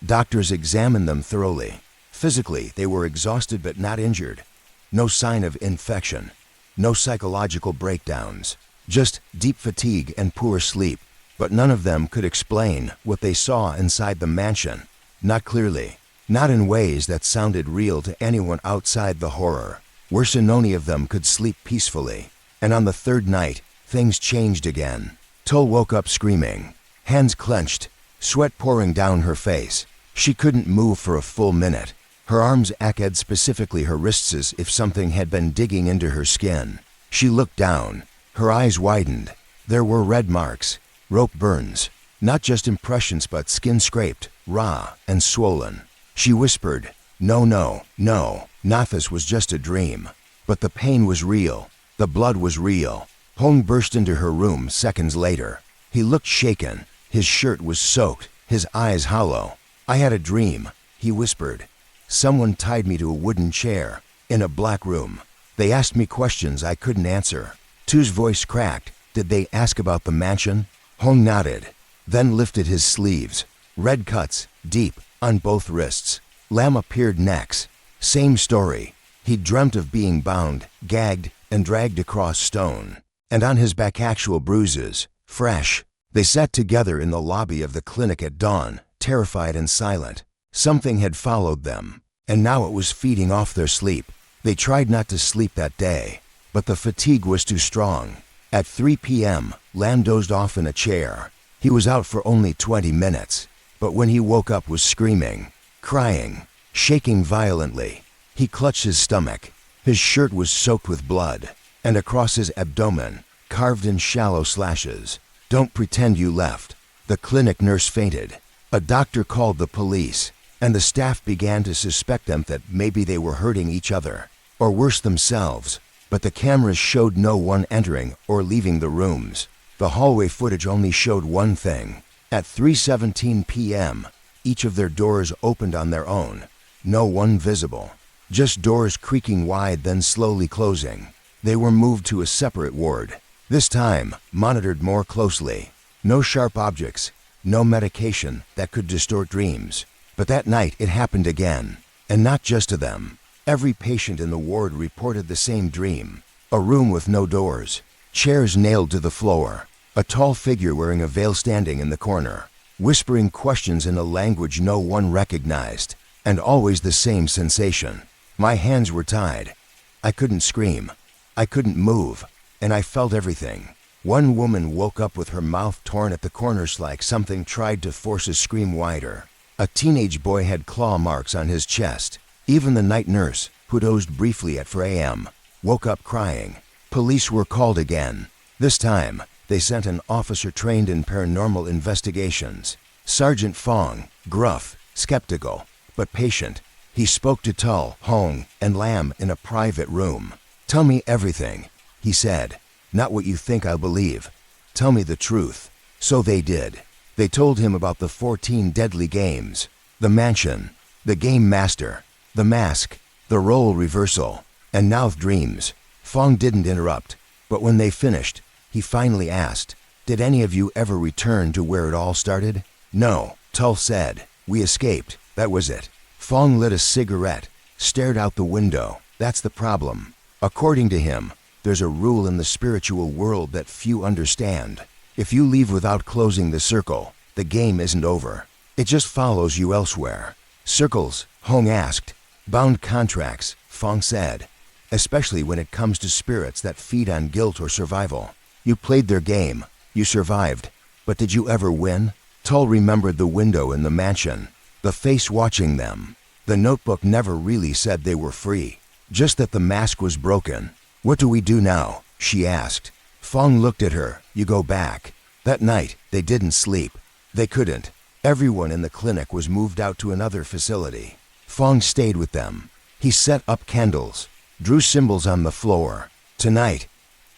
Doctors examined them thoroughly. Physically, they were exhausted but not injured. No sign of infection. No psychological breakdowns. Just deep fatigue and poor sleep. But none of them could explain what they saw inside the mansion. Not clearly. Not in ways that sounded real to anyone outside the horror. Worse than any of them could sleep peacefully. And on the third night, things changed again. Tull woke up screaming, hands clenched, sweat pouring down her face. She couldn't move for a full minute. Her arms ached, specifically her wrists, as if something had been digging into her skin. She looked down. Her eyes widened. There were red marks, rope burns, not just impressions but skin scraped, raw, and swollen. She whispered, "No, no, no, Nathis was just a dream." But the pain was real. The blood was real. Hong burst into her room seconds later. He looked shaken. His shirt was soaked, his eyes hollow. "I had a dream," he whispered. "Someone tied me to a wooden chair, in a black room. They asked me questions I couldn't answer." Tu's voice cracked. "Did they ask about the mansion?" Hong nodded, then lifted his sleeves. Red cuts, deep, on both wrists. Lam appeared next. Same story. He'd dreamt of being bound, gagged, and dragged across stone. And on his back actual bruises, fresh. They sat together in the lobby of the clinic at dawn, terrified and silent. Something had followed them, and now it was feeding off their sleep. They tried not to sleep that day, but the fatigue was too strong. At 3 p.m., Lam dozed off in a chair. He was out for only 20 minutes, but when he woke up was screaming, crying, shaking violently. He clutched his stomach. His shirt was soaked with blood, and across his abdomen, carved in shallow slashes. "Don't pretend you left." The clinic nurse fainted. A doctor called the police, and the staff began to suspect them that maybe they were hurting each other, or worse, themselves. But the cameras showed no one entering or leaving the rooms. The hallway footage only showed one thing. At 3:17 p.m., each of their doors opened on their own. No one visible. Just doors creaking wide, then slowly closing. They were moved to a separate ward. This time, monitored more closely. No sharp objects, no medication that could distort dreams. But that night it happened again. And not just to them. Every patient in the ward reported the same dream. A room with no doors. Chairs nailed to the floor. A tall figure wearing a veil standing in the corner. Whispering questions in a language no one recognized. And always the same sensation. My hands were tied. I couldn't scream. I couldn't move. And I felt everything. One woman woke up with her mouth torn at the corners like something tried to force a scream wider. A teenage boy had claw marks on his chest. Even the night nurse, who dozed briefly at 4 a.m., woke up crying. Police were called again. This time, they sent an officer trained in paranormal investigations. Sergeant Fong, gruff, skeptical, but patient. He spoke to Tull, Hong, and Lam in a private room. "Tell me everything," he said. "Not what you think I'll believe. Tell me the truth." So they did. They told him about the 14 deadly games, the mansion, the game master, the mask, the role reversal, and now dreams. Fong didn't interrupt, but when they finished, he finally asked, "Did any of you ever return to where it all started?" "No," Tull said. "We escaped. That was it." Fong lit a cigarette, stared out the window. "That's the problem. According to him, there's a rule in the spiritual world that few understand. If you leave without closing the circle, the game isn't over. It just follows you elsewhere." "Circles?" Hong asked. "Bound contracts," Fong said. especially when it comes to spirits that feed on guilt or survival. You played their game, you survived, but did you ever win? Tull remembered the window in the mansion, the face watching them. The notebook never really said they were free, just that the mask was broken. What do we do now? She asked. Fong looked at her. You go back. That night, they didn't sleep. They couldn't. Everyone in the clinic was moved out to another facility. Fong stayed with them. He set up candles, drew symbols on the floor. Tonight,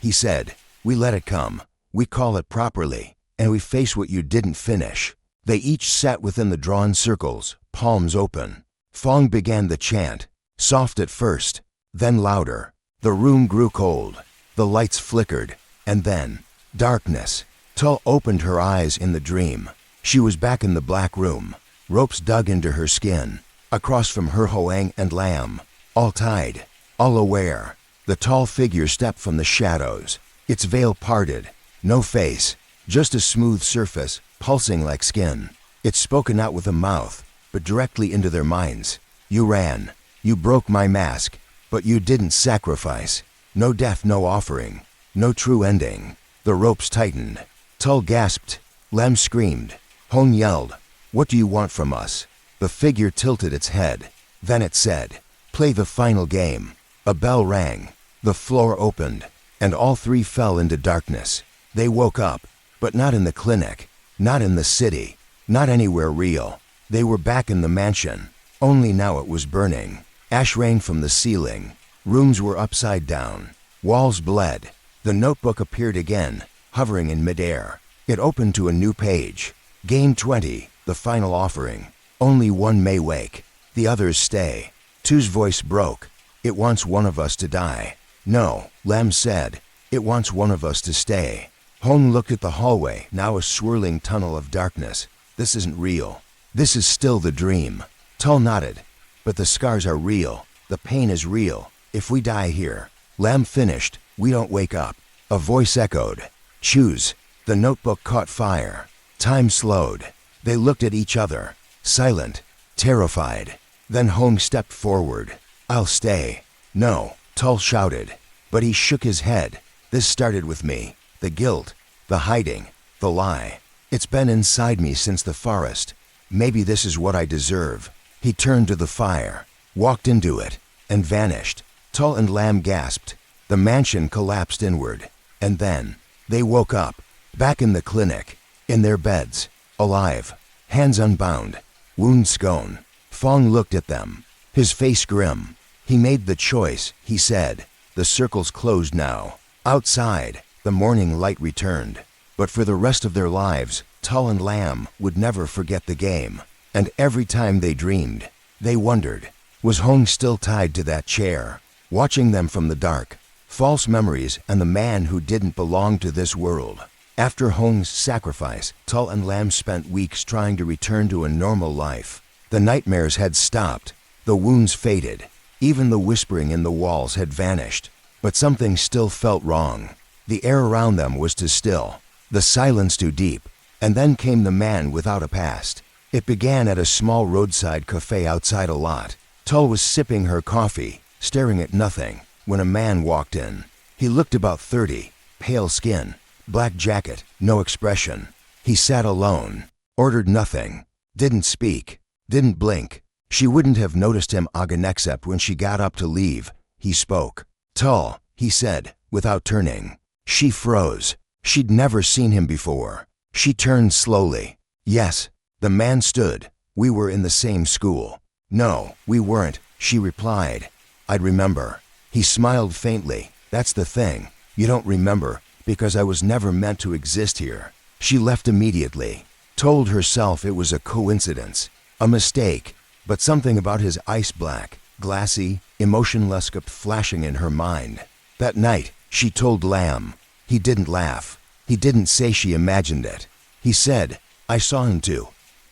he said, we let it come. We call it properly, and we face what you didn't finish. They each sat within the drawn circles, palms open. Fong began the chant, soft at first, then louder. The room grew cold. The lights flickered, and then, darkness. Tull opened her eyes in the dream. She was back in the black room, ropes dug into her skin, across from her Hoang and Lam, all tied, all aware. The tall figure stepped from the shadows, its veil parted, no face, just a smooth surface, pulsing like skin. It spoke not with a mouth, but directly into their minds. You ran, you broke my mask, but you didn't sacrifice. No death, no offering, no true ending. The ropes tightened. Tull gasped. Lam screamed. Hong yelled, what do you want from us? The figure tilted its head. Then it said, play the final game. A bell rang. The floor opened, and all three fell into darkness. They woke up, but not in the clinic, not in the city, not anywhere real. They were back in the mansion, only now it was burning. Ash rained from the ceiling. Rooms were upside down. Walls bled. The notebook appeared again, hovering in midair. It opened to a new page. Game 20, the final offering. Only one may wake. The others stay. Tu's voice broke. It wants one of us to die. No, Lam said. It wants one of us to stay. Hong looked at the hallway, now a swirling tunnel of darkness. This isn't real. This is still the dream. Tull nodded. But the scars are real. The pain is real. If we die here, Lam finished, we don't wake up. A voice echoed. Choose. The notebook caught fire. Time slowed. They looked at each other, silent, terrified. Then Hong stepped forward. I'll stay. No, Tull shouted. But he shook his head. This started with me. The guilt, the hiding, the lie. It's been inside me since the forest. Maybe this is what I deserve. He turned to the fire, walked into it, and vanished. Tull and Lam gasped. The mansion collapsed inward. And then, they woke up, back in the clinic, in their beds, alive, hands unbound, wounds gone. Fong looked at them, his face grim. He made the choice, he said. The circle's closed now. Outside, the morning light returned. But for the rest of their lives, Tull and Lam would never forget the game. And every time they dreamed, they wondered, was Hong still tied to that chair, watching them from the dark? False memories and the man who didn't belong to this world. After Hong's sacrifice, Tull and Lam spent weeks trying to return to a normal life. The nightmares had stopped, the wounds faded, even the whispering in the walls had vanished. But something still felt wrong. The air around them was too still, the silence too deep. And then came the man without a past. It began at a small roadside cafe outside a lot. Tull was sipping her coffee, staring at nothing, when a man walked in. He looked about 30, pale skin, black jacket, no expression. He sat alone, ordered nothing, didn't speak, didn't blink. She wouldn't have noticed him again except when she got up to leave. He spoke. Tull, he said, without turning. She froze. She'd never seen him before. She turned slowly. Yes, the man stood. We were in the same school. No, we weren't, she replied. I'd remember. He smiled faintly. That's the thing. You don't remember, because I was never meant to exist here. She left immediately. Told herself it was a coincidence, a mistake, but something about his ice black, glassy, emotionless kept flashing in her mind. That night, she told Lam. He didn't laugh. He didn't say she imagined it. He said, I saw him too.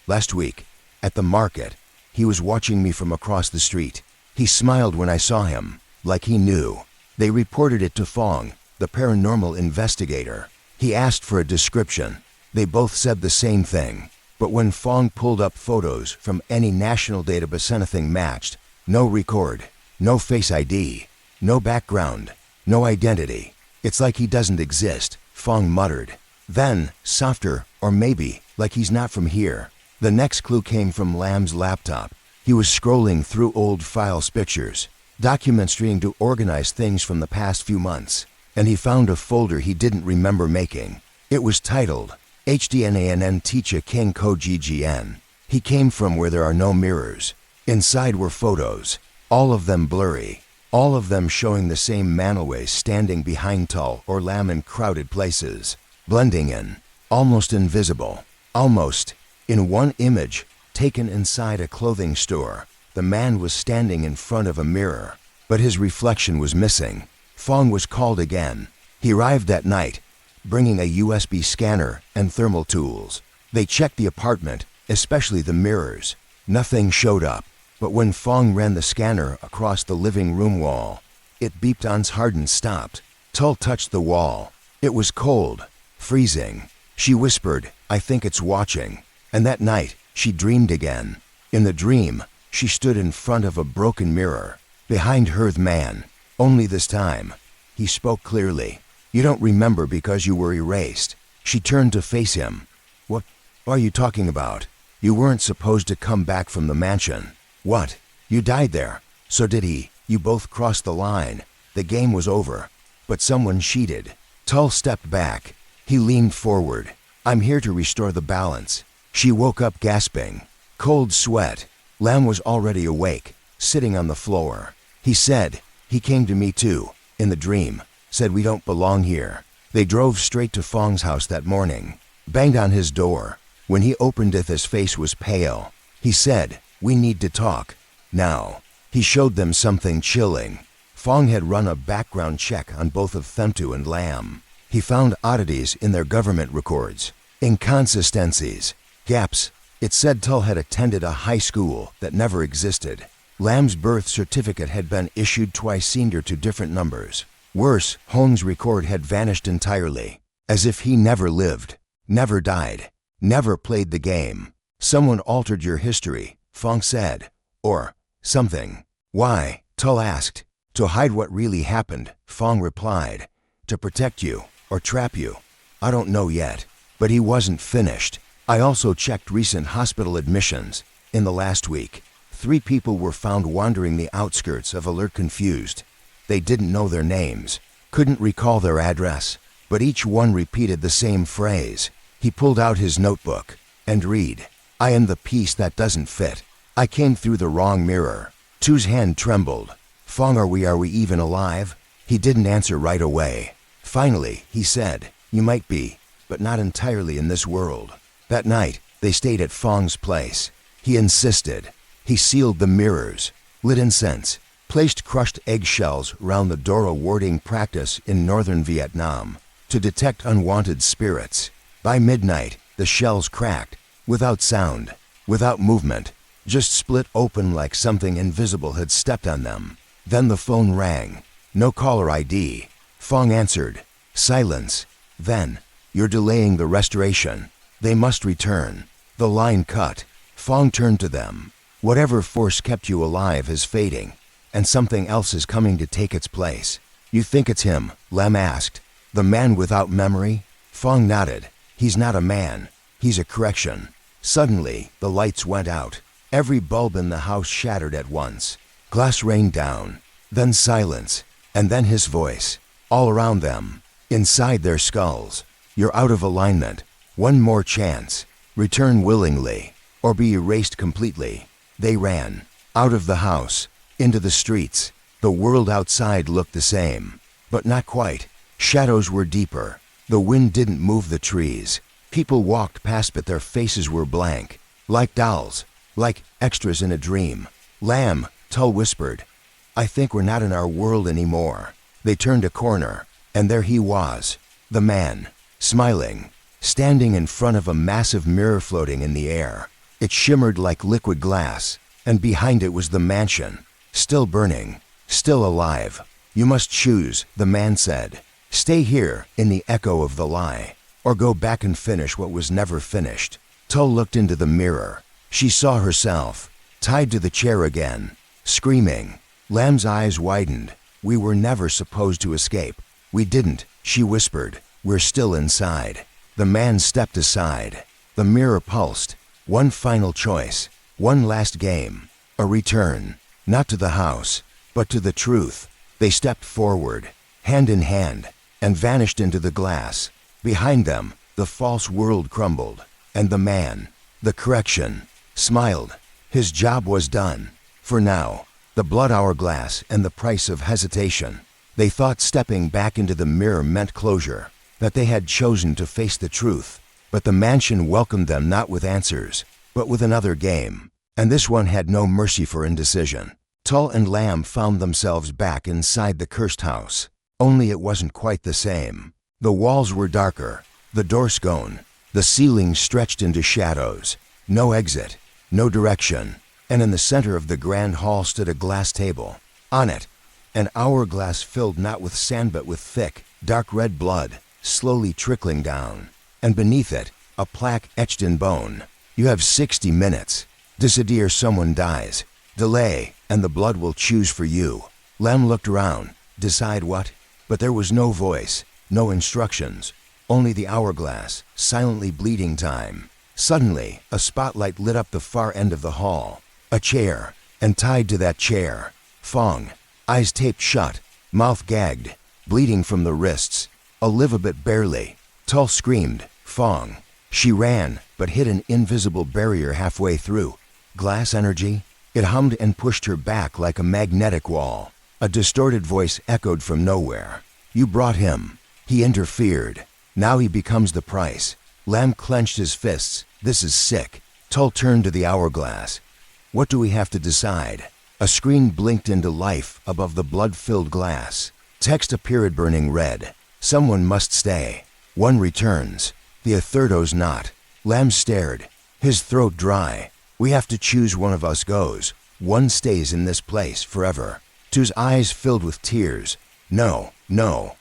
Last week, at the market, he was watching me from across the street. He smiled when I saw him, like he knew. They reported it to Fong, the paranormal investigator. He asked for a description. They both said the same thing. But when Fong pulled up photos from any national database, anything matched. No record, no face ID. No background, no identity. It's like he doesn't exist, Fong muttered. Then, softer, or maybe, like he's not from here. The next clue came from Lam's laptop. He was scrolling through old files pictures, documents trying to organize things from the past few months, and he found a folder he didn't remember making. It was titled, HDNANN Ticha King Ko GGN. He came from where there are no mirrors. Inside were photos, all of them blurry, all of them showing the same Manaway standing behind Tull or Lam in crowded places, blending in, almost invisible, almost. In one image, taken inside a clothing store, the man was standing in front of a mirror, but his reflection was missing. Fong was called again. He arrived that night, bringing a USB scanner and thermal tools. They checked the apartment, especially the mirrors. Nothing showed up, but when Fong ran the scanner across the living room wall, it beeped on's hardened stopped. Tull touched the wall. It was cold, freezing. She whispered, "I think it's watching." And that night, she dreamed again. In the dream, she stood in front of a broken mirror. Behind her the man. Only this time, he spoke clearly. "You don't remember because you were erased." She turned to face him. What are you talking about? You weren't supposed to come back from the mansion." "What? You died there." "So did he. You both crossed the line. The game was over." But someone cheated. Tull stepped back. He leaned forward. "I'm here to restore the balance." She woke up gasping. Cold sweat. Lam was already awake, sitting on the floor. He said, "He came to me too, in the dream, said we don't belong here." They drove straight to Fong's house that morning, banged on his door. When he opened it, his face was pale. He said, "We need to talk. Now." He showed them something chilling. Fong had run a background check on both of Themtu and Lam. He found oddities in their government records, inconsistencies, gaps. It said Tull had attended a high school that never existed. Lam's birth certificate had been issued twice senior to different numbers. Worse, Hong's record had vanished entirely, as if he never lived, never died, never played the game. "Someone altered your history," Fong said. "Or something." "Why?" Tull asked. "To hide what really happened," Fong replied. "To protect you, or trap you. I don't know yet." But he wasn't finished. "I also checked recent hospital admissions. In the last week, 3 people were found wandering the outskirts of Alert confused. They didn't know their names, couldn't recall their address, but each one repeated the same phrase." He pulled out his notebook and read, "I am the piece that doesn't fit. I came through the wrong mirror." Tu's hand trembled. "Fong, are we even alive?" He didn't answer right away. Finally, he said, "You might be, but not entirely in this world." That night, they stayed at Fong's place. He insisted. He sealed the mirrors, lit incense, placed crushed eggshells round the door, a warding practice in northern Vietnam, to detect unwanted spirits. By midnight, the shells cracked, without sound, without movement, just split open like something invisible had stepped on them. Then the phone rang. No caller ID. Fong answered. Silence. Then, "You're delaying the restoration. They must return." The line cut. Fong turned to them. "Whatever force kept you alive is fading, and something else is coming to take its place." "You think it's him?" Lam asked. "The man without memory?" Fong nodded. "He's not a man. He's a correction." Suddenly, the lights went out. Every bulb in the house shattered at once. Glass rained down. Then silence. And then his voice. All around them. Inside their skulls. "You're out of alignment. One more chance. Return willingly, or be erased completely." They ran. Out of the house. Into the streets. The world outside looked the same. But not quite. Shadows were deeper. The wind didn't move the trees. People walked past, but their faces were blank. Like dolls. Like extras in a dream. "Lam," Tull whispered. "I think we're not in our world anymore." They turned a corner, and there he was. The man. Smiling. Standing in front of a massive mirror floating in the air. It shimmered like liquid glass, and behind it was the mansion. Still burning. Still alive. "You must choose," the man said. "Stay here, in the echo of the lie, or go back and finish what was never finished." Tull looked into the mirror. She saw herself, tied to the chair again, screaming. Lam's eyes widened. We were never supposed to escape. We didn't, she whispered. We're still inside. The man stepped aside. The mirror pulsed. One final choice. One last game. A return. Not to the house, but to the truth. They stepped forward, hand in hand, and vanished into the glass. Behind them, the false world crumbled, and the man, the correction, smiled. His job was done. For now, the blood hourglass and the price of hesitation. They thought stepping back into the mirror meant closure, that they had chosen to face the truth. But the mansion welcomed them not with answers, but with another game. And this one had no mercy for indecision. Tull and Lamb found themselves back inside the cursed house. Only it wasn't quite the same. The walls were darker, the doors gone, the ceiling stretched into shadows. No exit, no direction. And in the center of the grand hall stood a glass table. On it, an hourglass filled not with sand but with thick, dark red blood, slowly trickling down. And beneath it, a plaque etched in bone. You have 60 minutes. Disappear, someone dies. Delay, and the blood will choose for you. Lem looked around. Decide what? But there was no voice, no instructions. Only the hourglass, silently bleeding time. Suddenly, a spotlight lit up the far end of the hall. A chair, and tied to that chair, Fong, eyes taped shut, mouth gagged, bleeding from the wrists. A little bit barely. Tull screamed, Fong. She ran, but hit an invisible barrier halfway through. Glass energy? It hummed and pushed her back like a magnetic wall. A distorted voice echoed from nowhere. You brought him. He interfered. Now he becomes the price. Lamb clenched his fists. This is sick. Tull turned to the hourglass. What do we have to decide? A screen blinked into life above the blood-filled glass. Text appeared burning red. Someone must stay. One returns. The Athurdo's not. Lamb stared, his throat dry. We have to choose. One of us goes. One stays in this place forever. Tu's eyes filled with tears. No,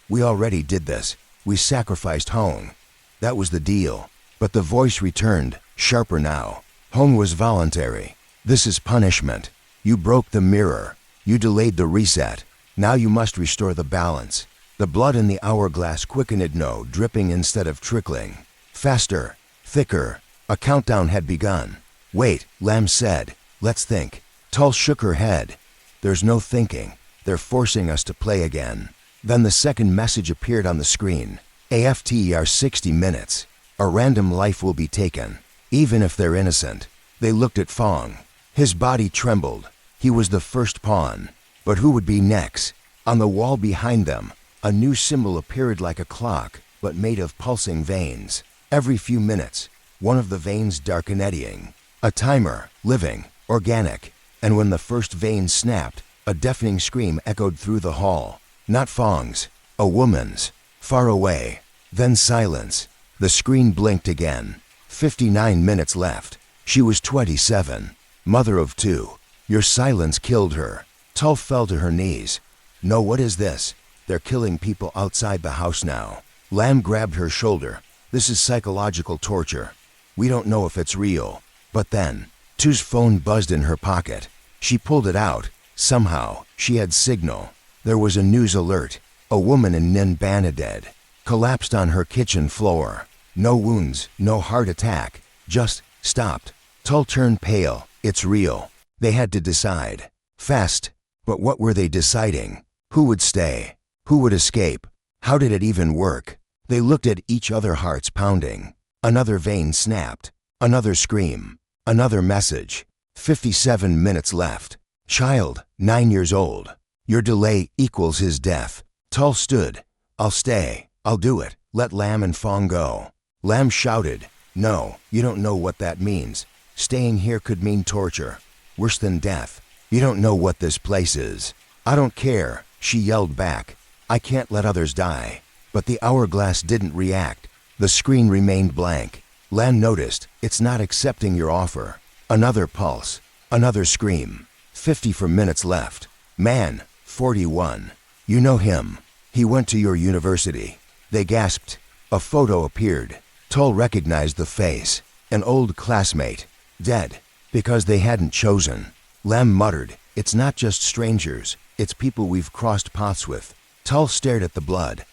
we already did this. We sacrificed Hong. That was the deal. But the voice returned, sharper now. Hong was voluntary. This is punishment. You broke the mirror. You delayed the reset. Now you must restore the balance. The blood in the hourglass quickened, no, dripping instead of trickling. Faster, thicker. A countdown had begun. Wait, Lamb said. Let's think. Tull shook her head. There's no thinking. They're forcing us to play again. Then the second message appeared on the screen. AFTR 60 minutes. A random life will be taken, even if they're innocent. They looked at Fong. His body trembled. He was the first pawn. But who would be next? On the wall behind them, a new symbol appeared like a clock, but made of pulsing veins. Every few minutes, one of the veins dark and eddying. A timer, living, organic. And when the first vein snapped, a deafening scream echoed through the hall. Not Fong's, a woman's. Far away. Then silence. The screen blinked again. 59 minutes left. She was 27. Mother of 2. Your silence killed her. Tull fell to her knees. No, what is this? They're killing people outside the house now. Lamb grabbed her shoulder. This is psychological torture. We don't know if it's real. But then, Tu's phone buzzed in her pocket. She pulled it out. Somehow, she had signal. There was a news alert. A woman in Nin Banaded collapsed on her kitchen floor. No wounds, no heart attack. Just stopped. Tull turned pale. It's real. They had to decide. Fast. But what were they deciding? Who would stay? Who would escape? How did it even work? They looked at each other, hearts pounding. Another vein snapped. Another scream. Another message. 57 minutes left. Child, 9 years old. Your delay equals his death. Tull stood. I'll stay. I'll do it. Let Lamb and Fong go. Lamb shouted. No, you don't know what that means. Staying here could mean torture. Worse than death. You don't know what this place is. I don't care, she yelled back. I can't let others die. But the hourglass didn't react. The screen remained blank. Lamb noticed. It's not accepting your offer. Another pulse. Another scream. 54 minutes left. Man, 41. You know him. He went to your university. They gasped. A photo appeared. Tull recognized the face. An old classmate. Dead. Because they hadn't chosen. Lamb muttered. It's not just strangers. It's people we've crossed paths with. Tull stared at the blood.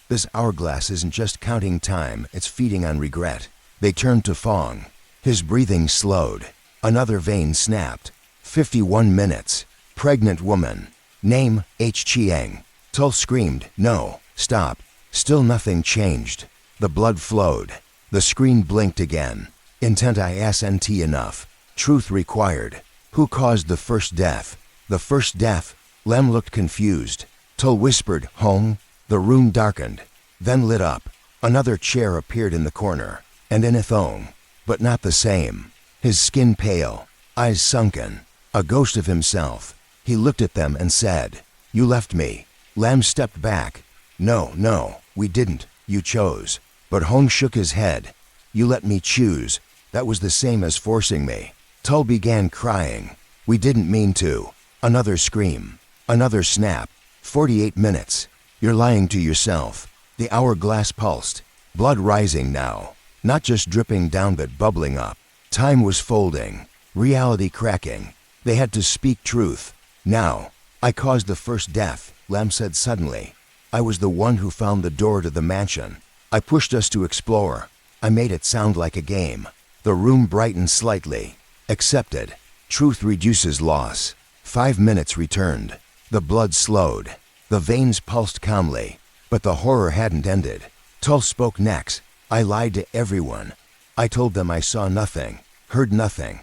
This hourglass isn't just counting time, it's feeding on regret. They turned to Fong. His breathing slowed. Another vein snapped. 51 minutes. Pregnant woman. Name, H. Chiang. Tull screamed, "No, stop." Still nothing changed. The blood flowed. The screen blinked again. Intent isn't enough. Truth required. Who caused the first death? The first death? Lem looked confused. Tull whispered, "Hong." The room darkened, then lit up. Another chair appeared in the corner, and in a Thong, but not the same. His skin pale, eyes sunken, a ghost of himself. He looked at them and said, "You left me." Lam stepped back. No, we didn't. You chose." But Hong shook his head. "You let me choose. That was the same as forcing me." Tull began crying. "We didn't mean to." Another scream. Another snap. 48 minutes. "You're lying to yourself." The hourglass pulsed. Blood rising now. Not just dripping down but bubbling up. Time was folding. Reality cracking. They had to speak truth. Now. "I caused the first death," Lam said suddenly. "I was the one who found the door to the mansion. I pushed us to explore. I made it sound like a game." The room brightened slightly. Accepted. Truth reduces loss. 5 minutes returned. The blood slowed. The veins pulsed calmly. But the horror hadn't ended. Tull spoke next. "I lied to everyone. I told them I saw nothing, heard nothing.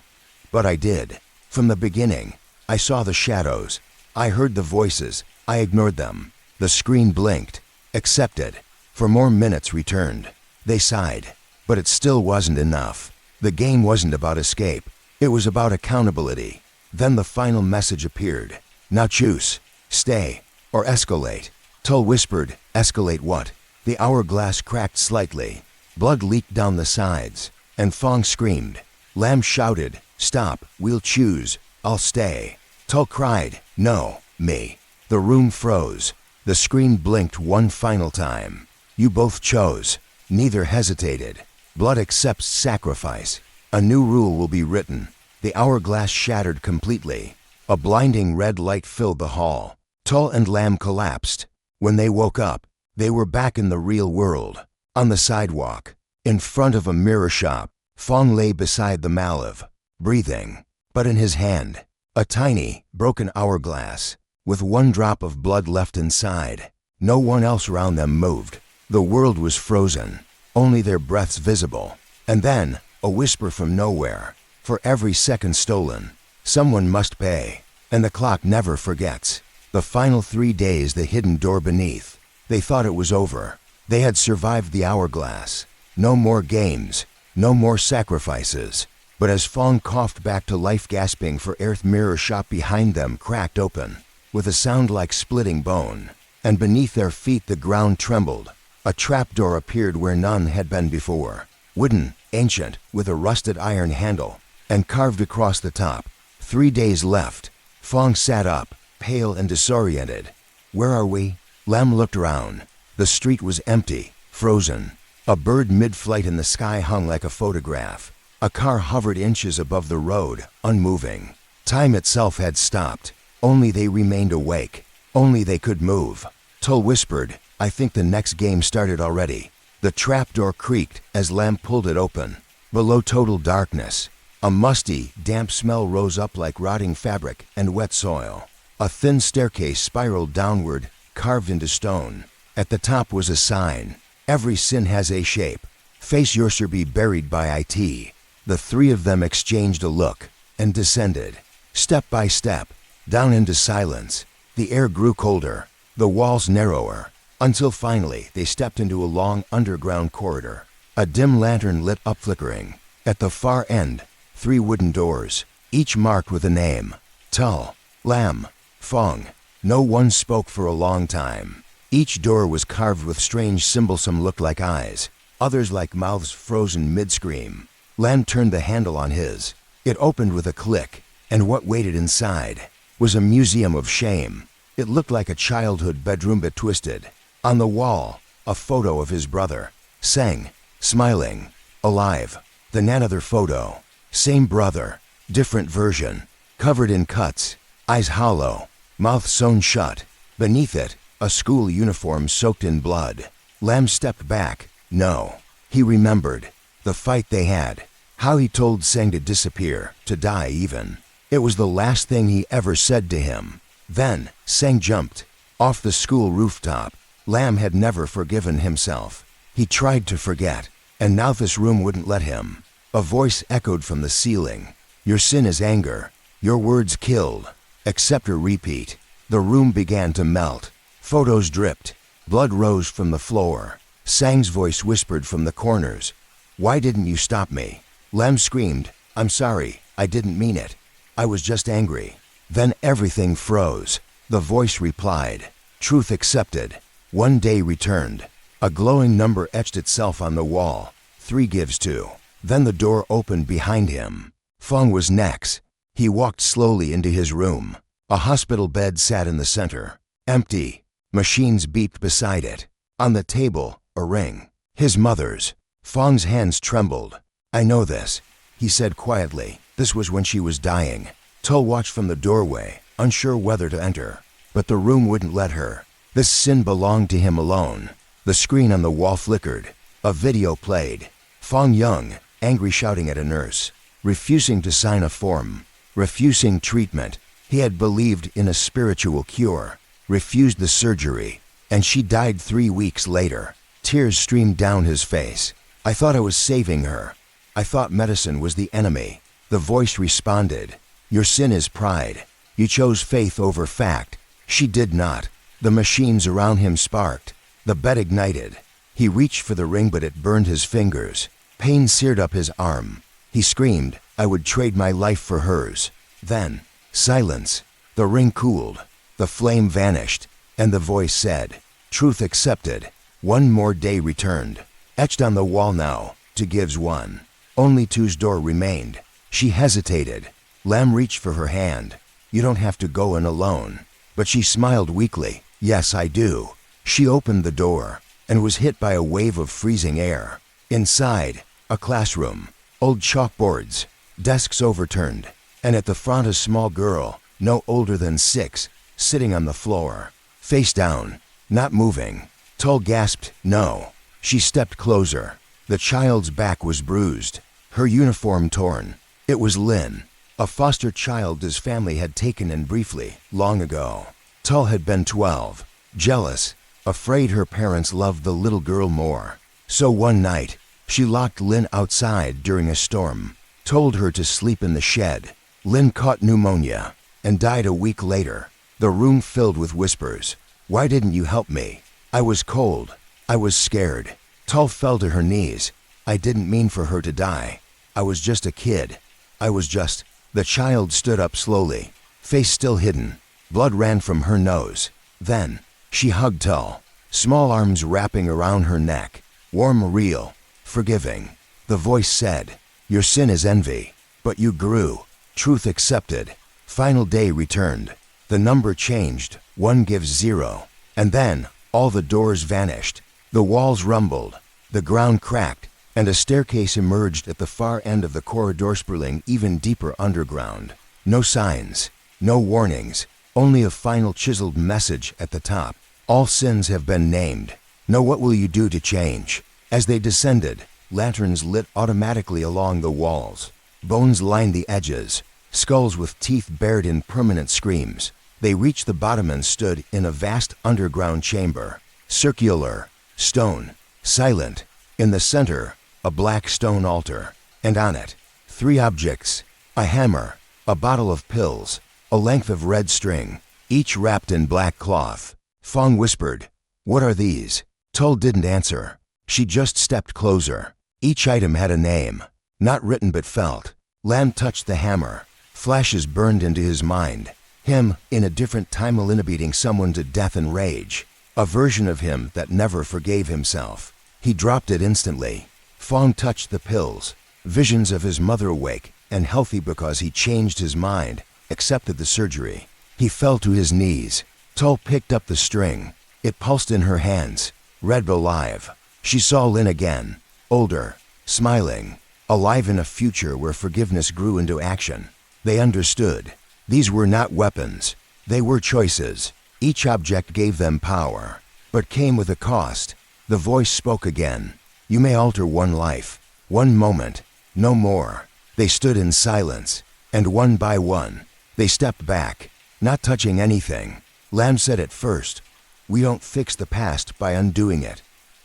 But I did. From the beginning. I saw the shadows. I heard the voices. I ignored them." The screen blinked. Accepted. 4 more minutes returned. They sighed. But it still wasn't enough. The game wasn't about escape. It was about accountability. Then the final message appeared. "Now choose. Stay. Or escalate." Tull whispered, "Escalate what?" The hourglass cracked slightly. Blood leaked down the sides. And Fong screamed. Lam shouted, "Stop. We'll choose. I'll stay." Tull cried, "No, me." The room froze. The screen blinked one final time. "You both chose." Neither hesitated. Blood accepts sacrifice. A new rule will be written. The hourglass shattered completely. A blinding red light filled the hall. Tull and Lam collapsed. When they woke up, they were back in the real world. On the sidewalk, in front of a mirror shop, Fong lay beside the Maliv, breathing. But in his hand, a tiny, broken hourglass, with one drop of blood left inside. No one else around them moved. The world was frozen, only their breaths visible. And then, a whisper from nowhere. "For every second stolen, someone must pay." And the clock never forgets. The final 3 days, the hidden door beneath. They thought it was over. They had survived the hourglass. No more games, no more sacrifices. But as Fong coughed back to life, gasping for air, the mirror shop behind them cracked open, with a sound like splitting bone. And beneath their feet the ground trembled. A trapdoor appeared where none had been before. Wooden, ancient, with a rusted iron handle, and carved across the top. 3 days left. Fong sat up, pale and disoriented. "Where are we?" Lam looked around. The street was empty, frozen. A bird mid-flight in the sky hung like a photograph. A car hovered inches above the road, unmoving. Time itself had stopped. Only they remained awake. Only they could move. Tull whispered, "I think the next game started already." The trapdoor creaked as Lam pulled it open. Below, total darkness. A musty, damp smell rose up like rotting fabric and wet soil. A thin staircase spiraled downward, carved into stone. At the top was a sign. "Every sin has a shape. Face yours or be buried by it." The three of them exchanged a look and descended, step by step, down into silence. The air grew colder, the walls narrower, until finally they stepped into a long underground corridor. A dim lantern lit up, flickering. At the far end, 3 wooden doors, each marked with a name. Tull, Lam, Fong. No one spoke for a long time. Each door was carved with strange symbols. Some looked like eyes, others like mouths frozen mid-scream. Lam turned the handle on his. It opened with a click, and what waited inside was a museum of shame. It looked like a childhood bedroom but twisted. On the wall, a photo of his brother, Seng, smiling, alive. Then another photo, same brother, different version, covered in cuts, eyes hollow. mouth sewn shut. Beneath it, a school uniform soaked in blood. Lam stepped back. No. He remembered. The fight they had. How he told Seng to disappear, to die even. It was the last thing he ever said to him. Then, Seng jumped. Off the school rooftop. Lam had never forgiven himself. He tried to forget, and now this room wouldn't let him. A voice echoed from the ceiling. Your sin is anger. Your words killed. Accept or repeat. The room began to melt. Photos dripped. Blood rose from the floor. Seng's voice whispered from the corners. Why didn't you stop me? Lam screamed, I'm sorry, I didn't mean it. I was just angry. Then everything froze. The voice replied, truth accepted. 1 day returned. A glowing number etched itself on the wall. 3 gives 2. Then the door opened behind him. Fong was next. He walked slowly into his room. A hospital bed sat in the center. Empty. Machines beeped beside it. On the table, a ring. His mother's. Fong's hands trembled. I know this, he said quietly. This was when she was dying. Tull watched from the doorway, unsure whether to enter. But the room wouldn't let her. This sin belonged to him alone. The screen on the wall flickered. A video played. Fong Young, angry, shouting at a nurse. Refusing to sign a form. Refusing treatment. He had believed in a spiritual cure. Refused the surgery. And she died 3 weeks later. Tears streamed down his face. I thought I was saving her. I thought medicine was the enemy. The voice responded. Your sin is pride. You chose faith over fact. She did not. The machines around him sparked. The bed ignited. He reached for the ring, but it burned his fingers. Pain seared up his arm. He screamed, I would trade my life for hers. Then, silence. The ring cooled. The flame vanished. And the voice said, truth accepted. 1 more day returned. Etched on the wall now, 2 gives 1. Only 2's door remained. She hesitated. Lam reached for her hand. You don't have to go in alone. But she smiled weakly. Yes, I do. She opened the door and was hit by a wave of freezing air. Inside, a classroom. Old chalkboards. Desks overturned. And at the front a small girl, no older than 6, sitting on the floor. Face down. Not moving. Tull gasped, no. She stepped closer. The child's back was bruised. Her uniform torn. It was Lin, a foster child his family had taken in briefly, long ago. Tull had been 12. Jealous. Afraid her parents loved the little girl more. So one night, she locked Lin outside during a storm. Told her to sleep in the shed. Lin caught pneumonia and died a week later. The room filled with whispers. Why didn't you help me? I was cold. I was scared. Tull fell to her knees. I didn't mean for her to die. I was just a kid. I was just... The child stood up slowly, face still hidden. Blood ran from her nose. Then, she hugged Tull, small arms wrapping around her neck. Warm, real, forgiving. The voice said, your sin is envy, but you grew. Truth accepted. Final day returned. The number changed. 1 gives 0. And then, all the doors vanished. The walls rumbled. The ground cracked. And a staircase emerged at the far end of the corridor, spiraling even deeper underground. No signs. No warnings. Only a final chiseled message at the top. All sins have been named. Now what will you do to change? As they descended, lanterns lit automatically along the walls. Bones lined the edges. Skulls with teeth bared in permanent screams. They reached the bottom and stood in a vast underground chamber. Circular. Stone. Silent. In the center, a black stone altar. And on it, 3 objects. A hammer. A bottle of pills. A length of red string. Each wrapped in black cloth. Fong whispered, what are these? Tull didn't answer. She just stepped closer. Each item had a name. Not written but felt. Lam touched the hammer. Flashes burned into his mind. Him, in a different time, beating someone to death and rage. A version of him that never forgave himself. He dropped it instantly. Fong touched the pills. Visions of his mother awake and healthy because he changed his mind, accepted the surgery. He fell to his knees. Tull picked up the string. It pulsed in her hands. Red alive. She saw Lin again. Older. Smiling. Alive in a future where forgiveness grew into action. They understood. These were not weapons. They were choices. Each object gave them power, but came with a cost. The voice spoke again. You may alter one life, one moment, no more. They stood in silence, and one by one, they stepped back, not touching anything. Lamb said at first, we don't fix the past by undoing it.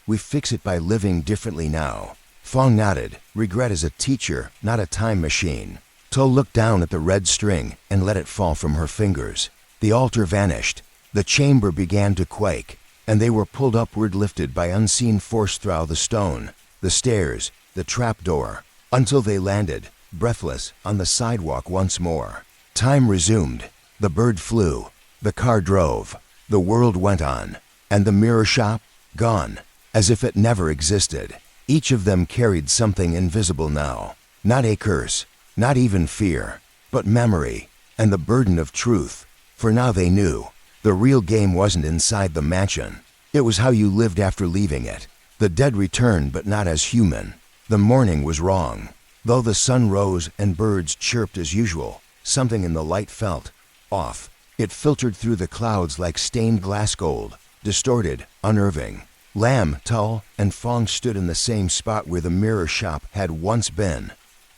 We fix it by living differently now. Fong nodded. Regret is a teacher, not a time machine. Tull looked down at the red string and let it fall from her fingers. The altar vanished. The chamber began to quake, and they were pulled upward, lifted by unseen force through the stone, the stairs, the trapdoor, until they landed, breathless, on the sidewalk once more. Time resumed. The bird flew. The car drove. The world went on. And the mirror shop? Gone. As if it never existed. Each of them carried something invisible now. Not a curse, not even fear, but memory, and the burden of truth. For now they knew. The real game wasn't inside the mansion. It was how you lived after leaving it. The dead returned, but not as human. The morning was wrong. Though the sun rose and birds chirped as usual, something in the light felt off. It filtered through the clouds like stained glass gold, distorted, unnerving. Lamb, Tull, and Fong stood in the same spot where the mirror shop had once been.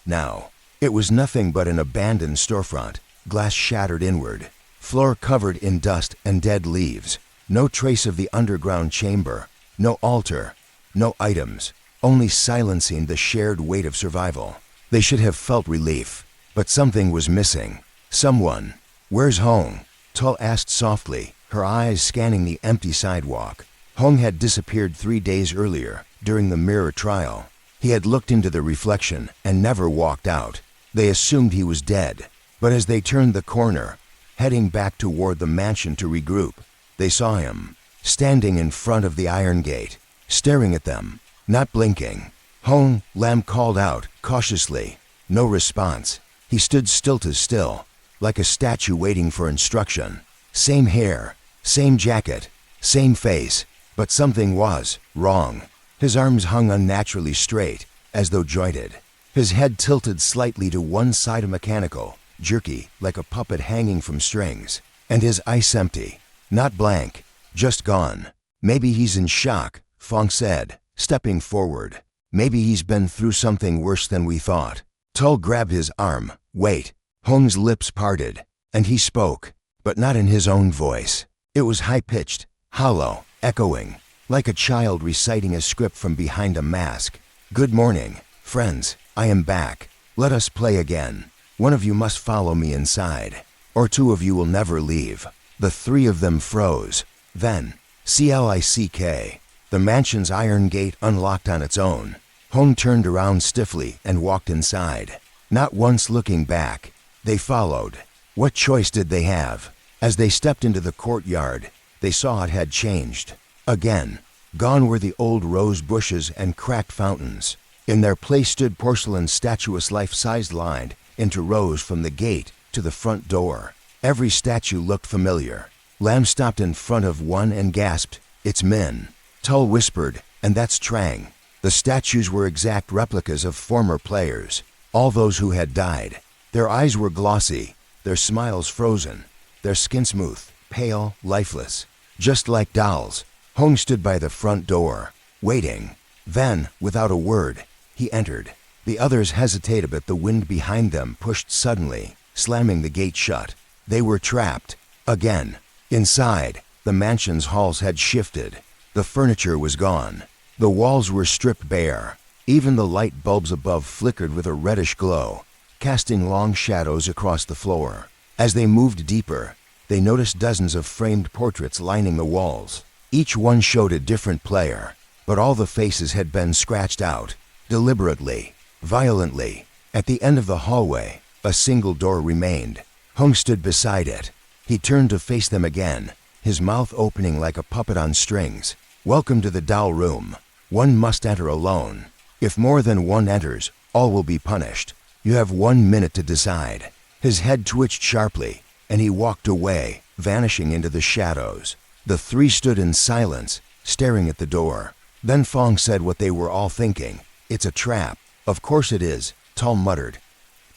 Now, it was nothing but an abandoned storefront, glass shattered inward, floor covered in dust and dead leaves. No trace of the underground chamber, no altar, no items, only silencing the shared weight of survival. They should have felt relief, but something was missing. Someone. Where's Hong? Tull asked softly, her eyes scanning the empty sidewalk. Hong had disappeared 3 days earlier, during the mirror trial. He had looked into the reflection and never walked out. They assumed he was dead, but as they turned the corner, heading back toward the mansion to regroup, they saw him, standing in front of the iron gate, staring at them, not blinking. Hong, Lamb called out, cautiously. No response. He stood still, like a statue waiting for instruction. Same hair, same jacket, same face. But something was wrong. His arms hung unnaturally straight, as though jointed. His head tilted slightly to one side, mechanical, jerky, like a puppet hanging from strings. And his eyes empty, not blank, just gone. Maybe he's in shock, Fong said, stepping forward. Maybe he's been through something worse than we thought. Tull grabbed his arm. Wait. Hong's lips parted, and he spoke, but not in his own voice. It was high-pitched, hollow, echoing, like a child reciting a script from behind a mask. Good morning, friends. I am back. Let us play again. One of you must follow me inside, or two of you will never leave. The three of them froze. Then, click, the mansion's iron gate unlocked on its own. Hong turned around stiffly and walked inside. Not once looking back, they followed. What choice did they have? As they stepped into the courtyard, they saw it had changed. Again, gone were the old rose bushes and cracked fountains. In their place stood porcelain statues, life-sized, lined into rows from the gate to the front door. Every statue looked familiar. Lamb stopped in front of one and gasped, "It's Min." Tull whispered, "And that's Trang." The statues were exact replicas of former players, all those who had died. Their eyes were glossy, their smiles frozen, their skin smooth, pale, lifeless, just like dolls. Hong stood by the front door, waiting. Then, without a word, he entered. The others hesitated, but the wind behind them pushed suddenly, slamming the gate shut. They were trapped. Again. Inside, the mansion's halls had shifted. The furniture was gone. The walls were stripped bare. Even the light bulbs above flickered with a reddish glow, casting long shadows across the floor. As they moved deeper, they noticed dozens of framed portraits lining the walls. Each one showed a different player, but all the faces had been scratched out, deliberately, violently. At the end of the hallway, a single door remained. Hong stood beside it. He turned to face them again, his mouth opening like a puppet on strings. "Welcome to the doll room. One must enter alone. If more than one enters, all will be punished. You have 1 minute to decide." His head twitched sharply, and he walked away, vanishing into the shadows. The three stood in silence, staring at the door. Then Fong said what they were all thinking. "It's a trap." "Of course it is," Tull muttered.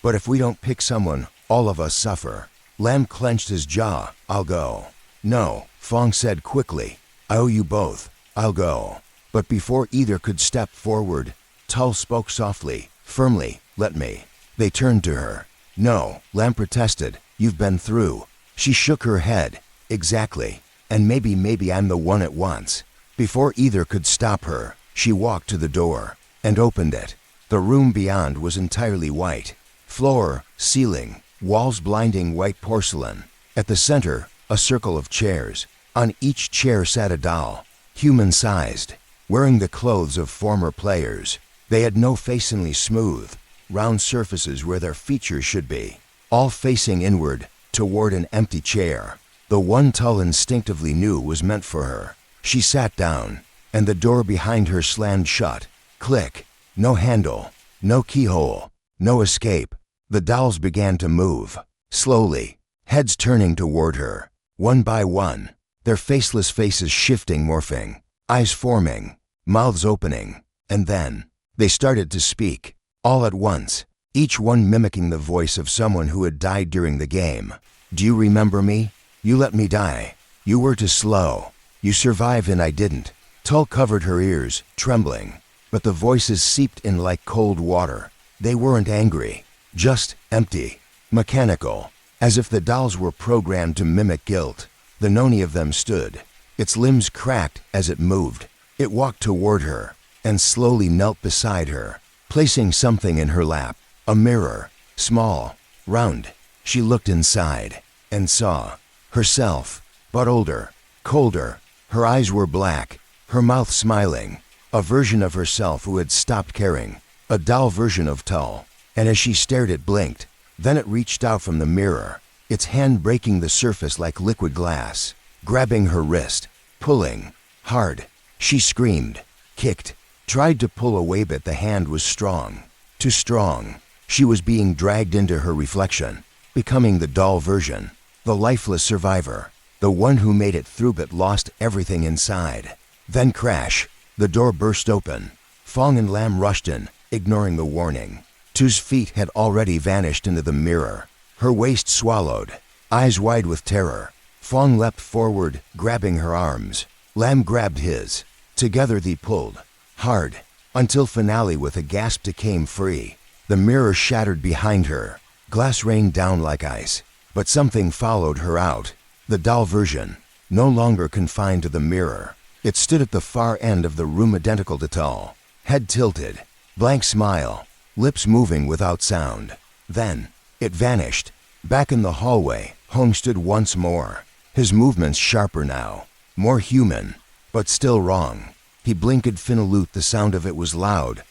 "But if we don't pick someone, all of us suffer." Lamb clenched his jaw. I'll go. No, Fong said quickly. I owe you both. I'll go. But before either could step forward, Tull spoke softly, firmly, let me. They turned to her. No, Lamb protested. You've been through. She shook her head. Exactly. And maybe I'm the one at once. Before either could stop her, she walked to the door and opened it. The room beyond was entirely white. Floor, ceiling, walls blinding white porcelain. At the center, a circle of chairs. On each chair sat a doll, human-sized, wearing the clothes of former players. They had no facially smooth, round surfaces where their features should be, all facing inward, toward an empty chair. The one Tull instinctively knew was meant for her. She sat down, and the door behind her slammed shut. Click. No handle, no keyhole, no escape. The dolls began to move, slowly, heads turning toward her, one by one, their faceless faces shifting, morphing, eyes forming, mouths opening, and then they started to speak, all at once, each one mimicking the voice of someone who had died during the game. Do you remember me? You let me die. You were too slow. You survived and I didn't. Tull covered her ears, trembling, but the voices seeped in like cold water. They weren't angry, just empty, mechanical, as if the dolls were programmed to mimic guilt. The noni of them stood, its limbs cracked as it moved. It walked toward her and slowly knelt beside her, placing something in her lap, a mirror, small, round. She looked inside and saw herself, but older, colder. Her eyes were black, her mouth smiling, a version of herself who had stopped caring, a doll version of Tull. And as she stared, it blinked. Then it reached out from the mirror, its hand breaking the surface like liquid glass, grabbing her wrist, pulling, hard. She screamed, kicked, tried to pull away, but the hand was strong, too strong. She was being dragged into her reflection, becoming the doll version, the lifeless survivor, the one who made it through but lost everything inside. Then crash, the door burst open. Fong and Lamb rushed in, ignoring the warning. Tu's feet had already vanished into the mirror, her waist swallowed, eyes wide with terror. Fong leapt forward, grabbing her arms. Lamb grabbed his. Together they pulled, hard, until finally with a gasp they came free. The mirror shattered behind her. Glass rained down like ice, but something followed her out. The doll version, no longer confined to the mirror. It stood at the far end of the room, identical to Tull, head tilted, blank smile, lips moving without sound. Then it vanished. Back in the hallway, Hong stood once more, his movements sharper now, more human, but still wrong. He blinked Finalut. The sound of it was loud,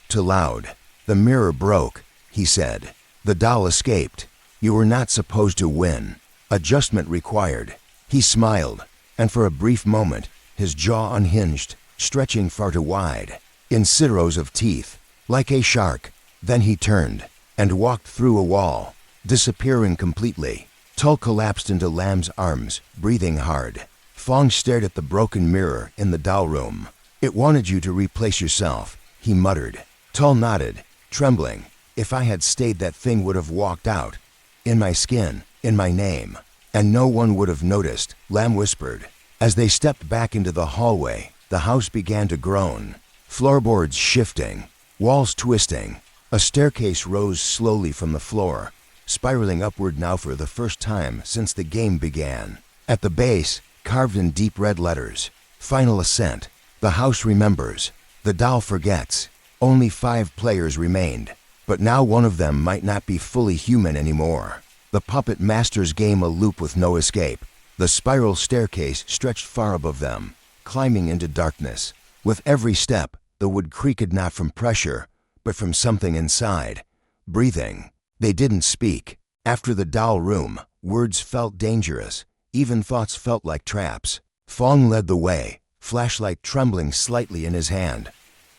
too loud. The mirror broke, he said. The doll escaped. You were not supposed to win. Adjustment required. He smiled, and for a brief moment, his jaw unhinged, stretching far too wide, in rows of teeth, like a shark. Then he turned and walked through a wall, disappearing completely. Tull collapsed into Lamb's arms, breathing hard. Fong stared at the broken mirror in the doll room. It wanted you to replace yourself, he muttered. Tull nodded, trembling. If I had stayed, that thing would have walked out. In my skin, in my name. And no one would have noticed, Lamb whispered. As they stepped back into the hallway, the house began to groan. Floorboards shifting, walls twisting. A staircase rose slowly from the floor, spiraling upward now for the first time since the game began. At the base, carved in deep red letters, Final Ascent. The house remembers. The doll forgets. Only 5 players remained, but now one of them might not be fully human anymore. The puppet masters game a loop with no escape. The spiral staircase stretched far above them, climbing into darkness. With every step, the wood creaked not from pressure, but from something inside. Breathing. They didn't speak. After the doll room, words felt dangerous. Even thoughts felt like traps. Fong led the way, flashlight trembling slightly in his hand.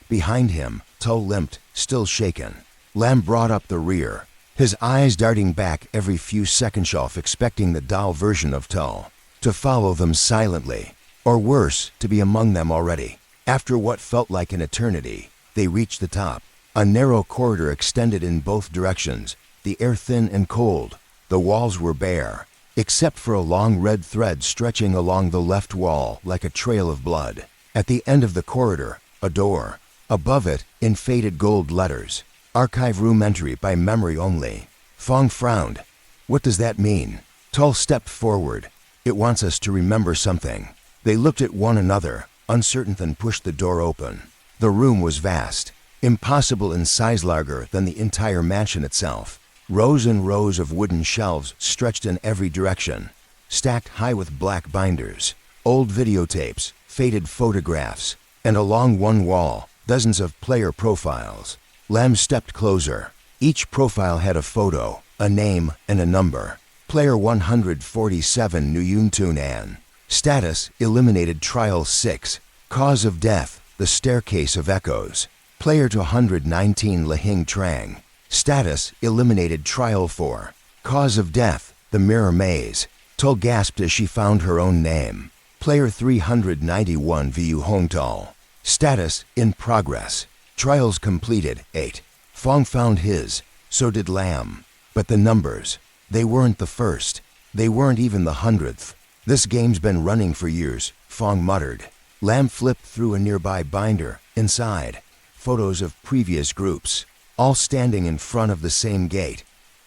Behind him, Tull limped, still shaken. Lamb brought up the rear, his eyes darting back every few seconds off, expecting the doll version of Tull to follow them silently, or worse, to be among them already. After what felt like an eternity, they reached the top. A narrow corridor extended in both directions, the air thin and cold, The walls were bare, except for a long red thread stretching along the left wall like a trail of blood. At the end of the corridor, a door. Above it, in faded gold letters, "Archive room entry by memory only." Fong frowned. "What does that mean?" Tull stepped forward. "It wants us to remember something." They looked at one another, uncertain, then pushed the door open. The room was vast, impossible in size, larger than the entire mansion itself. Rows and rows of wooden shelves stretched in every direction, stacked high with black binders, old videotapes, faded photographs, and along one wall, dozens of player profiles. Lam stepped closer. Each profile had a photo, a name, and a number. Player 147 Nguyen Tun An. Status: eliminated trial 6. Cause of death: the staircase of echoes. Player 219 Lahing Trang. Status: eliminated trial 4. Cause of death: the mirror maze. Tull gasped as she found her own name. Player 391 Vu Hong Tull. Status: in progress. Trials completed 8. Fong found his. So did Lam. But the numbers, they weren't the first. They weren't even the 100th. "This game's been running for years," Fong muttered. Lam flipped through a nearby binder. Inside, photos of previous groups, all standing in front of the same gate,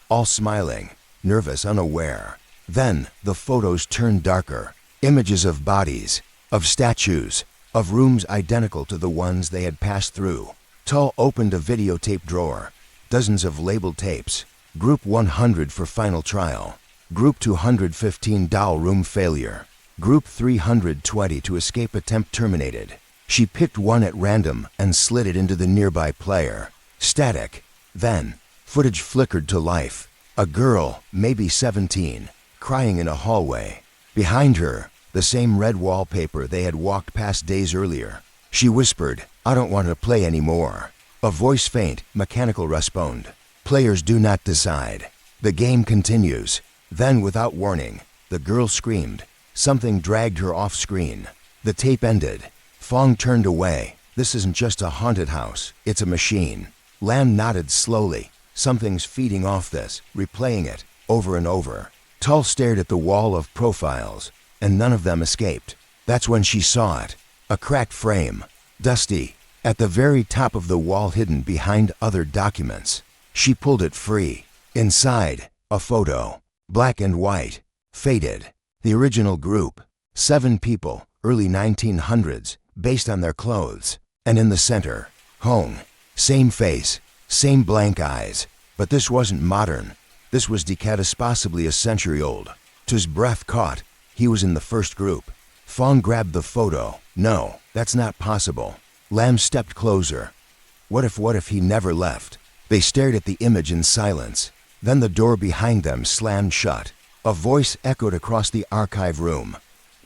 all smiling, nervous, unaware. Then the photos turned darker. Images of bodies, of statues, of rooms identical to the ones they had passed through. Tull opened a videotape drawer. Dozens of labeled tapes. Group 100 for final trial. Group 215 doll room failure. Group 320 to escape attempt terminated. She picked one at random and slid it into the nearby player. Static. Then, footage flickered to life. A girl, maybe 17, crying in a hallway. Behind her, the same red wallpaper they had walked past days earlier. She whispered, "I don't want to play anymore." A voice, faint, mechanical, responded. "Players do not decide. The game continues." Then, without warning, the girl screamed. Something dragged her off screen. The tape ended. Fong turned away. "This isn't just a haunted house, it's a machine." Lam nodded slowly. "Something's feeding off this, replaying it, over and over." Tull stared at the wall of profiles, and none of them escaped. That's when she saw it. A cracked frame, dusty, at the very top of the wall, hidden behind other documents. She pulled it free. Inside, a photo, black and white, faded. The original group, 7 people, early 1900s, based on their clothes. And in the center, Hong. Same face, same blank eyes. But this wasn't modern. This was decadus, possibly a century old. His breath caught. He was in the first group. Fong grabbed the photo. "No, that's not possible." Lam stepped closer. What if he never left? They stared at the image in silence. Then the door behind them slammed shut. A voice echoed across the archive room,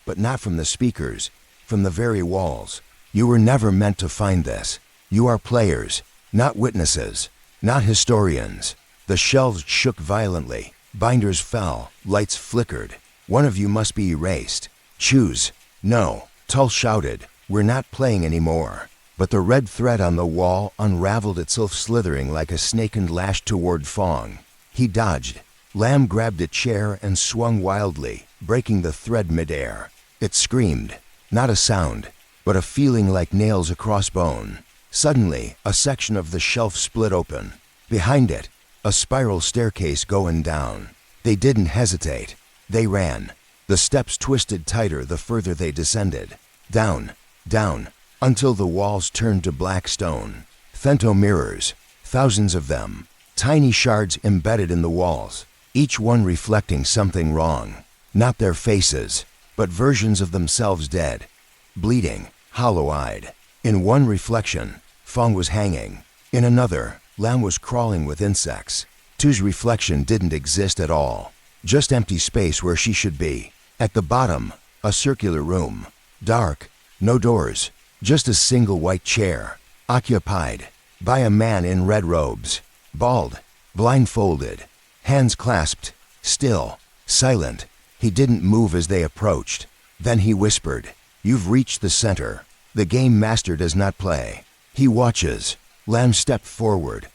but not from the speakers, from the very walls. "You were never meant to find this. You are players, not witnesses, not historians." The shelves shook violently. Binders fell. Lights flickered. "One of you must be erased. Choose." "No," Tull shouted. "We're not playing anymore." But the red thread on the wall unraveled itself, slithering like a snake, and lashed toward Fong. He dodged. Lam grabbed a chair and swung wildly, breaking the thread midair. It screamed. Not a sound, but a feeling like nails across bone. Suddenly, a section of the shelf split open. Behind it, a spiral staircase going down. They didn't hesitate. They ran. The steps twisted tighter the further they descended. Down, down, until the walls turned to black stone. Femto mirrors, thousands of them, tiny shards embedded in the walls, each one reflecting something wrong. Not their faces, but versions of themselves, dead, bleeding, hollow-eyed. In one reflection, Fong was hanging. In another, Lam was crawling with insects. Tu's reflection didn't exist at all. Just empty space where she should be. At the bottom, a circular room. Dark, no doors, just a single white chair, occupied by a man in red robes. Bald, blindfolded, hands clasped, still, silent. He didn't move as they approached. Then he whispered, "You've reached the center. The game master does not play. He watches." Lam stepped forward.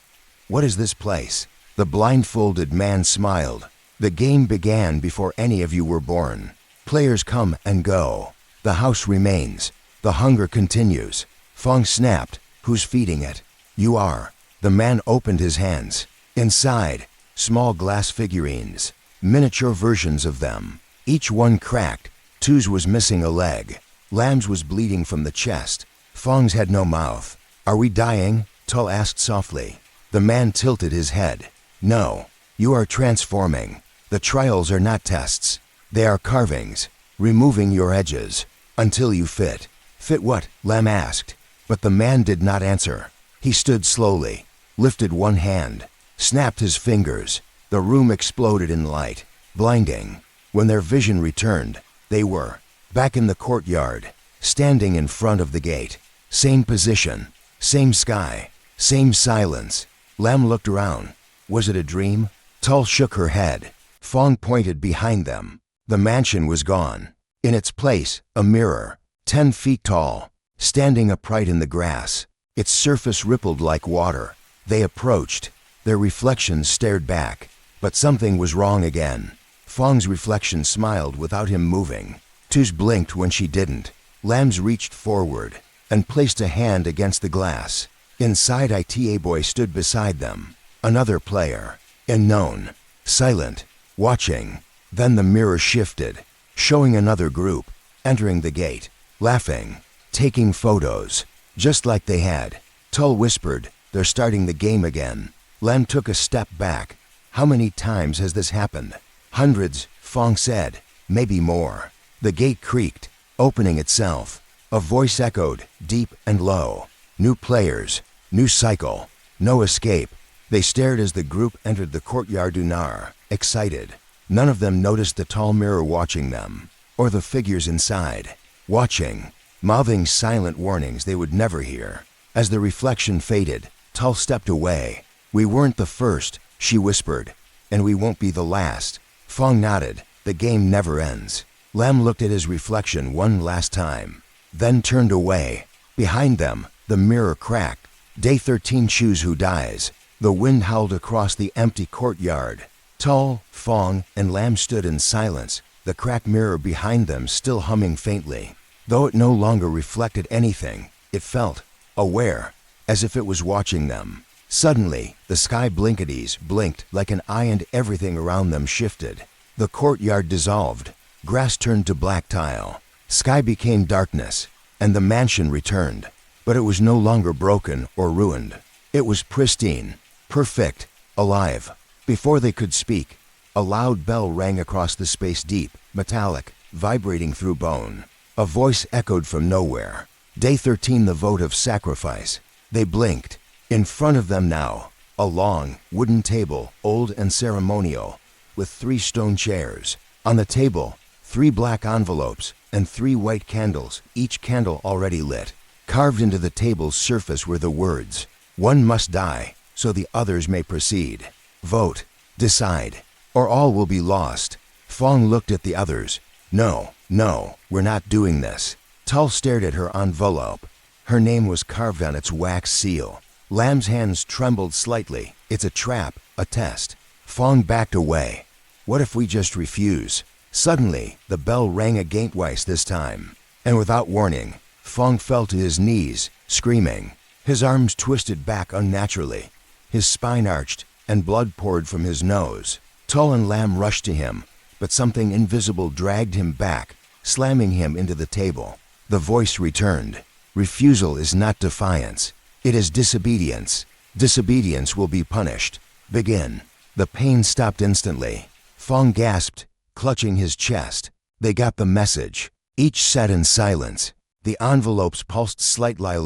"What is this place?" The blindfolded man smiled. The game began before any of you were born. Players come and go. The house remains. The hunger continues. Fong snapped. Who's feeding it? You are. The man opened his hands. Inside, small glass figurines. Miniature versions of them. Each one cracked. Two's was missing a leg. Lamb's was bleeding from the chest. Fong's had no mouth. Are we dying? Tull asked softly. The man tilted his head. No. You are transforming. The trials are not tests. They are carvings. Removing your edges. Until you fit. Fit what? Lamb asked. But the man did not answer. He stood slowly. Lifted one hand. Snapped his fingers. The room exploded in light. Blinding. When their vision returned, they were back in the courtyard, standing in front of the gate. Same position, same sky, same silence. Lam looked around. Was it a dream? Tull shook her head. Fong pointed behind them. The mansion was gone. In its place, a mirror, 10 feet tall, standing upright in the grass. Its surface rippled like water. They approached. Their reflections stared back. But something was wrong again. Fong's reflection smiled without him moving. Two's blinked when she didn't. Lamb's reached forward and placed a hand against the glass. Inside, ITA boy stood beside them. Another player. Unknown. Silent. Watching. Then the mirror shifted, showing another group. Entering the gate. Laughing. Taking photos. Just like they had. Tull whispered, they're starting the game again. Lam took a step back. How many times has this happened? Hundreds, Fong said. Maybe more. The gate creaked, opening itself. A voice echoed, deep and low. New players. New cycle. No escape. They stared as the group entered the courtyard Unar, excited. None of them noticed the tall mirror watching them, or the figures inside. Watching, mouthing silent warnings they would never hear. As the reflection faded, Tull stepped away. We weren't the first, she whispered. And we won't be the last. Fong nodded. The game never ends. Lam looked at his reflection one last time, then turned away. Behind them, the mirror cracked. Day 13 choose who dies. The wind howled across the empty courtyard. Tull, Fong, and Lam stood in silence, the cracked mirror behind them still humming faintly. Though it no longer reflected anything, it felt aware, as if it was watching them. Suddenly, the sky blinked like an eye and everything around them shifted. The courtyard dissolved. Grass turned to black tile. Sky became darkness, and the mansion returned. But it was no longer broken or ruined. It was pristine, perfect, alive. Before they could speak, a loud bell rang across the space, deep, metallic, vibrating through bone. A voice echoed from nowhere. Day 13, the vote of sacrifice. They blinked. In front of them now, a long, wooden table, old and ceremonial, with 3 stone chairs. On the table, 3 black envelopes and 3 white candles, each candle already lit. Carved into the table's surface were the words, "One must die, so the others may proceed. Vote, decide, or all will be lost." Fong looked at the others. No, we're not doing this." Tull stared at her envelope. Her name was carved on its wax seal. Lamb's hands trembled slightly. It's a trap, a test. Fong backed away. What if we just refuse? Suddenly, the bell rang again twice this time. And without warning, Fong fell to his knees, screaming. His arms twisted back unnaturally. His spine arched, and blood poured from his nose. Tull and Lam rushed to him, but something invisible dragged him back, slamming him into the table. The voice returned. "Refusal is not defiance. It is disobedience. Disobedience will be punished. Begin." The pain stopped instantly. Fong gasped, clutching his chest. They got the message. Each sat in silence. The envelopes pulsed slightly,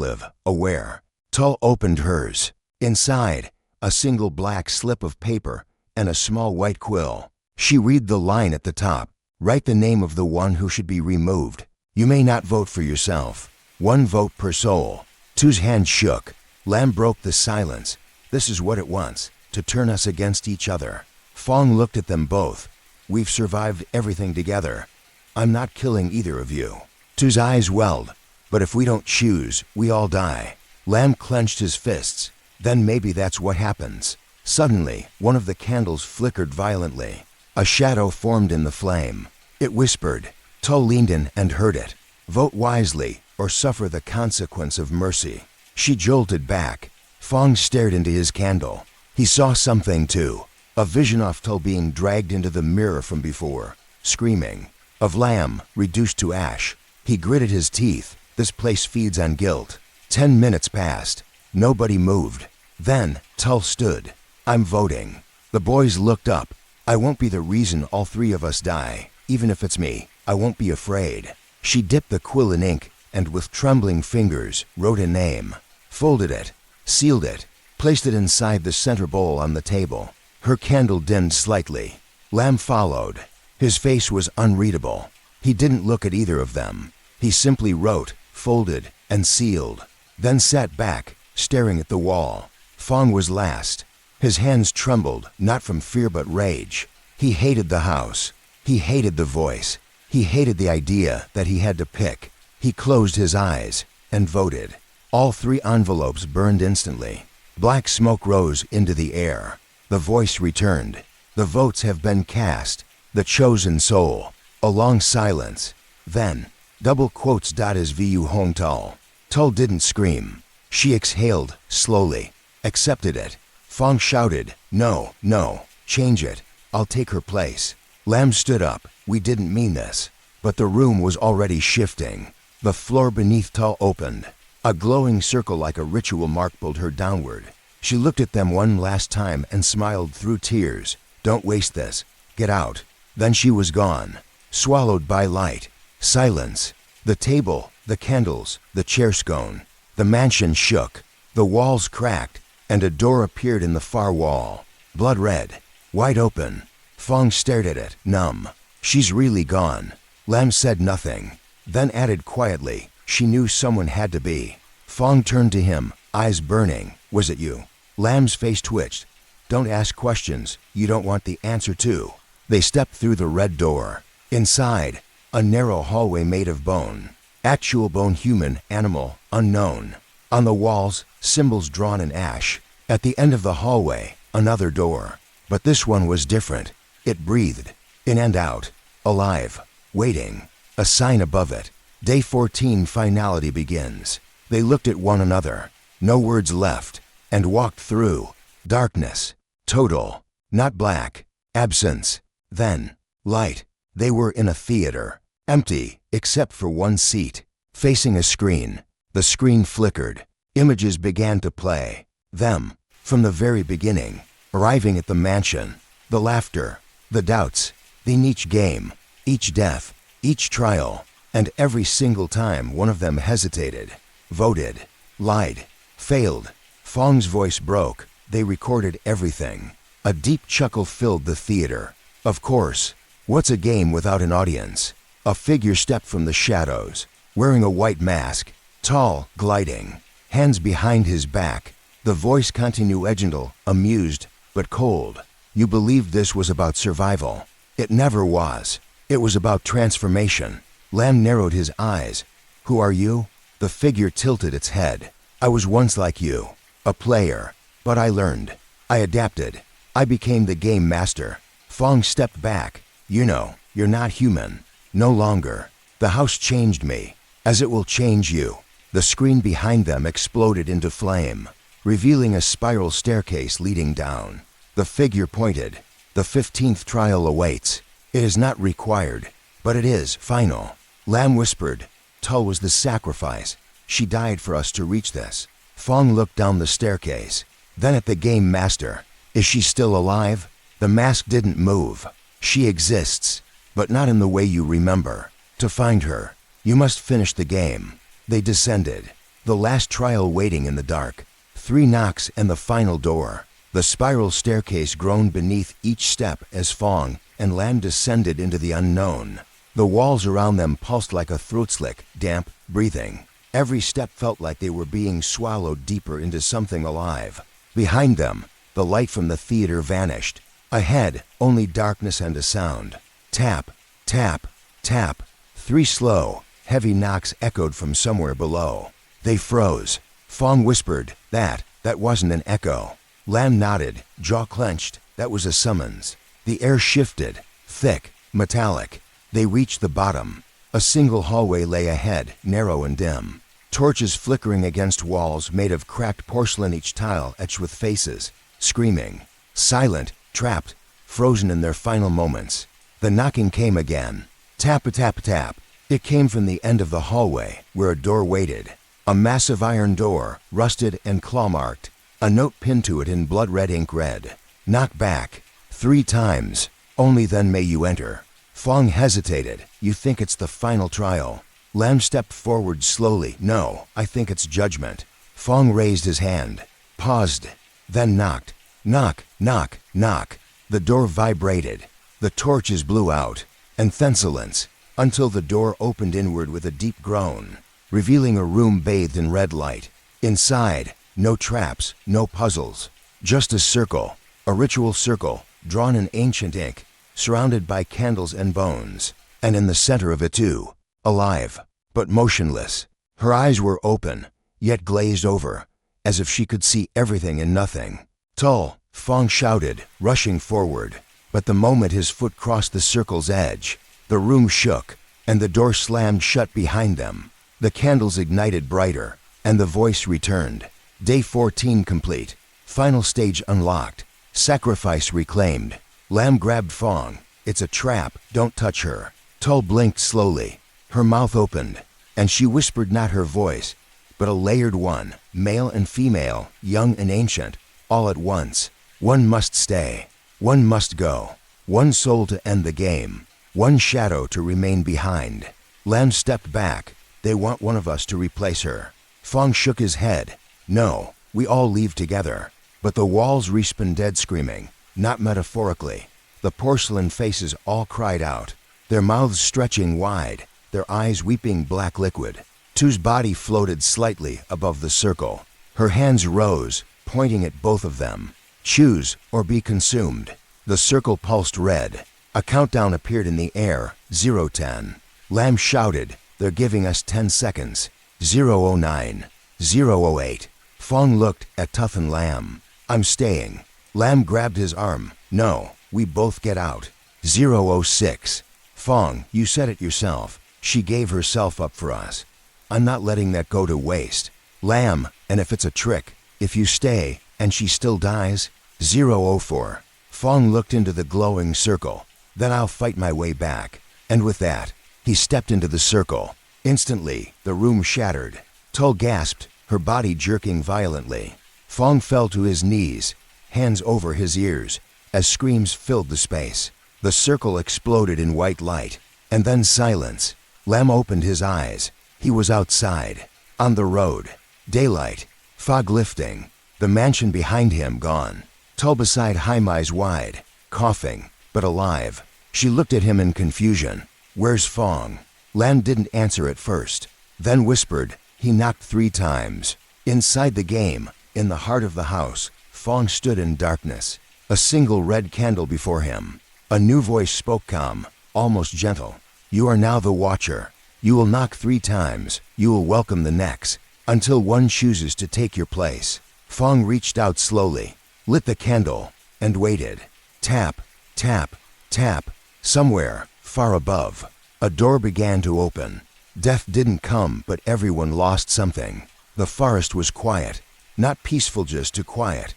aware. Tull opened hers. Inside, a single black slip of paper and a small white quill. She read the line at the top. "Write the name of the one who should be removed. You may not vote for yourself. 1 vote per soul." Two's hand shook. Lam broke the silence. "This is what it wants, to turn us against each other." Fong looked at them both. "We've survived everything together. I'm not killing either of you." Two's eyes welled. "But if we don't choose, we all die." Lam clenched his fists. "Then maybe that's what happens." Suddenly, one of the candles flickered violently. A shadow formed in the flame. It whispered. Tull leaned in and heard it. Vote wisely, or suffer the consequence of mercy. She jolted back. Fong stared into his candle. He saw something too. A vision of Tull being dragged into the mirror from before, screaming. Of Lamb, reduced to ash. He gritted his teeth. This place feeds on guilt. 10 minutes passed. Nobody moved. Then, Tull stood. I'm voting. The boys looked up. I won't be the reason all 3 of us die. Even if it's me, I won't be afraid. She dipped the quill in ink and with trembling fingers wrote a name. Folded it. Sealed it. Placed it inside the center bowl on the table. Her candle dimmed slightly. Lamb followed. His face was unreadable. He didn't look at either of them. He simply wrote, folded, and sealed. Then sat back, staring at the wall. Fong was last. His hands trembled, not from fear but rage. He hated the house. He hated the voice. He hated the idea that he had to pick. He closed his eyes and voted. All 3 envelopes burned instantly. Black smoke rose into the air. The voice returned. The votes have been cast. The chosen soul. A long silence. Then, double quotes. Is vu Hong Tull. Tull didn't scream. She exhaled, slowly. Accepted it. Fong shouted, no, no, change it. I'll take her place. Lamb stood up. We didn't mean this. But the room was already shifting. The floor beneath Tull opened. A glowing circle like a ritual mark pulled her downward. She looked at them one last time and smiled through tears. Don't waste this. Get out. Then she was gone. Swallowed by light. Silence. The table, the candles, the chair scone. The mansion shook. The walls cracked, and a door appeared in the far wall. Blood red. Wide open. Fong stared at it, numb. She's really gone. Lamb said nothing. Then added quietly, she knew someone had to be. Fong turned to him, eyes burning. Was it you? Lamb's face twitched. Don't ask questions you don't want the answer to. They stepped through the red door. Inside, a narrow hallway made of bone. Actual bone, human, animal, unknown. On the walls, symbols drawn in ash. At the end of the hallway, another door. But this one was different. It breathed, in and out, alive, waiting. A sign above it. Day 14 finality begins. They looked at one another. No words left. And walked through. Darkness. Total. Not black. Absence. Then, light. They were in a theater. Empty, except for one seat. Facing a screen. The screen flickered. Images began to play. Them. From the very beginning. Arriving at the mansion. The laughter. The doubts. In each game. Each death. Each trial. And every single time one of them hesitated. Voted. Lied. Failed. Fong's voice broke. They recorded everything. A deep chuckle filled the theater. Of course. What's a game without an audience? A figure stepped from the shadows, wearing a white mask, tall, gliding, hands behind his back. The voice continued gentle, amused, but cold. You believed this was about survival. It never was. It was about transformation. Lamb narrowed his eyes. Who are you? The figure tilted its head. I was once like you. A player. But I learned. I adapted. I became the game master. Fong stepped back. You know, you're not human. No longer. The house changed me. As it will change you. The screen behind them exploded into flame, revealing a spiral staircase leading down. The figure pointed. The 15th trial awaits. It is not required, but it is final. Lamb whispered. Tull was the sacrifice. She died for us to reach this. Fong looked down the staircase, then at the game master. Is she still alive? The mask didn't move. She exists, but not in the way you remember. To find her, you must finish the game. They descended. The last trial waiting in the dark. 3 knocks and the final door. The spiral staircase groaned beneath each step as Fong and Lamb descended into the unknown. The walls around them pulsed like a throat slick, damp, breathing. Every step felt like they were being swallowed deeper into something alive. Behind them, the light from the theater vanished. Ahead, only darkness and a sound. Tap, tap, tap. 3 slow, heavy knocks echoed from somewhere below. They froze. Fong whispered, that wasn't an echo. Lamb nodded, jaw clenched. That was a summons. The air shifted, thick, metallic. They reached the bottom. A single hallway lay ahead, narrow and dim. Torches flickering against walls made of cracked porcelain, each tile etched with faces, screaming, silent, trapped, frozen in their final moments. The knocking came again. Tap-a-tap-a-tap. It came from the end of the hallway, where a door waited. A massive iron door, rusted and claw-marked. A note pinned to it in blood-red ink read, "Knock back 3 times. Only then may you enter." Fong hesitated. "You think it's the final trial?" Lam stepped forward slowly. "No, I think it's judgment." Fong raised his hand, paused, then knocked. Knock, knock, knock. The door vibrated. The torches blew out, and then silence, until the door opened inward with a deep groan, revealing a room bathed in red light. Inside, no traps, no puzzles, just a circle, a ritual circle, drawn in ancient ink, surrounded by candles and bones, and in the center of it too, alive, but motionless. Her eyes were open, yet glazed over, as if she could see everything and nothing. "Tull!" Fong shouted, rushing forward. But the moment his foot crossed the circle's edge, the room shook, and the door slammed shut behind them. The candles ignited brighter, and the voice returned. Day 14 complete. Final stage unlocked. Sacrifice reclaimed. Lam grabbed Fong. "It's a trap, don't touch her." Tull blinked slowly. Her mouth opened, and she whispered, not her voice, but a layered one, male and female, young and ancient, all at once. "One must stay. One must go. One soul to end the game. One shadow to remain behind." Lam stepped back. "They want one of us to replace her." Fong shook his head. "No, we all leave together." But the walls respawned dead, screaming, not metaphorically. The porcelain faces all cried out, their mouths stretching wide, their eyes weeping black liquid. Tu's body floated slightly above the circle. Her hands rose, pointing at both of them. "Choose or be consumed." The circle pulsed red. A countdown appeared in the air, 0:10. Lam shouted, "They're giving us 10 seconds. 0:09, 0:08. Fong looked at Tuth and Lam. "I'm staying." Lam grabbed his arm. "No, we both get out." 0:06. "Fong, you said it yourself. She gave herself up for us. I'm not letting that go to waste." "Lam, and if it's a trick, if you stay, and she still dies?" 0:04. Fong looked into the glowing circle. "Then I'll fight my way back." And with that, he stepped into the circle. Instantly, the room shattered. Tull gasped, her body jerking violently. Fong fell to his knees, hands over his ears, as screams filled the space. The circle exploded in white light, and then silence. Lam opened his eyes. He was outside, on the road. Daylight, fog lifting, the mansion behind him gone. Tull beside him, eyes wide, coughing, but alive. She looked at him in confusion. "Where's Fong?" Lam didn't answer at first, then whispered. He knocked 3 times. Inside the game, in the heart of the house, Fong stood in darkness, a single red candle before him. A new voice spoke, calm, almost gentle. "You are now the Watcher. You will knock 3 times. You will welcome the next, until one chooses to take your place." Fong reached out slowly, lit the candle, and waited. Tap, tap, tap. Somewhere, far above, a door began to open. Death didn't come, but everyone lost something. The forest was quiet, not peaceful, just too quiet,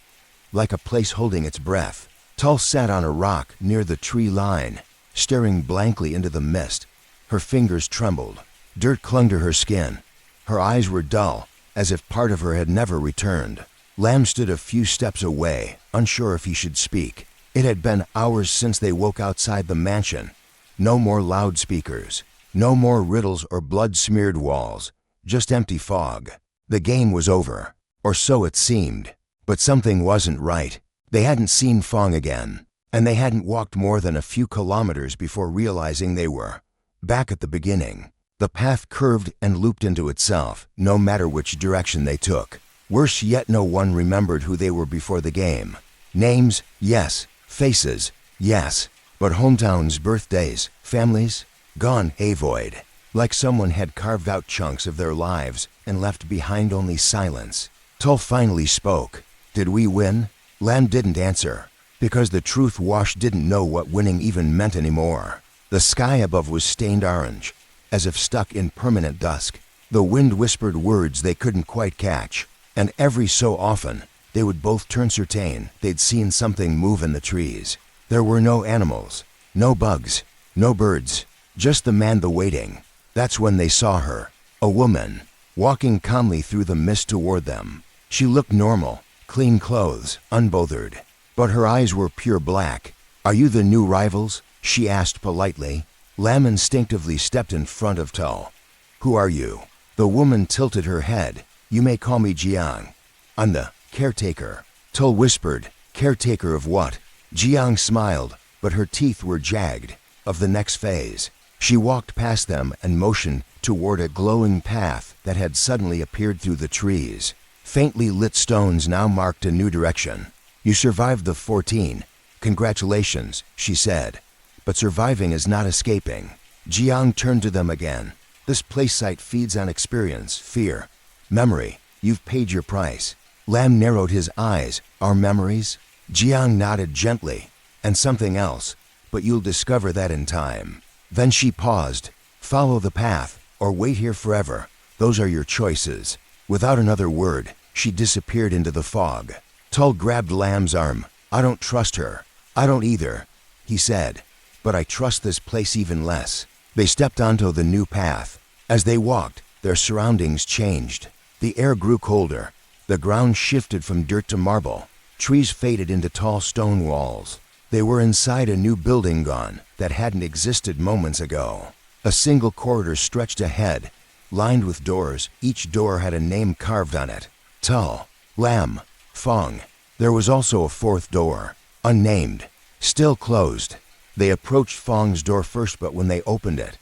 like a place holding its breath. Tull sat on a rock near the tree line, staring blankly into the mist. Her fingers trembled. Dirt clung to her skin. Her eyes were dull, as if part of her had never returned. Lam stood a few steps away, unsure if he should speak. It had been hours since they woke outside the mansion. No more loudspeakers, no more riddles or blood-smeared walls, just empty fog. The game was over, or so it seemed. But something wasn't right. They hadn't seen Fong again, and they hadn't walked more than a few kilometers before realizing they were back at the beginning. The path curved and looped into itself, no matter which direction they took. Worse yet, no one remembered who they were before the game. Names, yes. Faces, yes. But hometowns, birthdays, families, gone, a void. Like someone had carved out chunks of their lives and left behind only silence. Tull finally spoke. "Did we win?" Lam didn't answer. because the truth wash didn't know what winning even meant anymore. The sky above was stained orange, as if stuck in permanent dusk. The wind whispered words they couldn't quite catch, and every so often, they would both turn certain they'd seen something move in the trees. There were no animals, no bugs, no birds, just the man the waiting. That's when they saw her, a woman, walking calmly through the mist toward them. She looked normal, clean clothes, unbothered, but her eyes were pure black. "Are you the new rivals?" she asked politely. Lam instinctively stepped in front of Tull. "Who are you?" The woman tilted her head. "You may call me Jiang. I'm the caretaker." Tull whispered, "Caretaker of what?" Jiang smiled, but her teeth were jagged. "Of the next phase." She walked past them and motioned toward a glowing path that had suddenly appeared through the trees. Faintly lit stones now marked a new direction. "You survived the 14. Congratulations," she said. "But surviving is not escaping." Jiang turned to them again. "This place site feeds on experience, fear, memory. You've paid your price." Lam narrowed his eyes. "Our memories?" Jiang nodded gently. "And something else, but you'll discover that in time." Then she paused. "Follow the path, or wait here forever. Those are your choices." Without another word, she disappeared into the fog. Tull grabbed Lam's arm. "I don't trust her." "I don't either," he said. "But I trust this place even less." They stepped onto the new path. As they walked, their surroundings changed. The air grew colder. The ground shifted from dirt to marble. Trees faded into tall stone walls. They were inside a new building gone that hadn't existed moments ago. A single corridor stretched ahead, lined with doors. Each door had a name carved on it. Tull, Lam, Fong. There was also a fourth door, unnamed, still closed. They approached Fong's door first, but when they opened it,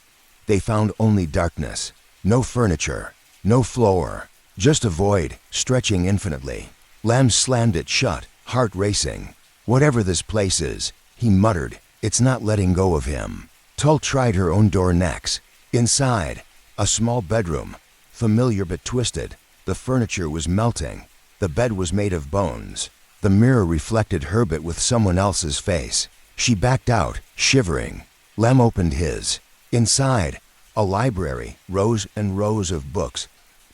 they found only darkness. No furniture, no floor, just a void stretching infinitely. Lam slammed it shut, heart racing. "Whatever this place is," he muttered, "it's not letting go of him." Tull tried her own door next. Inside, a small bedroom, familiar but twisted. The furniture was melting. The bed was made of bones. The mirror reflected her but with someone else's face. She backed out, shivering. Lam opened his. Inside, a library, rows and rows of books.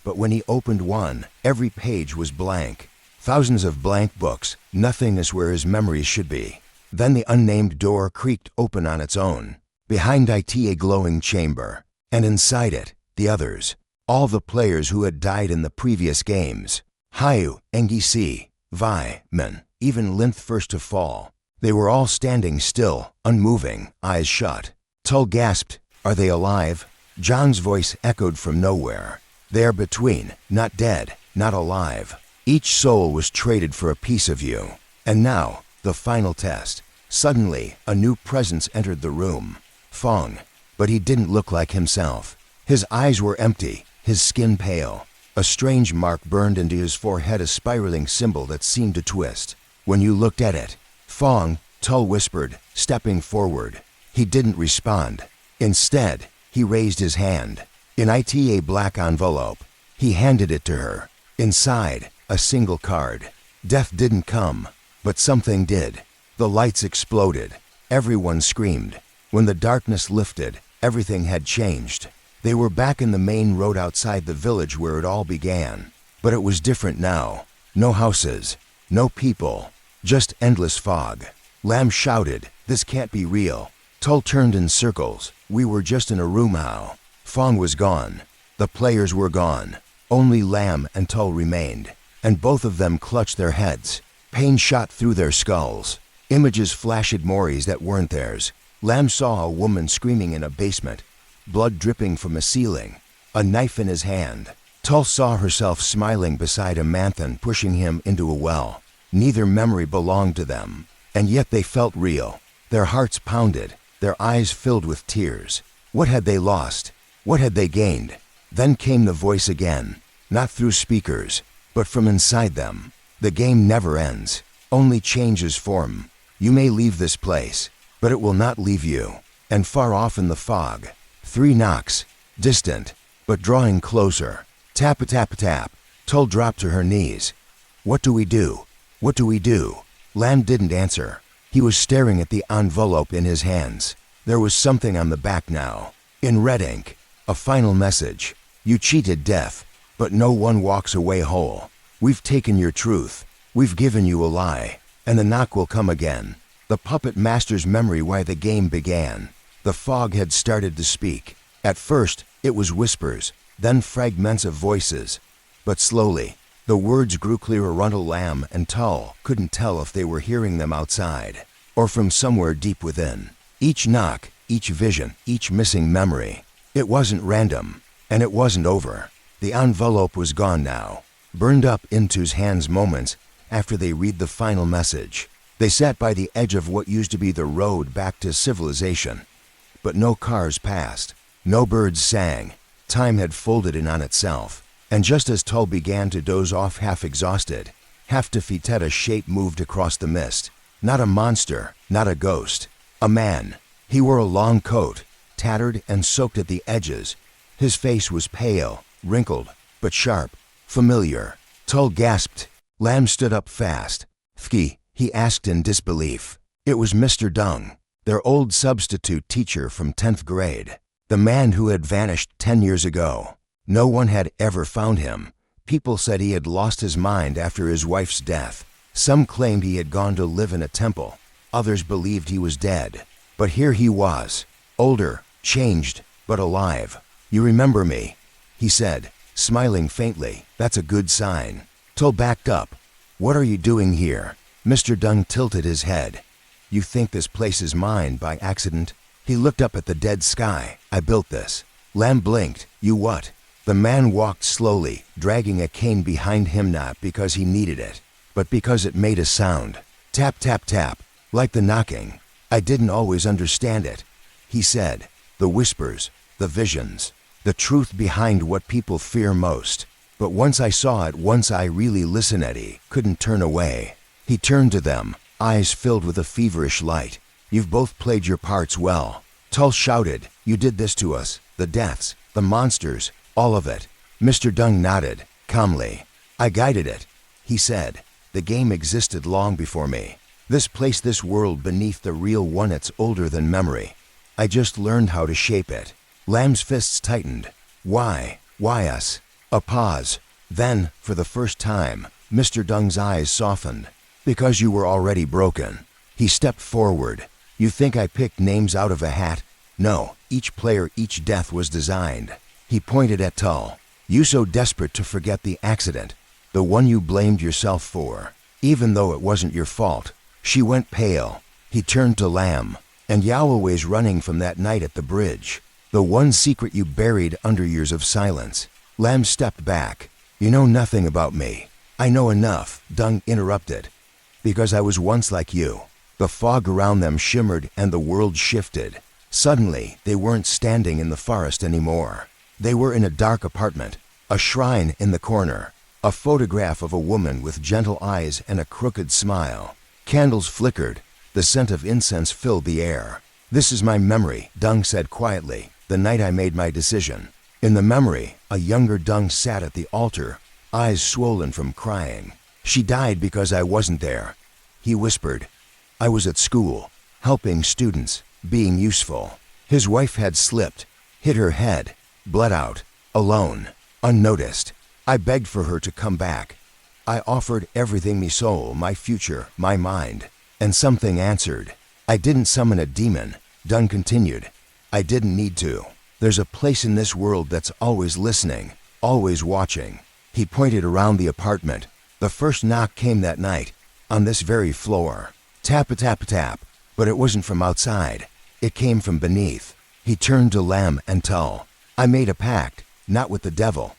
But when he opened one, every page was blank. Thousands of blank books, nothing is where his memories should be. Then the unnamed door creaked open on its own. Behind it, a glowing chamber. And inside it, the others. All the players who had died in the previous games. Hayu, Engisi, Vi, Men, even Linth first to fall. They were all standing still, unmoving, eyes shut. Tull gasped, "Are they alive?" Zhang's voice echoed from nowhere. "They are between, not dead, not alive. Each soul was traded for a piece of you." And now, the final test. Suddenly, a new presence entered the room. Fong. But he didn't look like himself. His eyes were empty, his skin pale. A strange mark burned into his forehead, a spiraling symbol that seemed to twist. When you looked at it, Fong, Tull whispered, stepping forward. He didn't respond. Instead, he raised his hand. In a black envelope. He handed it to her. Inside, a single card. Death didn't come, but something did. The lights exploded. Everyone screamed. When the darkness lifted, everything had changed. They were back in the main road outside the village where it all began. But it was different now. No houses, no people, just endless fog. Lam shouted, "This can't be real." Tull turned in circles. "We were just in a room how?" Fong was gone. The players were gone. Only Lam and Tull remained, and both of them clutched their heads. Pain shot through their skulls. Images flashed memories that weren't theirs. Lam saw a woman screaming in a basement, blood dripping from a ceiling, a knife in his hand. Tull saw herself smiling beside a manthan pushing him into a well. Neither memory belonged to them, and yet they felt real. Their hearts pounded, their eyes filled with tears. What had they lost? What had they gained? Then came the voice again, not through speakers, but from inside them. "The game never ends, only changes form. You may leave this place, but it will not leave you." And far off in the fog, 3 knocks, distant, but drawing closer. Tap-a-tap-a-tap. Tull dropped to her knees. "What do we do? What do we do?" Lam didn't answer. He was staring at the envelope in his hands. There was something on the back now. In red ink, a final message. You cheated death, but no one walks away whole. We've taken your truth. We've given you a lie, and the knock will come again. The puppet master's memory why the game began. The fog had started to speak. At first, it was whispers, then fragments of voices. But slowly, the words grew clearer. Rundle, Lamb, and Tull couldn't tell if they were hearing them outside, or from somewhere deep within. Each knock, each vision, each missing memory. It wasn't random, and it wasn't over. The envelope was gone now, burned up into his hands moments after they read the final message. They sat by the edge of what used to be the road back to civilization. But no cars passed, no birds sang. Time had folded in on itself, and just as Tull began to doze off half exhausted, half defeated, a shape moved across the mist. Not a monster, not a ghost. A man. He wore a long coat, tattered and soaked at the edges. His face was pale, wrinkled, but sharp, familiar. Tull gasped. Lamb stood up fast. "Fki?" he asked in disbelief. It was Mr. Dung, their old substitute teacher from 10th grade. The man who had vanished 10 years ago. No one had ever found him. People said he had lost his mind after his wife's death. Some claimed he had gone to live in a temple. Others believed he was dead. But here he was, older, changed, but alive. "You remember me," he said, smiling faintly. "That's a good sign." Tull backed up. "What are you doing here?" Mr. Dung tilted his head. "You think this place is mine by accident?" He looked up at the dead sky. "I built this." Lamb blinked. "You what?" The man walked slowly, dragging a cane behind him, not because he needed it, but because it made a sound. Tap, tap, tap, like the knocking. "I didn't always understand it," he said. "The whispers, the visions, the truth behind what people fear most. But once I saw it, once I really listened, Eddie couldn't turn away." He turned to them, eyes filled with a feverish light. "You've both played your parts well." Tull shouted. "You did this to us, the deaths, the monsters, all of it." Mr. Dung nodded, calmly. "I guided it," he said. "The game existed long before me. This place, this world beneath the real one, it's older than memory. I just learned how to shape it." Lamb's fists tightened. "Why? Why us?" A pause. Then, for the first time, Mr. Dung's eyes softened. "Because you were already broken." He stepped forward. "You think I picked names out of a hat? No, each player, each death was designed." He pointed at Tull. "You so desperate to forget the accident, the one you blamed yourself for, even though it wasn't your fault." She went pale. He turned to Lamb. "And Yahweh's running from that night at the bridge, the one secret you buried under years of silence." Lamb stepped back. "You know nothing about me." "I know enough," Dung interrupted, "because I was once like you." The fog around them shimmered and the world shifted. Suddenly, they weren't standing in the forest anymore. They were in a dark apartment, a shrine in the corner, a photograph of a woman with gentle eyes and a crooked smile. Candles flickered. The scent of incense filled the air. "This is my memory," Dung said quietly, "the night I made my decision." In the memory, a younger Dung sat at the altar, eyes swollen from crying. "She died because I wasn't there," he whispered. "I was at school, helping students, being useful." His wife had slipped, hit her head, bled out, alone, unnoticed. "I begged for her to come back. I offered everything, me soul, my future, my mind, and something answered. I didn't summon a demon," Dung continued. "I didn't need to. There's a place in this world that's always listening, always watching." He pointed around the apartment. The first knock came that night, on this very floor. Tap-a-tap-a-tap, but it wasn't from outside. It came from beneath. He turned to Lamb and Tull. "I made a pact, not with the devil,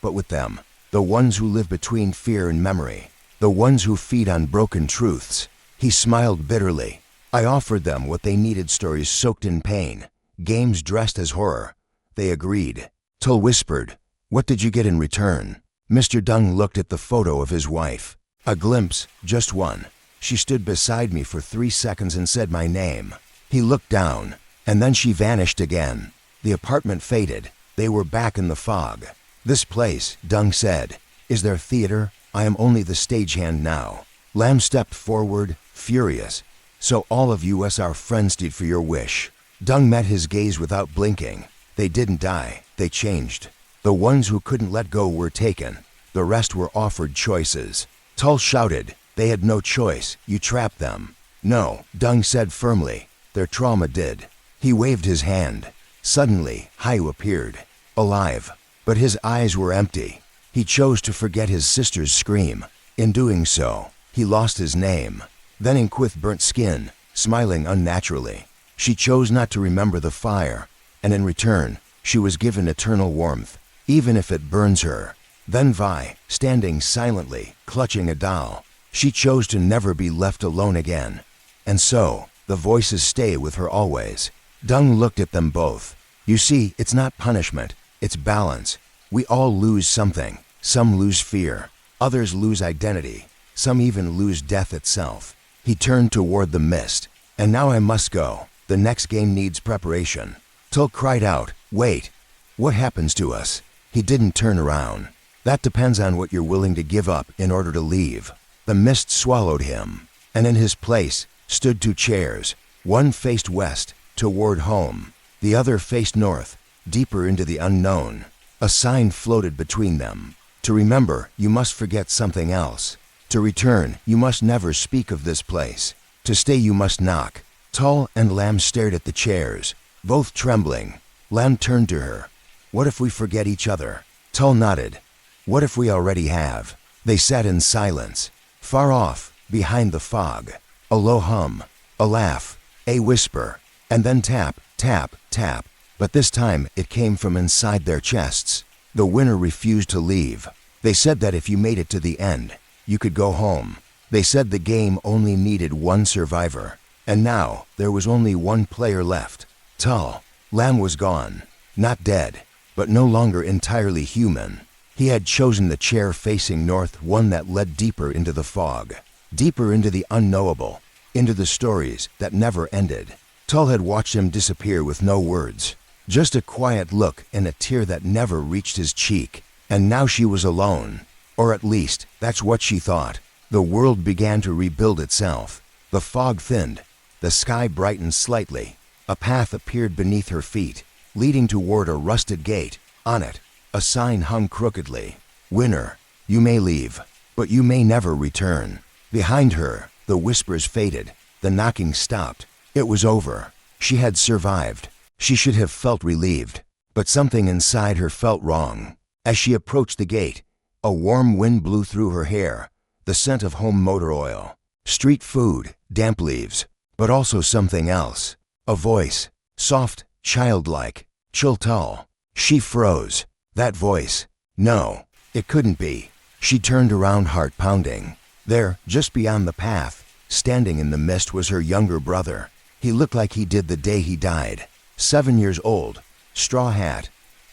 but with them. The ones who live between fear and memory. The ones who feed on broken truths." He smiled bitterly. "I offered them what they needed, stories soaked in pain, games dressed as horror." They agreed. Tull whispered, "What did you get in return?" Mr. Dung looked at the photo of his wife. "A glimpse, just one. She stood beside me for 3 seconds and said my name." He looked down, and then she vanished again. The apartment faded. They were back in the fog. "This place," Dung said, "is their theater. I am only the stagehand now." Lamb stepped forward, furious. So all of us are frenzied for your wish. Dung met his gaze without blinking. They didn't die, they changed. The ones who couldn't let go were taken. The rest were offered choices. Tull shouted, they had no choice, you trapped them. No, Dung said firmly, their trauma did. He waved his hand. Suddenly, Hayu appeared, alive, but his eyes were empty. He chose to forget his sister's scream. In doing so, he lost his name. Then Inquith burnt skin, smiling unnaturally. She chose not to remember the fire, and in return, she was given eternal warmth, even if it burns her. Then Vi, standing silently, clutching a doll. She chose to never be left alone again. And so, the voices stay with her always. Dung looked at them both. You see, it's not punishment, it's balance. We all lose something. Some lose fear. Others lose identity. Some even lose death itself. He turned toward the mist. And now I must go. The next game needs preparation. Tull cried out, wait. What happens to us? He didn't turn around. That depends on what you're willing to give up in order to leave. The mist swallowed him. And in his place stood two chairs. One faced west, toward home. The other faced north, deeper into the unknown. A sign floated between them. To remember, you must forget something else. To return, you must never speak of this place. To stay, you must knock. Tull and Lam stared at the chairs, both trembling. Lam turned to her. What if we forget each other? Tull nodded. What if we already have? They sat in silence. Far off, behind the fog, a low hum, a laugh, a whisper, and then tap, tap, tap. But this time it came from inside their chests. The winner refused to leave. They said that if you made it to the end, you could go home. They said the game only needed one survivor. And now there was only one player left. Tull. Lam was gone. Not dead, but no longer entirely human. He had chosen the chair facing north, one that led deeper into the fog, deeper into the unknowable, into the stories that never ended. Tull had watched him disappear with no words, just a quiet look and a tear that never reached his cheek. And now she was alone, or at least that's what she thought. The world began to rebuild itself. The fog thinned, the sky brightened slightly. A path appeared beneath her feet, leading toward a rusted gate. On it, a sign hung crookedly. Winner, you may leave, but you may never return. Behind her, the whispers faded. The knocking stopped. It was over. She had survived. She should have felt relieved. But something inside her felt wrong. As she approached the gate, a warm wind blew through her hair, the scent of home motor oil, street food, damp leaves, but also something else. A voice, soft, childlike, chill Tull. She froze. That voice. No, it couldn't be. She turned around, heart pounding. There, just beyond the path, standing in the mist, was her younger brother. He looked like he did the day he died. 7 years old, straw hat,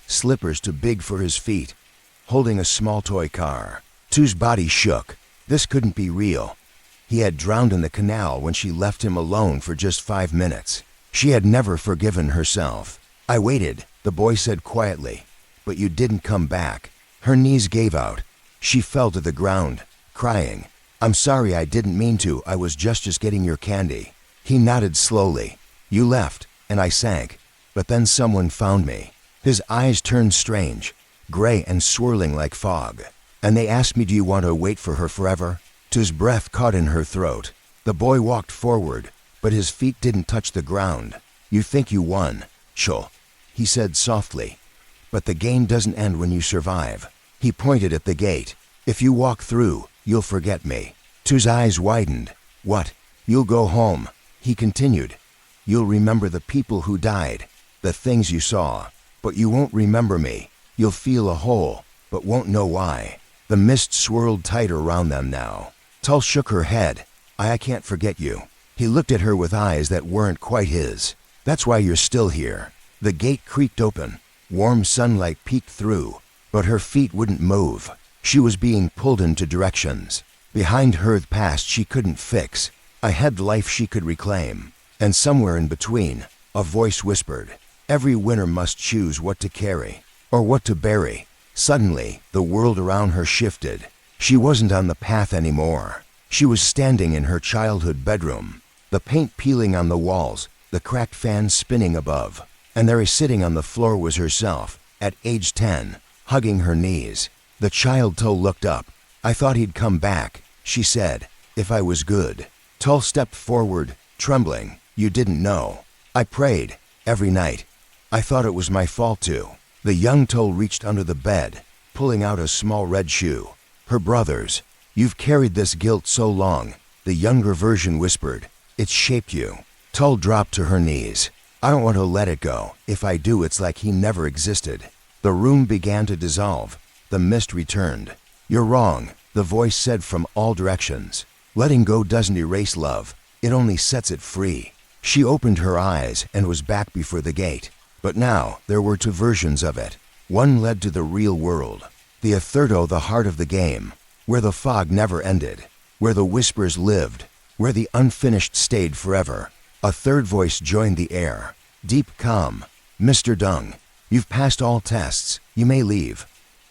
slippers too big for his feet, holding a small toy car. Tu's body shook. This couldn't be real. He had drowned in the canal when she left him alone for just 5 minutes. She had never forgiven herself. I waited, the boy said quietly, but you didn't come back. Her knees gave out. She fell to the ground, crying. I'm sorry, I didn't mean to. I was just getting your candy. He nodded slowly. You left, and I sank. But then someone found me. His eyes turned strange, gray and swirling like fog. And they asked me, do you want to wait for her forever? Tu's breath caught in her throat. The boy walked forward, but his feet didn't touch the ground. You think you won, Chul, he said softly. But the game doesn't end when you survive. He pointed at the gate. If you walk through, you'll forget me. Tu's eyes widened. What? You'll go home, he continued. You'll remember the people who died, the things you saw, but you won't remember me. You'll feel a hole, but won't know why. The mist swirled tighter around them now. Tull shook her head. I can't forget you. He looked at her with eyes that weren't quite his. That's why you're still here. The gate creaked open. Warm sunlight peeked through, but her feet wouldn't move. She was being pulled into directions. Behind her, the past she couldn't fix, ahead life she could reclaim. And somewhere in between, a voice whispered, every winner must choose what to carry, or what to bury. Suddenly, the world around her shifted. She wasn't on the path anymore. She was standing in her childhood bedroom. The paint peeling on the walls, the cracked fan spinning above. And there sitting on the floor was herself, at age 10, hugging her knees. The child Tull looked up. "I thought he'd come back," she said, "if I was good." Tull stepped forward, trembling. "You didn't know. I prayed, every night. I thought it was my fault too." The young Tull reached under the bed, pulling out a small red shoe. "Her brother's. You've carried this guilt so long," the younger version whispered. "It's shaped you." Tull dropped to her knees. "I don't want to let it go. If I do, it's like he never existed." The room began to dissolve. The mist returned. "You're wrong," the voice said from all directions. "Letting go doesn't erase love. It only sets it free." She opened her eyes and was back before the gate. But now there were two versions of it. One led to the real world. The Otherto, the heart of the game, where the fog never ended, where the whispers lived, where the unfinished stayed forever. A third voice joined the air. Deep calm. "Mr. Dung, you've passed all tests. You may leave.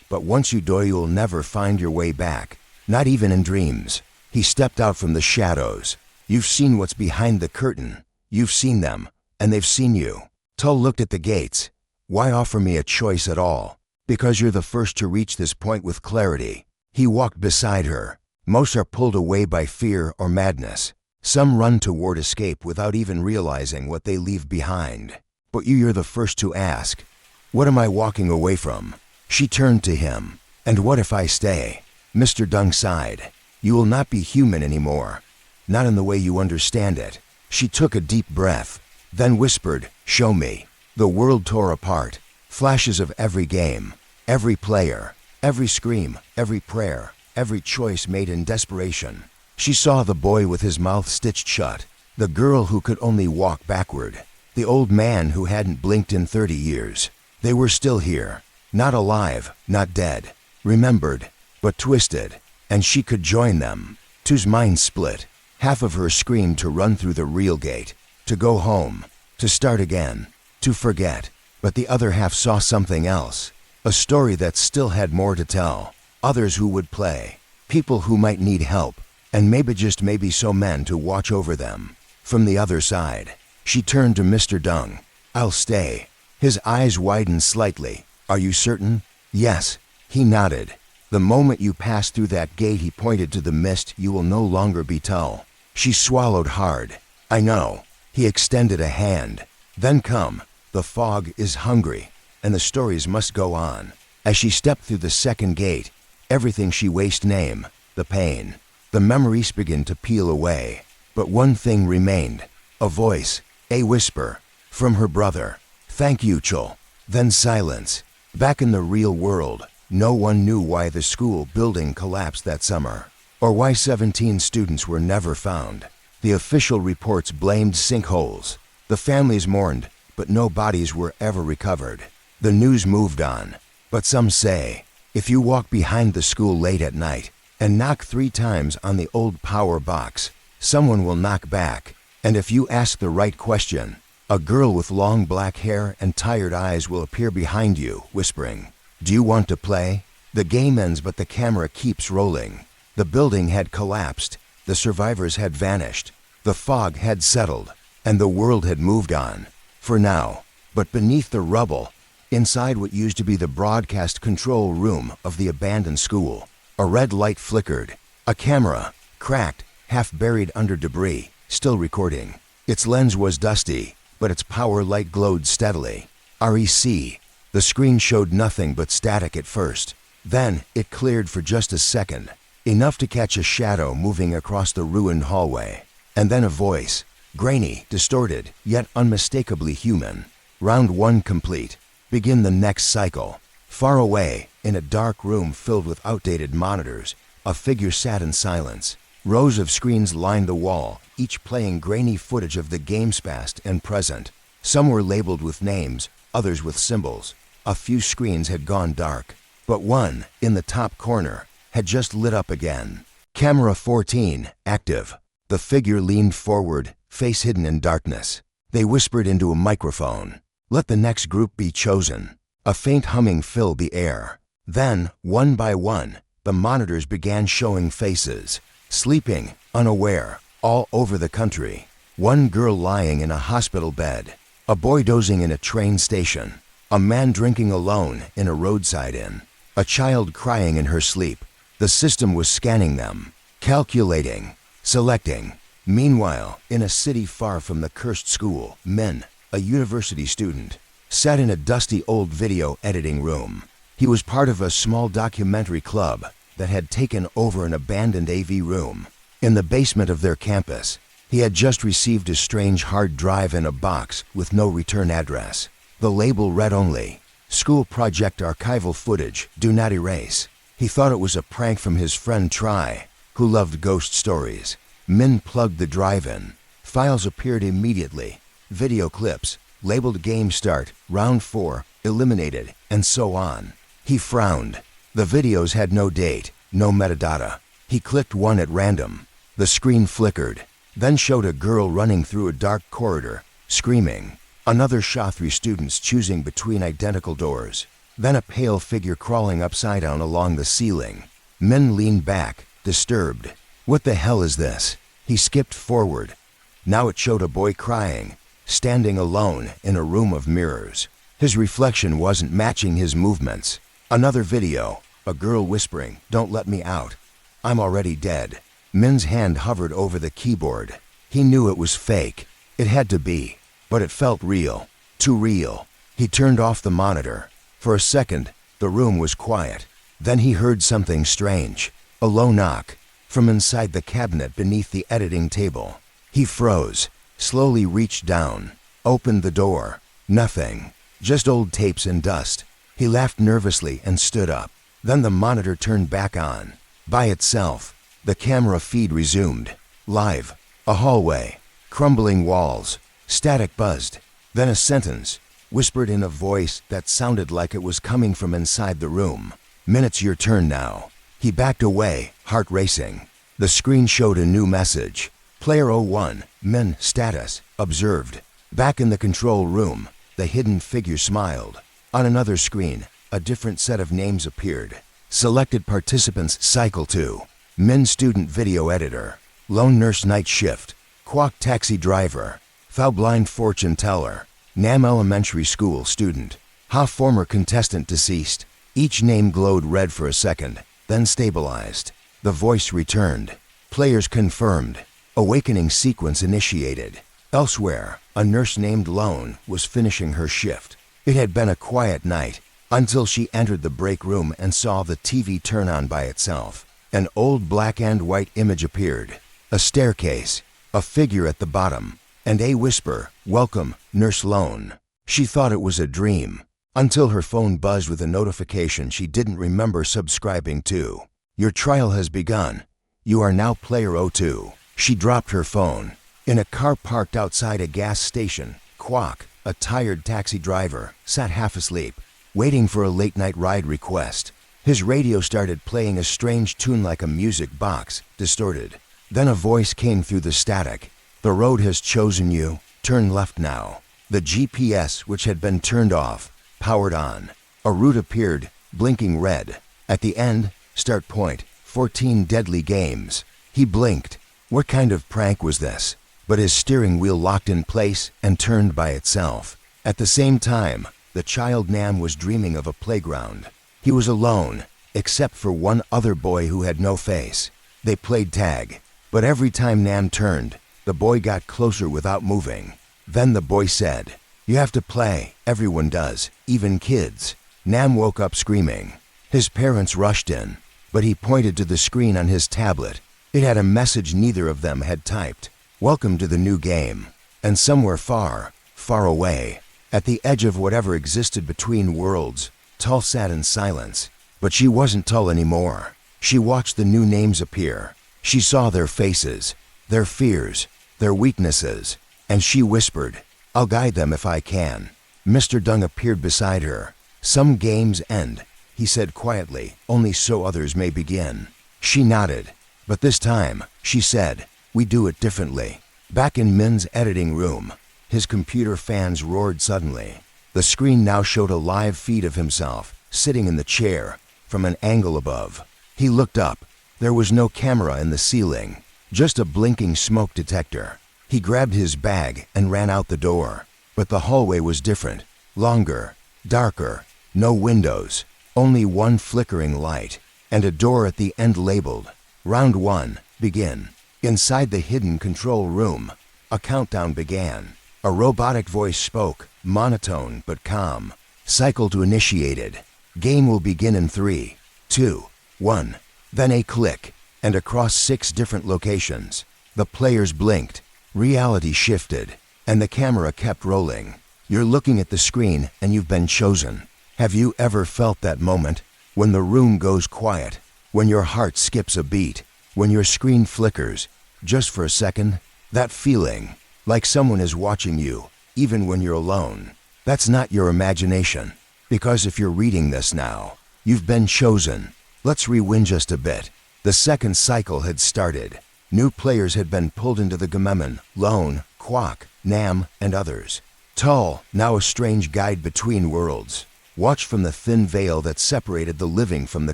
But once you do, you'll never find your way back. Not even in dreams." He stepped out from the shadows. "You've seen what's behind the curtain. You've seen them, and they've seen you." Tull looked at the gates. "Why offer me a choice at all?" "Because you're the first to reach this point with clarity." He walked beside her. "Most are pulled away by fear or madness. Some run toward escape without even realizing what they leave behind. But you're the first to ask, 'What am I walking away from?'" She turned to him. "And what if I stay?" Mr. Dung sighed. "You will not be human anymore. Not in the way you understand it." She took a deep breath, then whispered, "Show me." The world tore apart. Flashes of every game, every player, every scream, every prayer, every choice made in desperation. She saw the boy with his mouth stitched shut, the girl who could only walk backward, the old man who hadn't blinked in 30 years. They were still here, not alive, not dead, remembered, but twisted, and she could join them. Tu's mind split. Half of her screamed to run through the real gate, to go home, to start again, to forget. But the other half saw something else, a story that still had more to tell. Others who would play, people who might need help, and maybe just maybe so men to watch over them. From the other side, she turned to Mr. Dung. "I'll stay." His eyes widened slightly. "Are you certain?" "Yes." He nodded. "The moment you pass through that gate," he pointed to the mist, "you will no longer be Tull." She swallowed hard. "I know." He extended a hand. "Then come. The fog is hungry, and the stories must go on." As she stepped through the second gate, everything she wasted name, the pain, the memories began to peel away. But one thing remained, a voice, a whisper, from her brother. "Thank you, Chul." Then silence. Back in the real world, no one knew why the school building collapsed that summer, or why 17 students were never found. The official reports blamed sinkholes. The families mourned, but no bodies were ever recovered. The news moved on. But some say, if you walk behind the school late at night and knock 3 times on the old power box, someone will knock back. And if you ask the right question, a girl with long black hair and tired eyes will appear behind you, whispering, "Do you want to play?" The game ends, but the camera keeps rolling. The building had collapsed. The survivors had vanished. The fog had settled, and the world had moved on. For now. But beneath the rubble, inside what used to be the broadcast control room of the abandoned school, a red light flickered. A camera, cracked, half buried under debris, still recording. Its lens was dusty, but its power light glowed steadily. REC. The screen showed nothing but static at first. Then it cleared for just a second, enough to catch a shadow moving across the ruined hallway. And then a voice, grainy, distorted, yet unmistakably human. "Round 1 complete. Begin the next cycle." Far away, in a dark room filled with outdated monitors, a figure sat in silence. Rows of screens lined the wall, each playing grainy footage of the games past and present. Some were labeled with names, others with symbols. A few screens had gone dark, but one, in the top corner, had just lit up again. Camera 14, active. The figure leaned forward, face hidden in darkness. They whispered into a microphone. "Let the next group be chosen." A faint humming filled the air. Then, one by one, the monitors began showing faces, sleeping, unaware, all over the country. One girl lying in a hospital bed, a boy dozing in a train station, a man drinking alone in a roadside inn, a child crying in her sleep. The system was scanning them, calculating, selecting. Meanwhile, in a city far from the cursed school, Min, a university student, sat in a dusty old video editing room. He was part of a small documentary club that had taken over an abandoned AV room in the basement of their campus. He had just received a strange hard drive in a box with no return address. The label read only, "School Project Archival Footage, Do Not Erase." He thought it was a prank from his friend Tri, who loved ghost stories. Min plugged the drive in. Files appeared immediately. Video clips, labeled Game Start, Round 4, Eliminated, and so on. He frowned. The videos had no date, no metadata. He clicked one at random. The screen flickered, then showed a girl running through a dark corridor, screaming. Another shot three students choosing between identical doors. Then a pale figure crawling upside down along the ceiling. Min leaned back, disturbed. What the hell is this? He skipped forward. Now it showed a boy crying, standing alone in a room of mirrors. His reflection wasn't matching his movements. Another video, a girl whispering, "Don't let me out. I'm already dead." Min's hand hovered over the keyboard. He knew it was fake. It had to be, but it felt real, too real. He turned off the monitor. For a second, the room was quiet. Then he heard something strange, a low knock, from inside the cabinet beneath the editing table. He froze, slowly reached down, opened the door. Nothing, just old tapes and dust. He laughed nervously and stood up. Then the monitor turned back on. By itself, the camera feed resumed. Live, a hallway, crumbling walls, static buzzed. Then a sentence, whispered in a voice that sounded like it was coming from inside the room. "Minutes your turn now." He backed away, heart racing. The screen showed a new message. Player 01, Min, status, observed. Back in the control room, the hidden figure smiled. On another screen, a different set of names appeared. Selected participants, Cycle 2, Min student video editor, Lone nurse night shift, Quack taxi driver, Foul blind fortune teller, Nam elementary school student, Ha former contestant deceased. Each name glowed red for a second, then stabilized. The voice returned. Players confirmed. Awakening sequence initiated. Elsewhere, a nurse named Lone was finishing her shift. It had been a quiet night until she entered the break room and saw the TV turn on by itself. An old black and white image appeared. A staircase, a figure at the bottom, and a whisper, "Welcome, Nurse Lone." She thought it was a dream, until her phone buzzed with a notification she didn't remember subscribing to. "Your trial has begun. You are now player 02. She dropped her phone. In a car parked outside a gas station, Quack, a tired taxi driver, sat half asleep, waiting for a late-night ride request. His radio started playing a strange tune like a music box, distorted. Then a voice came through the static. "The road has chosen you. Turn left now." The GPS, which had been turned off, powered on. A route appeared, blinking red. At the end, start point, 14 deadly games. He blinked. What kind of prank was this? But his steering wheel locked in place and turned by itself. At the same time, the child Nam was dreaming of a playground. He was alone, except for one other boy who had no face. They played tag, but every time Nam turned, the boy got closer without moving. Then the boy said, "You have to play. Everyone does, even kids." Nam woke up screaming. His parents rushed in, but he pointed to the screen on his tablet. It had a message neither of them had typed. "Welcome to the new game." And somewhere far, far away, at the edge of whatever existed between worlds, Tull sat in silence. But she wasn't Tull anymore. She watched the new names appear. She saw their faces, their fears, their weaknesses, and she whispered, "I'll guide them if I can." Mr. Dung appeared beside her. "Some games end," he said quietly, "only so others may begin." She nodded. But this time, she said, "We do it differently." Back in Min's editing room, his computer fans roared suddenly. The screen now showed a live feed of himself, sitting in the chair, from an angle above. He looked up. There was no camera in the ceiling, just a blinking smoke detector. He grabbed his bag and ran out the door. But the hallway was different. Longer, darker, no windows, only one flickering light, and a door at the end labeled, "Round 1, begin." Inside the hidden control room, a countdown began. A robotic voice spoke, monotone but calm. "Cycle to initiated. Game will begin in 3, 2, 1. Then a click, and across 6 different locations. The players blinked, reality shifted, and the camera kept rolling. You're looking at the screen and you've been chosen. Have you ever felt that moment? When the room goes quiet, when your heart skips a beat, when your screen flickers, just for a second? That feeling, like someone is watching you, even when you're alone. That's not your imagination, because if you're reading this now, you've been chosen. Let's rewind just a bit. The second cycle had started. New players had been pulled into the Gamemen, Lone, Quack, Nam, and others. Tall, now a strange guide between worlds. Watch from the thin veil that separated the living from the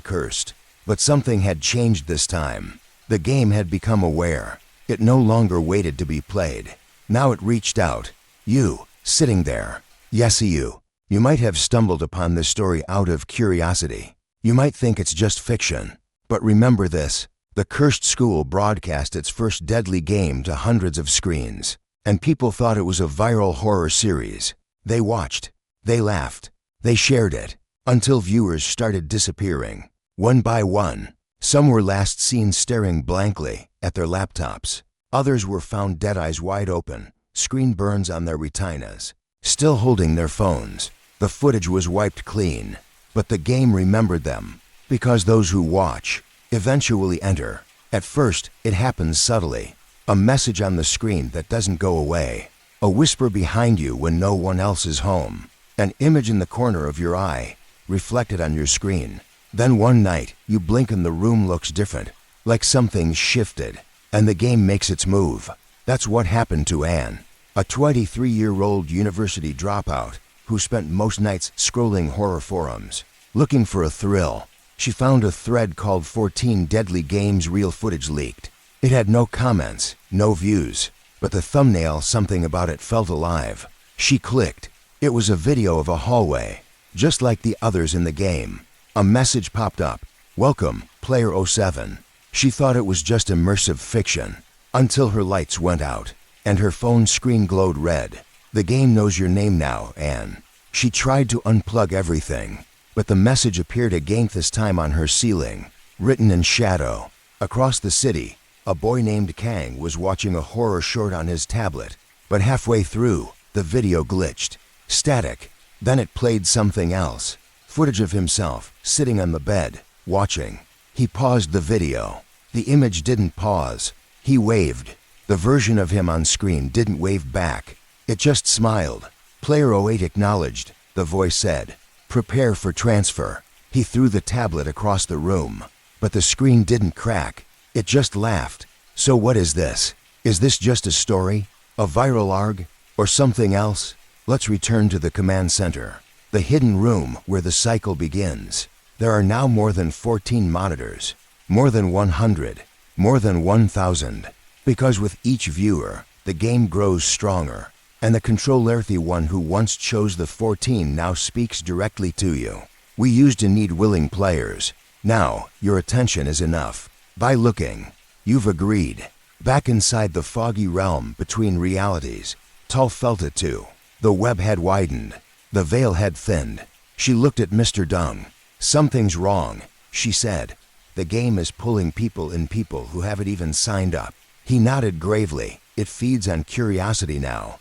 cursed. But something had changed this time. The game had become aware. It no longer waited to be played. Now it reached out. You, sitting there. Yes, you. You might have stumbled upon this story out of curiosity. You might think it's just fiction. But remember this. The cursed school broadcast its first deadly game to hundreds of screens. And people thought it was a viral horror series. They watched. They laughed. They shared it. Until viewers started disappearing. One by one. Some were last seen staring blankly at their laptops. Others were found dead eyes wide open, screen burns on their retinas, still holding their phones. The footage was wiped clean. But the game remembered them. Because those who watch eventually enter. At first, it happens subtly. A message on the screen that doesn't go away. A whisper behind you when no one else is home. An image in the corner of your eye, reflected on your screen. Then one night, you blink and the room looks different, like something's shifted, and the game makes its move. That's what happened to Anne, a 23-year-old university dropout who spent most nights scrolling horror forums, looking for a thrill. She found a thread called 14 Deadly Games Real Footage Leaked. It had no comments, no views, but the thumbnail, something about it felt alive. She clicked. It was a video of a hallway, just like the others in the game. A message popped up. "Welcome, Player 07. She thought it was just immersive fiction, until her lights went out, and her phone screen glowed red. "The game knows your name now, Anne." She tried to unplug everything, but the message appeared again, this time on her ceiling, written in shadow. Across the city, a boy named Kang was watching a horror short on his tablet, but halfway through, the video glitched. Static. Then it played something else. Footage of himself, sitting on the bed, watching. He paused the video. The image didn't pause. He waved. The version of him on screen didn't wave back. It just smiled. Player 08 acknowledged. The voice said, "Prepare for transfer." He threw the tablet across the room. But the screen didn't crack. It just laughed. So what is this? Is this just a story? A viral ARG? Or something else? Let's return to the command center. The hidden room where the cycle begins. There are now more than 14 monitors. More than 100. More than 1,000. Because with each viewer, the game grows stronger. And the controller, the one who once chose the 14, now speaks directly to you. We used to need willing players. Now, your attention is enough. By looking, you've agreed. Back inside the foggy realm between realities, Tull felt it too. The web had widened. The veil had thinned. She looked at Mr. Dung. "Something's wrong," she said. "The game is pulling people in, people who haven't even signed up." He nodded gravely. "It feeds on curiosity now.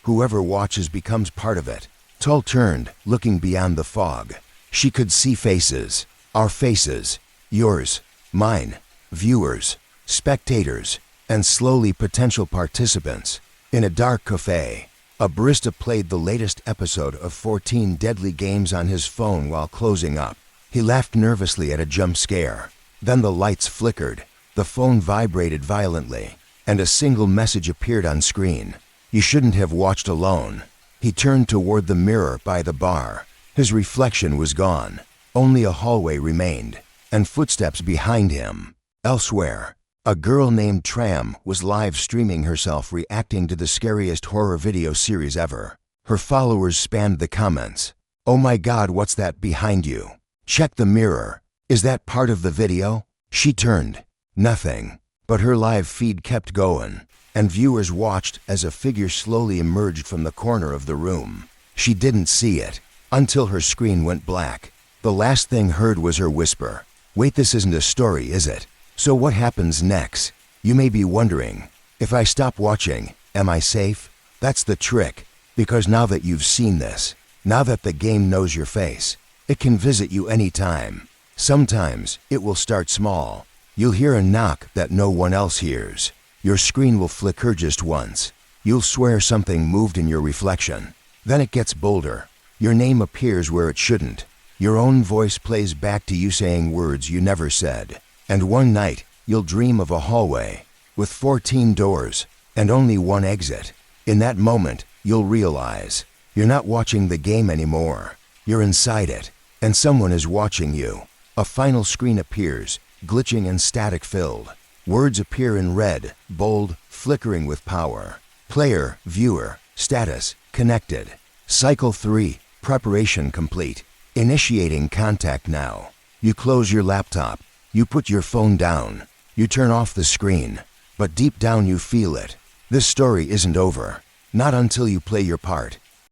Whoever watches becomes part of it." Tull turned, looking beyond the fog. She could see faces. Our faces. Yours. Mine. Viewers. Spectators. And slowly potential participants. In a dark cafe, a barista played the latest episode of 14 Deadly Games on his phone while closing up. He laughed nervously at a jump scare. Then the lights flickered. The phone vibrated violently, and a single message appeared on screen. "You shouldn't have watched alone." He turned toward the mirror by the bar. His reflection was gone. Only a hallway remained, and footsteps behind him. Elsewhere, A girl named Tram was live streaming herself reacting to the scariest horror video series ever. Her followers spammed the comments. "Oh my God, what's that behind you? Check the mirror. Is that part of the video?" She turned. Nothing. But her live feed kept going, and viewers watched as a figure slowly emerged from the corner of the room. She didn't see it until her screen went black. The last thing heard was her whisper, "Wait, this isn't a story, is it? So what happens next?" You may be wondering, if I stop watching, am I safe? That's the trick, because now that you've seen this, now that the game knows your face, it can visit you anytime. Sometimes it will start small. You'll hear a knock that no one else hears. Your screen will flicker just once. You'll swear something moved in your reflection. Then it gets bolder. Your name appears where it shouldn't. Your own voice plays back to you saying words you never said. And one night, you'll dream of a hallway with 14 doors and only one exit. In that moment, you'll realize you're not watching the game anymore. You're inside it, and someone is watching you. A final screen appears, glitching and static-filled. Words appear in red, bold, flickering with power. Player, viewer, status, connected. Cycle 3, preparation complete. Initiating contact now. You close your laptop. You put your phone down. You turn off the screen. But deep down you feel it. This story isn't over. Not until you play your part.